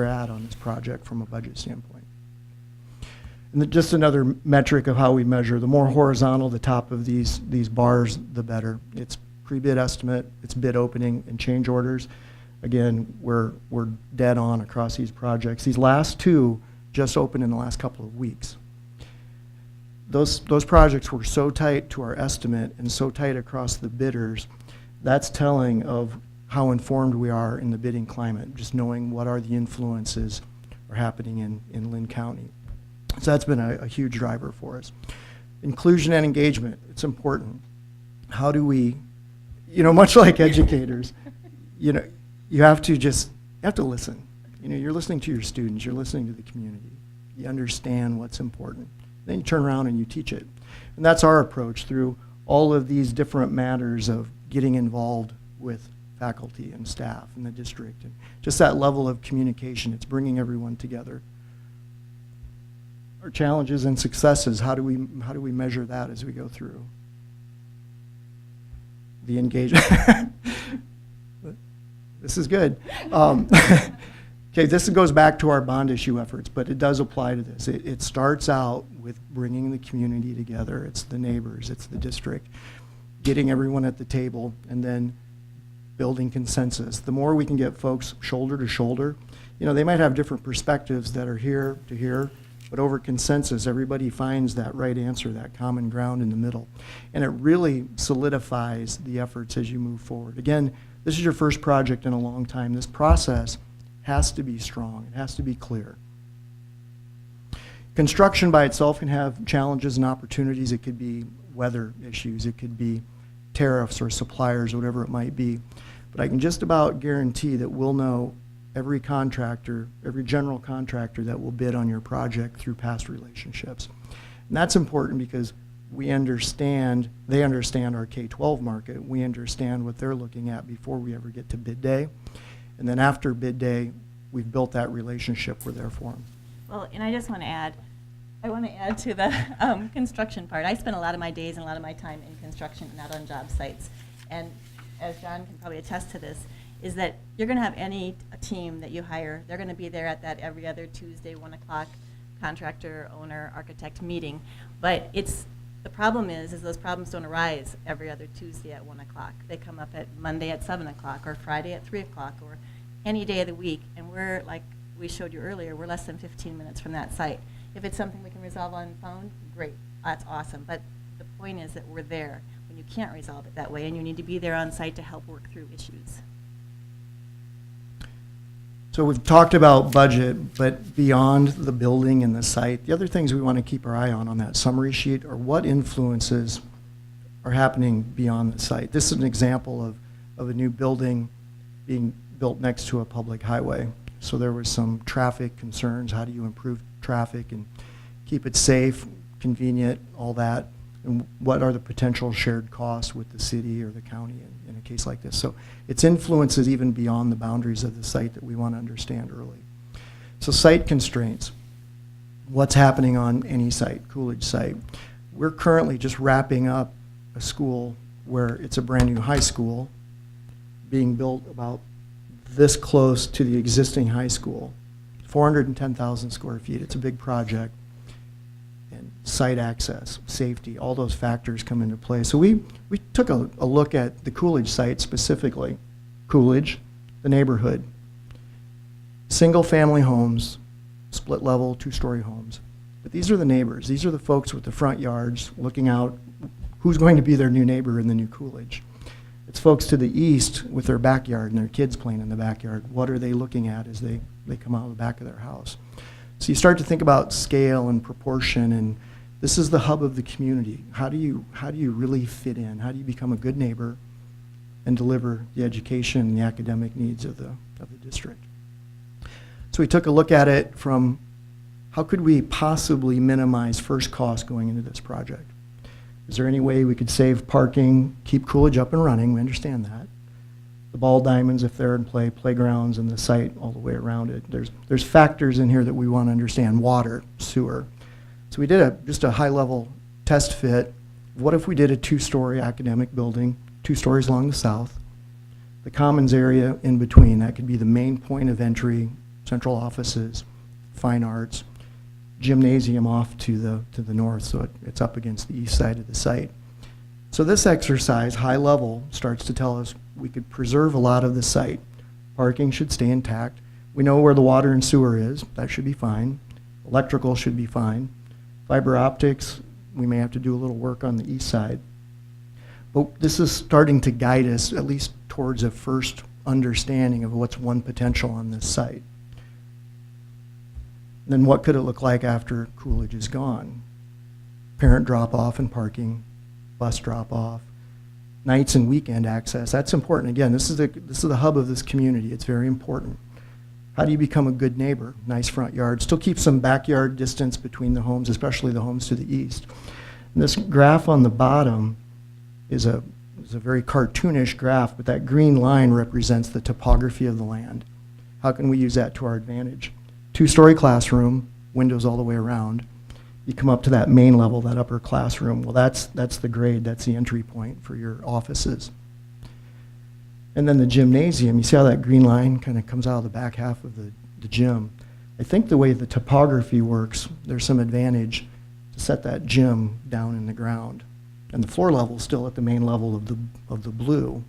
at on this project from a budget standpoint. And just another metric of how we measure, the more horizontal the top of these bars, the better. It's pre-bid estimate, it's bid opening and change orders. Again, we're dead on across these projects. These last two just opened in the last couple of weeks. Those projects were so tight to our estimate and so tight across the bidders, that's telling of how informed we are in the bidding climate, just knowing what are the influences are happening in Lynn County. So that's been a huge driver for us. Inclusion and engagement, it's important. How do we, much like educators, you have to listen. You're listening to your students, you're listening to the community. You understand what's important. Then you turn around and you teach it. And that's our approach through all of these different matters of getting involved with faculty and staff in the district. And just that level of communication, it's bringing everyone together. Our challenges and successes, how do we measure that as we go through? The engagement. This is good. Okay, this goes back to our bond issue efforts, but it does apply to this. It starts out with bringing the community together. It's the neighbors, it's the district, getting everyone at the table, and then building consensus. The more we can get folks shoulder to shoulder, they might have different perspectives that are here to here, but over consensus, everybody finds that right answer, that common ground in the middle. And it really solidifies the efforts as you move forward. Again, this is your first project in a long time. This process has to be strong. It has to be clear. Construction by itself can have challenges and opportunities. It could be weather issues. It could be tariffs or suppliers, whatever it might be. But I can just about guarantee that we'll know every contractor, every general contractor that will bid on your project through past relationships. And that's important because they understand our K-12 market. We understand what they're looking at before we ever get to bid day. And then after bid day, we've built that relationship. We're there for them. Well, and I just want to add to the construction part. I spend a lot of my days and a lot of my time in construction and out on job sites. And as John can probably attest to this, is that you're going to have any team that you hire, they're going to be there at that every other Tuesday, 1 o'clock contractor, owner, architect meeting. But the problem is those problems don't arise every other Tuesday at 1 o'clock. They come up at Monday at 7 o'clock or Friday at 3 o'clock or any day of the week. And we're, like we showed you earlier, we're less than 15 minutes from that site. If it's something we can resolve on the phone, great, that's awesome. But the point is that we're there when you can't resolve it that way, and you need to be there on site to help work through issues. So we've talked about budget, but beyond the building and the site, the other things we want to keep our eye on that summary sheet are what influences are happening beyond the site. This is an example of a new building being built next to a public highway. So there was some traffic concerns. How do you improve traffic and keep it safe, convenient, all that? And what are the potential shared costs with the city or the county in a case like this? So it's influences even beyond the boundaries of the site that we want to understand early. So site constraints. What's happening on any site, Coolidge site? We're currently just wrapping up a school where it's a brand new high school being built about this close to the existing high school. 410,000 square feet. It's a big project. And site access, safety, all those factors come into play. So we took a look at the Coolidge site specifically. Coolidge, the neighborhood. Single family homes, split level, 2-story homes. But these are the neighbors. These are the folks with the front yards looking out who's going to be their new neighbor in the new Coolidge. It's folks to the east with their backyard and their kids playing in the backyard. What are they looking at as they come out of the back of their house? So you start to think about scale and proportion, and this is the hub of the community. How do you really fit in? How do you become a good neighbor and deliver the education and the academic needs of the district? So we took a look at it from how could we possibly minimize first cost going into this project? Is there any way we could save parking, keep Coolidge up and running? We understand that. The ball diamonds, if they're in play, playgrounds, and the site all the way around it. There's factors in here that we want to understand: water, sewer. So we did just a high-level test fit. What if we did a 2-story academic building, 2 stories along the south, the commons area in between? That could be the main point of entry, central offices, fine arts, gymnasium off to the north, so it's up against the east side of the site. So this exercise, high level, starts to tell us we could preserve a lot of the site. Parking should stay intact. We know where the water and sewer is. That should be fine. Electrical should be fine. Fiber optics, we may have to do a little work on the east side. But this is starting to guide us at least towards a first understanding of what's one potential on this site. Then what could it look like after Coolidge is gone? Parent drop-off and parking, bus drop-off, nights and weekend access. That's important. Again, this is the hub of this community. It's very important. How do you become a good neighbor? Nice front yard. Still keep some backyard distance between the homes, especially the homes to the east. And this graph on the bottom is a very cartoonish graph, but that green line represents the topography of the land. How can we use that to our advantage? 2-story classroom, windows all the way around. You come up to that main level, that upper classroom. Well, that's the grade, that's the entry point for your offices. And then the gymnasium, you see how that green line kind of comes out of the back half of the gym. I think the way the topography works, there's some advantage to set that gym down in the ground. And the floor level is still at the main level of the blue.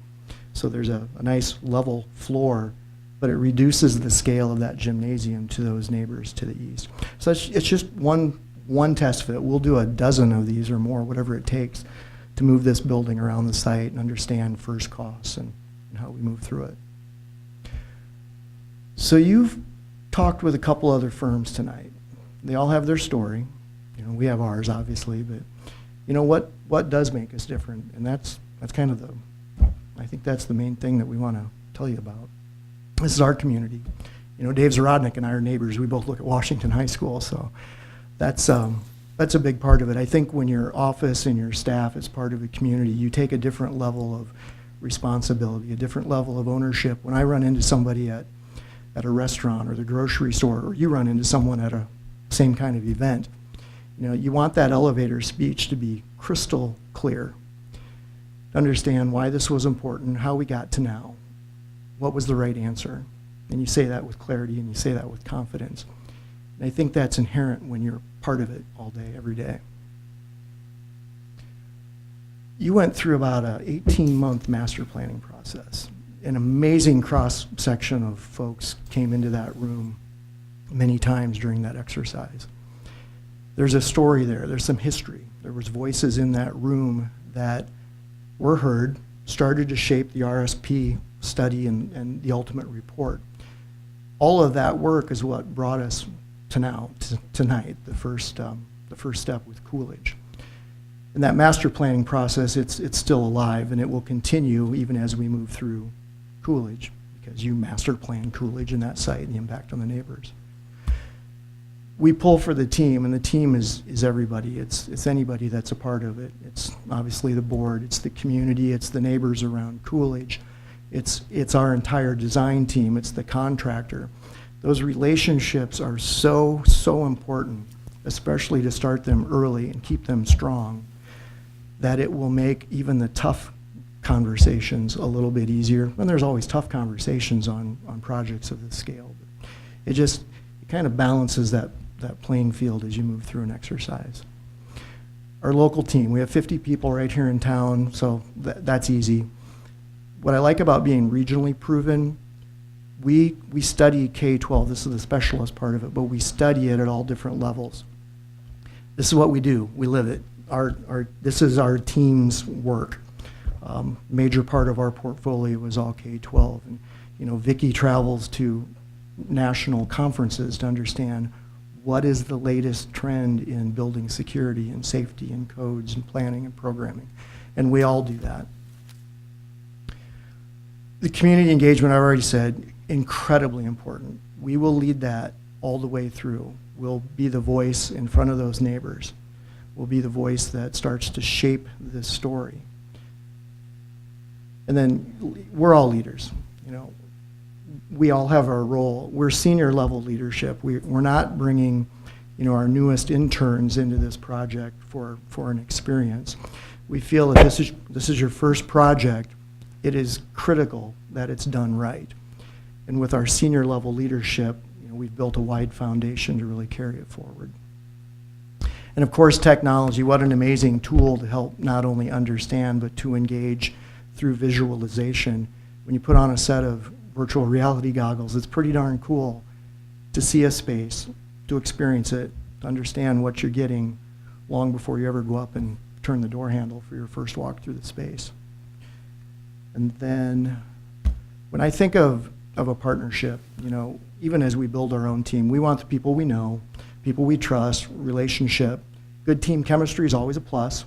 So there's a nice level floor, but it reduces the scale of that gymnasium to those neighbors to the east. So it's just one test fit. We'll do a dozen of these or more, whatever it takes, to move this building around the site and understand first costs and how we move through it. So you've talked with a couple other firms tonight. They all have their story. You know, we have ours, obviously, but you know what does make us different? And that's kind of I think that's the main thing that we want to tell you about. This is our community. You know, Dave Zarodnik and I are neighbors. We both look at Washington High School, so that's a big part of it. I think when your office and your staff is part of a community, you take a different level of responsibility, a different level of ownership. When I run into somebody at a restaurant or the grocery store, or you run into someone at a same kind of event, you know, you want that elevator speech to be crystal clear. Understand why this was important, how we got to now, what was the right answer. And you say that with clarity and you say that with confidence. And I think that's inherent when you're part of it all day, every day. You went through about an 18-month master planning process. An amazing cross-section of folks came into that room many times during that exercise. There's a story there. There's some history. There was voices in that room that were heard, started to shape the RSP study and the ultimate report. All of that work is what brought us to now, tonight, the first step with Coolidge. And that master planning process, it's still alive, and it will continue even as we move through Coolidge, because you master plan Coolidge and that site and the impact on the neighbors. We pull for the team, and the team is everybody. It's anybody that's a part of it. It's obviously the board, it's the community, it's the neighbors around Coolidge, it's our entire design team, it's the contractor. Those relationships are so important, especially to start them early and keep them strong, that it will make even the tough conversations a little bit easier. And there's always tough conversations on projects of this scale. But it kind of balances that playing field as you move through an exercise. Our local team, we have 50 people right here in town, so that's easy. What I like about being regionally proven, we study K-12. This is the specialist part of it, but we study it at all different levels. This is what we do. We live it. This is our team's work. Major part of our portfolio is all K-12. And, you know, Vicki travels to national conferences to understand what is the latest trend in building security and safety and codes and planning and programming. And we all do that. The community engagement, I already said, incredibly important. We will lead that all the way through. We'll be the voice in front of those neighbors. We'll be the voice that starts to shape this story. And then we're all leaders, you know. We all have our role. We're senior level leadership. We're not bringing, you know, our newest interns into this project for an experience. We feel that this is your first project. It is critical that it's done right. And with our senior level leadership, you know, we've built a wide foundation to really carry it forward. And of course, technology, what an amazing tool to help not only understand, but to engage through visualization. When you put on a set of virtual reality goggles, it's pretty darn cool to see a space, to experience it, to understand what you're getting long before you ever go up and turn the door handle for your first walk through the space. And then when I think of a partnership, you know, even as we build our own team, we want the people we know, people we trust, relationship. Good team chemistry is always a plus.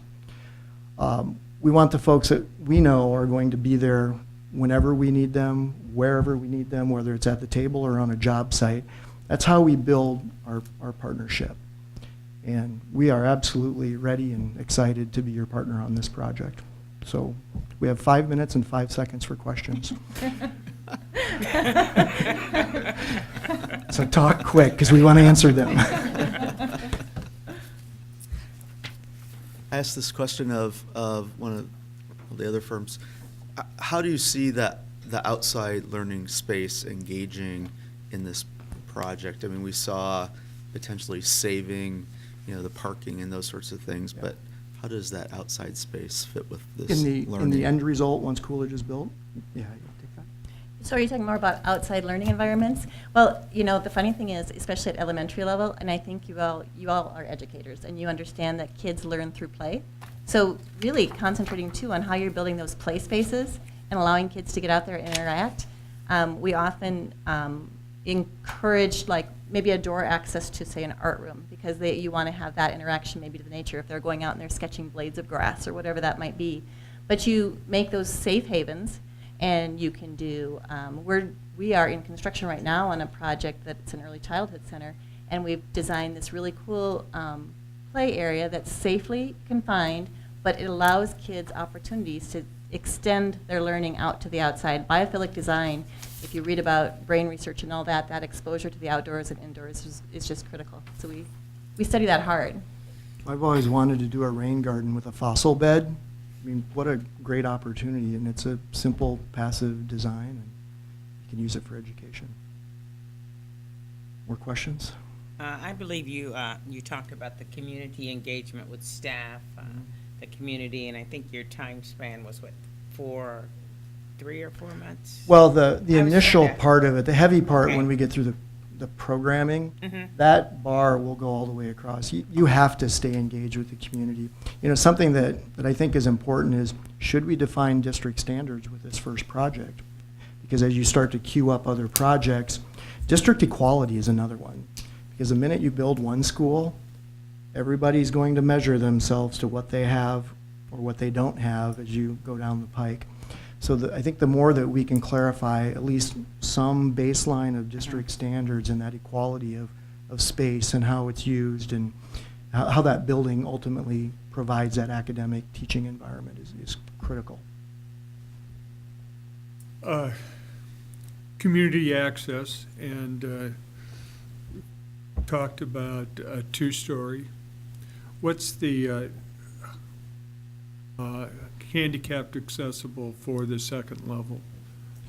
We want the folks that we know are going to be there whenever we need them, wherever we need them, whether it's at the table or on a job site. That's how we build our partnership. And we are absolutely ready and excited to be your partner on this project. So we have 5 minutes and 5 seconds for questions. So talk quick, because we want to answer them. I asked this question of one of the other firms. How do you see that the outside learning space engaging in this project? I mean, we saw potentially saving, you know, the parking and those sorts of things, but how does that outside space fit with this learning? In the end result, once Coolidge is built? Yeah, you take that. So are you talking more about outside learning environments? Well, you know, the funny thing is, especially at elementary level, and I think you all are educators, and you understand that kids learn through play. So really concentrating, too, on how you're building those play spaces and allowing kids to get out there and interact. We often encourage, like, maybe a door access to, say, an art room, because you want to have that interaction maybe to the nature if they're going out and they're sketching blades of grass or whatever that might be. But you make those safe havens, and you can do, we are in construction right now on a project that's an early childhood center, and we've designed this really cool play area that's safely confined, but it allows kids opportunities to extend their learning out to the outside. Biophilic design, if you read about brain research and all that, that exposure to the outdoors and indoors is just critical. So we study that hard. I've always wanted to do a rain garden with a fossil bed. I mean, what a great opportunity, and it's a simple, passive design, and you can use it for education. More questions? I believe you talked about the community engagement with staff, the community, and I think your time span was, what, 3 or 4 months? Well, the initial part of it, the heavy part, when we get through the programming, that bar will go all the way across. You have to stay engaged with the community. You know, something that I think is important is, should we define district standards with this first project? Because as you start to queue up other projects, district equality is another one. Because the minute you build one school, everybody's going to measure themselves to what they have or what they don't have as you go down the pike. So I think the more that we can clarify at least some baseline of district standards and that equality of space and how it's used and how that building ultimately provides that academic teaching environment is critical. Community access, and talked about a 2-story. What's the handicapped accessible for the second level?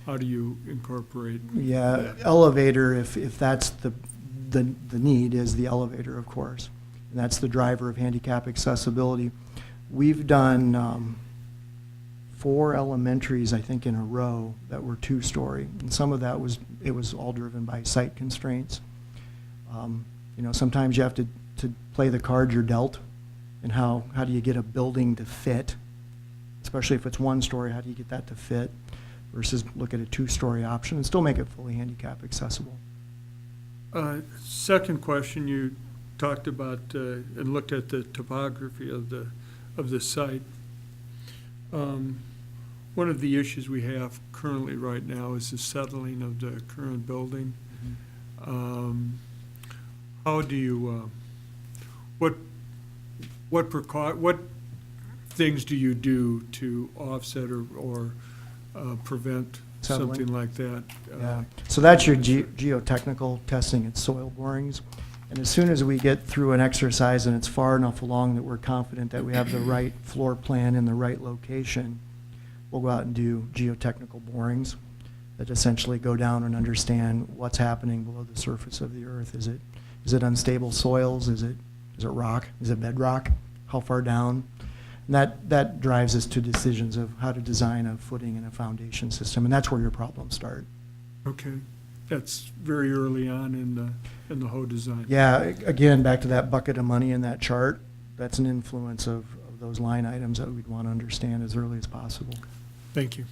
How do you incorporate that? Elevator, if that's the need, is the elevator, of course. And that's the driver of handicap accessibility. We've done 4 elementaries, I think, in a row that were 2-story. And some of that was all driven by site constraints. You know, sometimes you have to play the cards you're dealt, and how do you get a building to fit especially if it's one story, how do you get that to fit versus look at a two-story option and still make it fully handicap accessible? Second question, you talked about and looked at the topography of the site. One of the issues we have currently right now is the settling of the current building. How do you, what things do you do to offset or prevent Settling. something like that? Yeah. So that's your geotechnical testing and soil borings. And as soon as we get through an exercise and it's far enough along that we're confident that we have the right floor plan in the right location, we'll go out and do geotechnical borings that essentially go down and understand what's happening below the surface of the earth. Is it unstable soils? Is it rock? Is it bedrock? How far down? And that drives us to decisions of how to design a footing and a foundation system, and that's where your problems start. Okay, that's very early on in the whole design. Yeah, again, back to that bucket of money in that chart, that's an influence of those line items that we'd want to understand as early as possible. Thank you.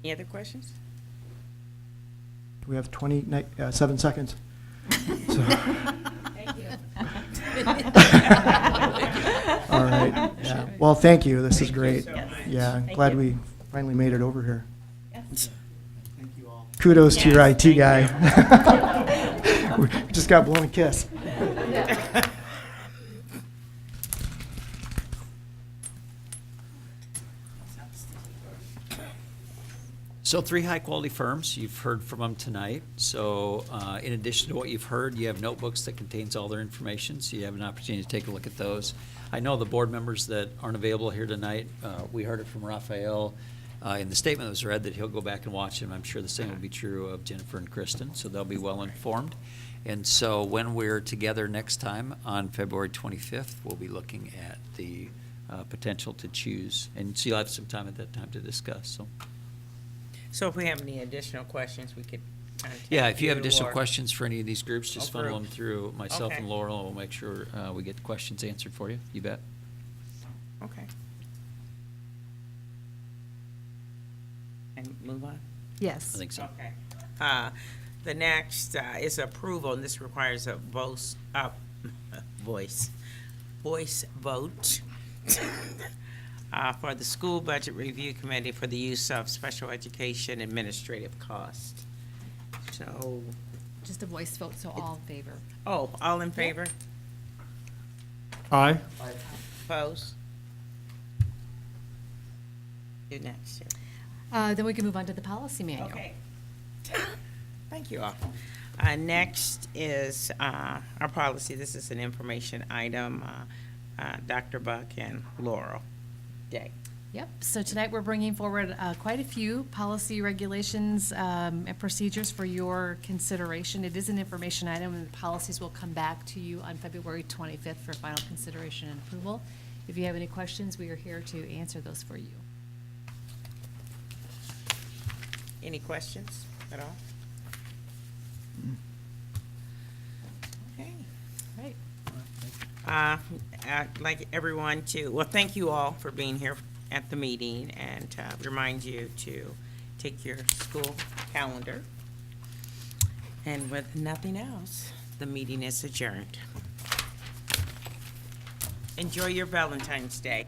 Any other questions? We have 7 seconds. So- Thank you. All right. Yeah. Well, thank you. This is great. Yes. Yeah, Thank glad you. we finally made it over here. Yes. Kudos to your Yes, IT thank guy. We just got blown a kiss. So 3 high-quality firms, you've heard from them tonight. So in addition to what you've heard, you have notebooks that contains all their information, so you have an opportunity to take a look at those. I know the board members that aren't available here tonight, we heard it from Raphael in the statement that was read that he'll go back and watch them. I'm sure the same will be true of Jennifer and Kristen, so they'll be well informed. And so when we're together next time on February 25th, we'll be looking at the potential to choose. And so you'll have some time at that time to discuss, so. So if we have any additional questions, we could contact Yeah, if you have you additional or- questions for any of these groups, just Oh, funnel group. them through myself Okay. and Laurel, and we'll make sure we get the questions answered for you. You bet. Okay. And move on? Yes. I think so. Okay. The next is approval, and this requires a voice vote for the School Budget Review Committee for the use of special education administrative cost. So, Just a voice vote, so all in favor. oh, all in favor? Aye. Opposed? You next, Chair. Then we can move on to the policy manual. Okay. Thank you all. Next is our policy. This is an information item. Dr. Buck and Laurel Day. Yep, so tonight we're bringing forward quite a few policy regulations and procedures for your consideration. It is an information item, and the policies will come back to you on February 25th for final consideration and approval. If you have any questions, we are here to answer those for you. Any questions at all? Okay. Right. I'd like everyone to, well, thank you all for being here at the meeting, and remind you to take your school calendar. And with nothing else, the meeting is adjourned. Enjoy your Valentine's Day.